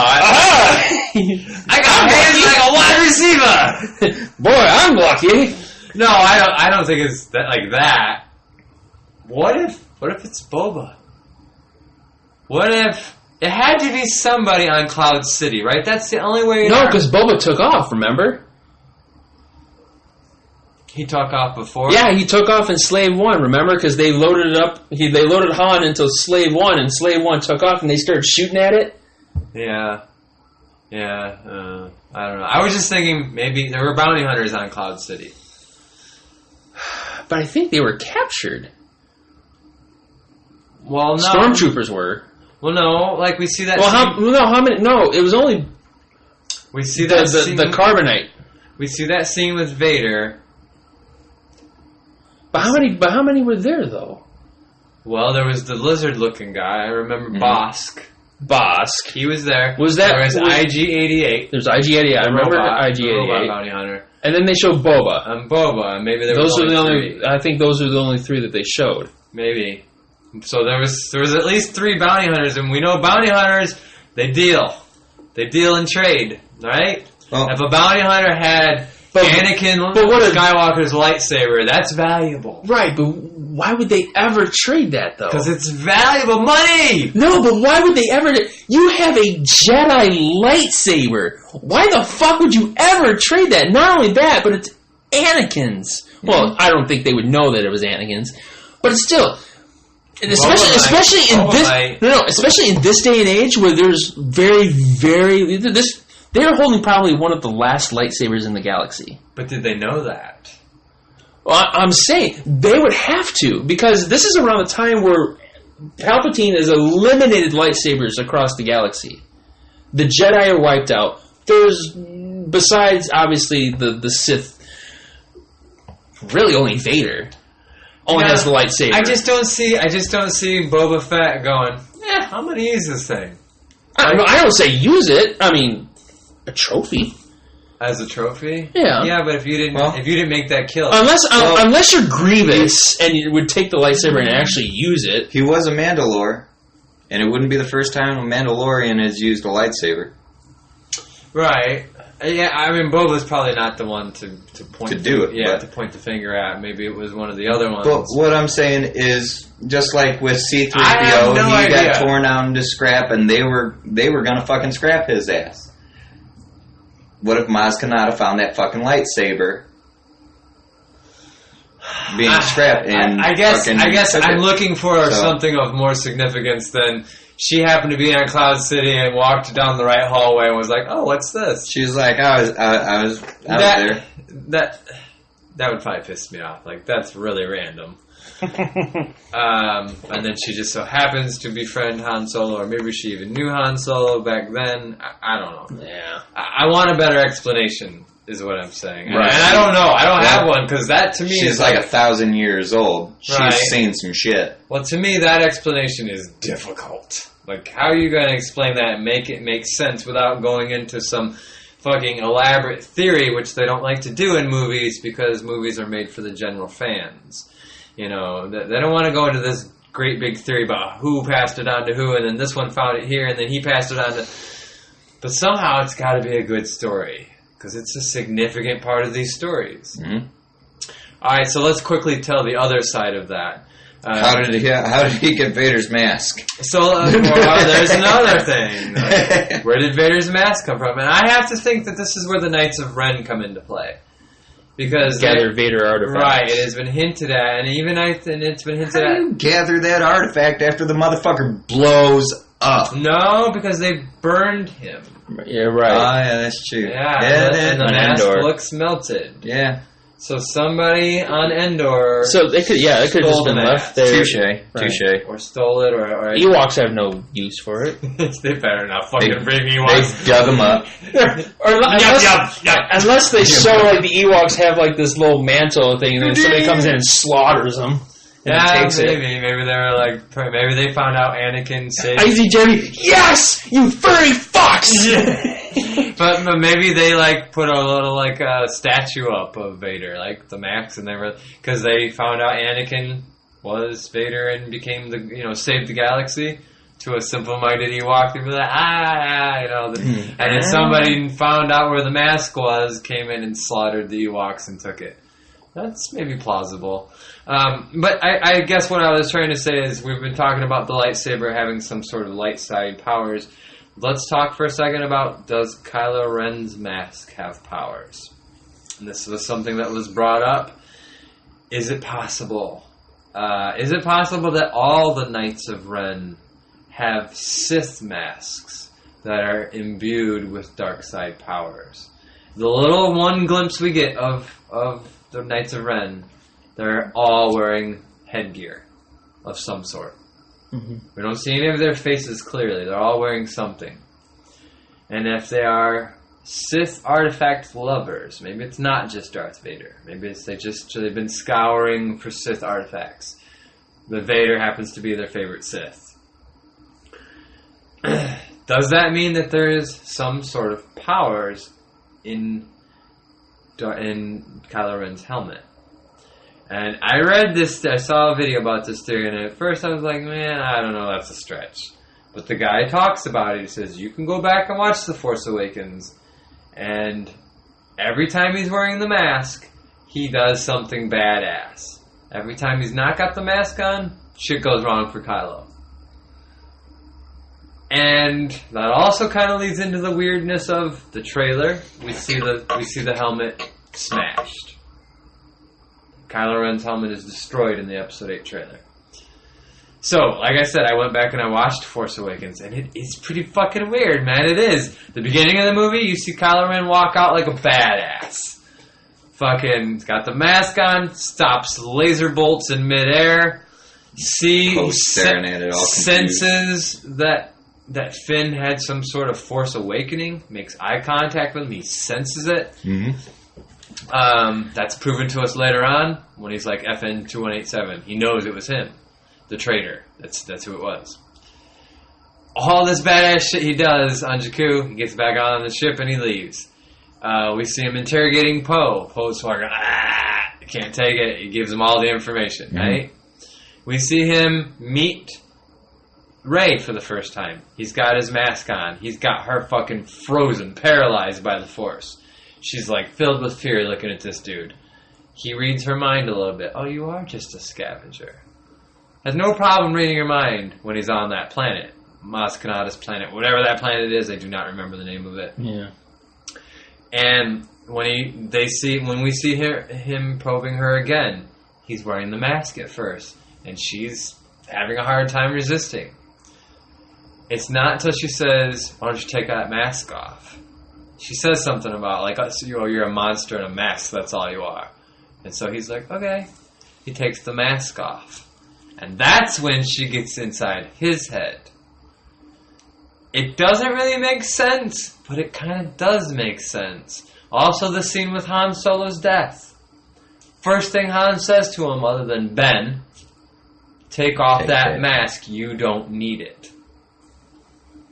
I got hands like a wide receiver. Boy, I'm lucky. No, I don't think it's that like that. What if it's Boba? What if it had to be somebody on Cloud City, right? That's the only way. No, because Boba took off. Remember? He took off before. Yeah, he took off in Slave 1. Remember? Because they loaded it up. They loaded Han into Slave 1, and Slave 1 took off, and they started shooting at it. Yeah. I don't know. I was just thinking maybe there were bounty hunters on Cloud City. But I think they were captured. Well, no. Stormtroopers were. Well, no. Like we see that. Well, how many? No, it was only. We see that scene, the Carbonite. We see that scene with Vader. But how many were there though? Well, there was the lizard-looking guy. I remember Bosk. Bosk. He was there. Was that? There was IG-88. There's IG-88. I remember IG-88. Robot bounty hunter. And then they showed Boba. Boba. Maybe there those was were the three. only. I think those were the only 3 that they showed. Maybe. So there was at least 3 bounty hunters, and we know bounty hunters, they deal and trade, right? Well, if a bounty hunter had Anakin Skywalker's lightsaber, that's valuable. Right, but why would they ever trade that, though? Because it's valuable money! No, but why would they ever... You have a Jedi lightsaber. Why the fuck would you ever trade that? Not only that, but it's Anakin's. Well, I don't think they would know that it was Anakin's. But it's still... And especially in this day and age where there's very, very... They're holding probably one of the last lightsabers in the galaxy. But did they know that? Well, I'm saying they would have to, because this is around the time where Palpatine has eliminated lightsabers across the galaxy. The Jedi are wiped out. There's, besides obviously the Sith, really only Vader only has the lightsaber. I just don't see Boba Fett going, I'm gonna use this thing. I don't say use it. I mean, a trophy. As a trophy? Yeah. Yeah, but if you didn't make that kill. Unless you're Grievous and you would take the lightsaber and actually use it. He was a Mandalore, and it wouldn't be the first time a Mandalorian has used a lightsaber. Right. Yeah, I mean, Boba's probably not the one to point to do it. Yeah, to point the finger at. Maybe it was one of the other ones. But what I'm saying is, just like with C-3PO, he got torn down to scrap, and they were gonna fucking scrap his ass. What if Maz Kanata found that fucking lightsaber being scrapped? And I guess I'm looking for something of more significance than she happened to be on Cloud City and walked down the right hallway and was like, "Oh, what's this?" She was like, "I was there." That would probably piss me off. Like, that's really random. And then she just so happens to befriend Han Solo, or maybe she even knew Han Solo back then. I don't know. Yeah. I want a better explanation, is what I'm saying. Right. And I don't know. I don't have one, because that to me she's is like 1,000 years old. She's Right. seen some shit. Well, to me, that explanation is difficult. Like, how are you going to explain that and make it make sense without going into some fucking elaborate theory, which they don't like to do in movies because movies are made for the general fans. You know, they don't want to go into this great big theory about who passed it on to who, and then this one found it here, and then he passed it on to... But somehow it's got to be a good story. Because it's a significant part of these stories. Mhm. All right, so let's quickly tell the other side of that. How did he get Vader's mask? So there's another thing. Where did Vader's mask come from? And I have to think that this is where the Knights of Ren come into play. Because Gather Vader artifacts. Right, it has been hinted at, and it's been hinted How do at. you gather that artifact after the motherfucker blows up? No, because they burned him. Yeah, right. Yeah, that's true. Yeah, and the on mask Endor. looks melted. Yeah. So somebody on Endor So it could have just Stole been the left mask. there. Touche. Right. Touche. or stole it, or Ewoks have no use for it. they better not fucking They- bring me They one. dug him up. Or unless they show like the Ewoks have like this little mantle thing, and then somebody comes in and slaughters them. And Yeah, takes it. maybe they were like, maybe they found out Anakin saved. Easy Jerry, yes, you furry fox. But maybe they like put a little like statue up of Vader, like the max, and they were because they found out Anakin was Vader and became saved the galaxy. To a simple-minded Ewok, they'd be like, and then somebody found out where the mask was, came in and slaughtered the Ewoks and took it. That's maybe plausible. But I guess what I was trying to say is we've been talking about the lightsaber having some sort of light side powers. Let's talk for a second about, does Kylo Ren's mask have powers? And this was something that was brought up. Is it possible? Is it possible that all the Knights of Ren have Sith masks that are imbued with dark side powers? The little one glimpse we get of the Knights of Ren, they're all wearing headgear of some sort. Mm-hmm. We don't see any of their faces clearly. They're all wearing something. And if they are Sith artifact lovers, maybe it's not just Darth Vader. Maybe it's they've been scouring for Sith artifacts. But Vader happens to be their favorite Sith. Does that mean that there is some sort of powers in Kylo Ren's helmet? And I saw a video about this theory, and at first I was like, man, I don't know, that's a stretch. But the guy talks about it. He says, you can go back and watch The Force Awakens, and every time he's wearing the mask, he does something badass. Every time he's not got the mask on, shit goes wrong for Kylo. And that also kind of leads into the weirdness of the trailer. We see the helmet smashed. Kylo Ren's helmet is destroyed in the Episode 8 trailer. So, like I said, I went back and I watched Force Awakens, and it is pretty fucking weird, man. It is. The beginning of the movie, you see Kylo Ren walk out like a badass. Fucking got the mask on, stops laser bolts in midair. Staring at it all confused. Senses that Finn had some sort of Force awakening, makes eye contact with him, he senses it. Mm-hmm. That's proven to us later on when he's like FN 2187. He knows it was him, the traitor. That's who it was. All this badass shit he does on Jakku, he gets back on the ship and he leaves. We see him interrogating Poe. Poe's fucking, can't take it. He gives him all the information, Mm-hmm. right? We see him meet Rey for the first time. He's got his mask on. He's got her fucking frozen, paralyzed by the Force. She's like filled with fear looking at this dude. He reads her mind a little bit. Oh, you are just a scavenger. Has no problem reading your mind when he's on that planet. Maz Kanata's planet. Whatever that planet is, I do not remember the name of it. Yeah. And when we see him probing her again, he's wearing the mask at first. And she's having a hard time resisting. It's not until she says, why don't you take that mask off? She says something about, like, you're a monster in a mask, that's all you are. And so he's like, okay. He takes the mask off. And that's when she gets inside his head. It doesn't really make sense, but it kind of does make sense. Also, the scene with Han Solo's death. First thing Han says to him, other than Ben, take off that mask, you don't need it.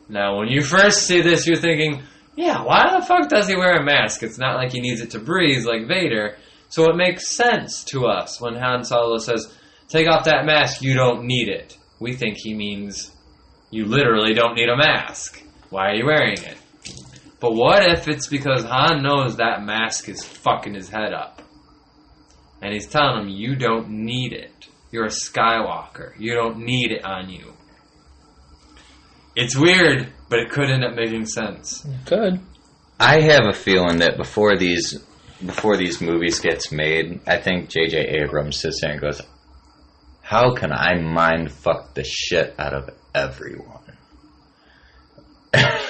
Now, when you first see this, you're thinking, yeah, why the fuck does he wear a mask? It's not like he needs it to breathe like Vader. So it makes sense to us when Han Solo says, take off that mask, you don't need it. We think he means you literally don't need a mask. Why are you wearing it? But what if it's because Han knows that mask is fucking his head up? And he's telling him, you don't need it. You're a Skywalker. You don't need it on you. It's weird, but it could end up making sense. Could. I have a feeling that before these movies gets made, I think J.J. Abrams sits there and goes, how can I mind fuck the shit out of everyone?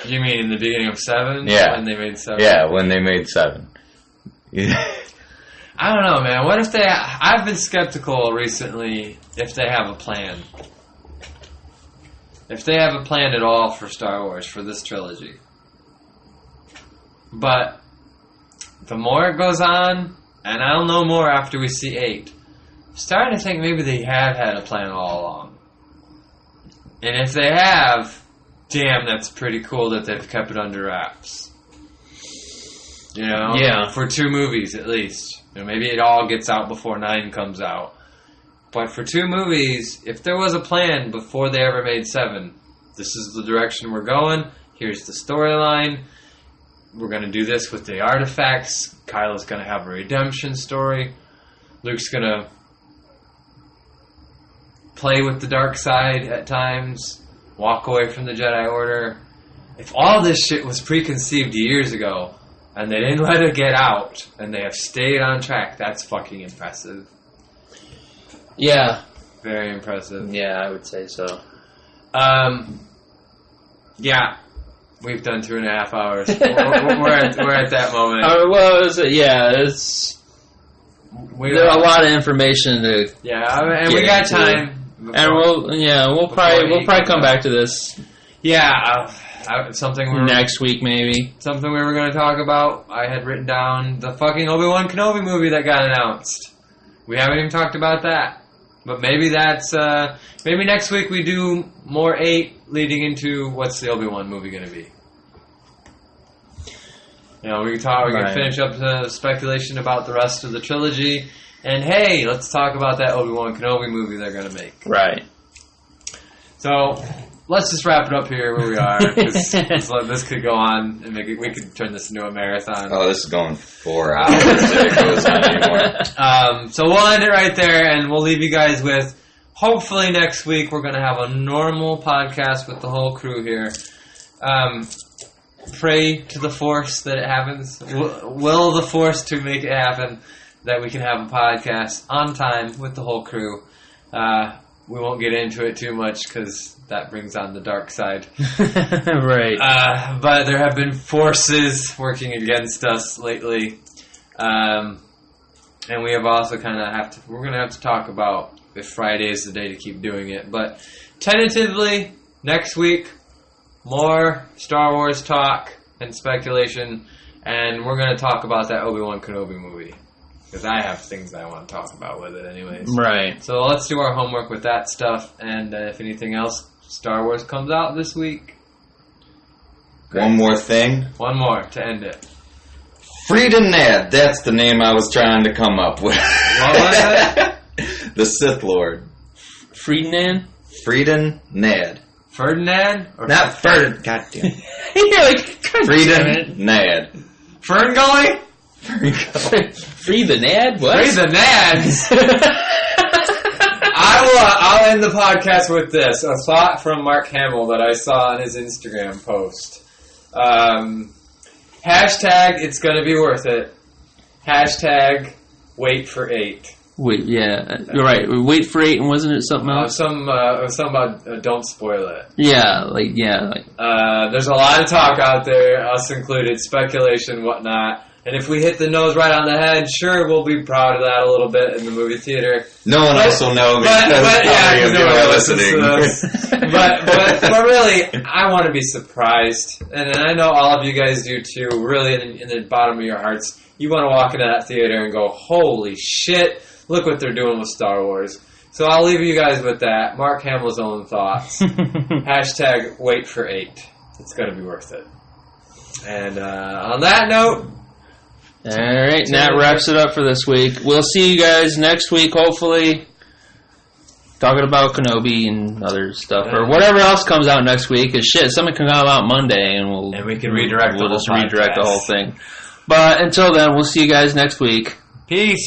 You mean in the beginning of 7? Yeah. When they made 7? Yeah, when they made 7. I don't know, man. What if they... I've been skeptical recently if they have a plan. If they have a plan at all for Star Wars, for this trilogy. But the more it goes on, and I'll know more after we see 8, I'm starting to think maybe they have had a plan all along. And if they have, damn, that's pretty cool that they've kept it under wraps. You know? Yeah. For 2 movies, at least. You know, maybe it all gets out before 9 comes out. But for 2 movies, if there was a plan before they ever made 7, this is the direction we're going, here's the storyline, we're going to do this with the artifacts, Kylo's going to have a redemption story, Luke's going to play with the dark side at times, walk away from the Jedi Order. If all this shit was preconceived years ago, and they didn't let it get out, and they have stayed on track, that's fucking impressive. Yeah. Very impressive. Yeah, I would say so. Yeah, we've done 2.5 hours. we're at that moment. Well, it's there's a lot of information to. Yeah, and get we got into. time. And we'll probably come back to this. Yeah, something next week maybe. Something we were going to talk about. I had written down the fucking Obi-Wan Kenobi movie that got announced. We haven't even talked about that. But maybe that's, maybe next week we do more 8 leading into what's the Obi-Wan movie going to be. You know, we can finish up the speculation about the rest of the trilogy. And hey, let's talk about that Obi-Wan Kenobi movie they're going to make. Right. So, let's just wrap it up here where we are. This could go on and we could turn this into a marathon. Oh, this is going 4 hours if it goes on anymore. So we'll end it right there, and we'll leave you guys with, hopefully next week we're going to have a normal podcast with the whole crew here. Pray to the Force that it happens. Will the Force to make it happen, that we can have a podcast on time with the whole crew. We won't get into it too much because that brings on the dark side. Right. But there have been forces working against us lately. And we have also we're going to have to talk about if Friday is the day to keep doing it. But tentatively, next week, more Star Wars talk and speculation. And we're going to talk about that Obi-Wan Kenobi movie. Because I have things I want to talk about with it anyways. Right. So let's do our homework with that stuff. And if anything else, Star Wars comes out this week. Great. One more thing. One more to end it. Friedan Nad, that's the name I was trying to come up with. What was it? The Sith Lord. Friedan? Friedan Nad. Ferdinand? Or Not Ferdinand. Goddamn. You're like, Friedan Nad. Ferngully? Free the Nad? What? Free the Nads? I'll end the podcast with this. A thought from Mark Hamill that I saw on his Instagram post. Hashtag, it's going to be worth it. Hashtag, wait for 8. Wait, yeah, you're right. Wait for 8, and wasn't it something else? Something about don't spoil it. Yeah. There's a lot of talk out there, us included, speculation, whatnot. And if we hit the nose right on the head, sure, we'll be proud of that a little bit in the movie theater. No one else will know because no one listening. But really, I want to be surprised. And I know all of you guys do too, really in the bottom of your hearts. You want to walk into that theater and go, holy shit, look what they're doing with Star Wars. So I'll leave you guys with that. Mark Hamill's own thoughts. Hashtag wait for 8. It's going to be worth it. And on that note... All right, and that wraps it up for this week. We'll see you guys next week, hopefully. talking about Kenobi and other stuff, or whatever else comes out next week. Cause shit, something can come out Monday, and we can redirect. We'll just redirect the whole thing. But until then, we'll see you guys next week. Peace.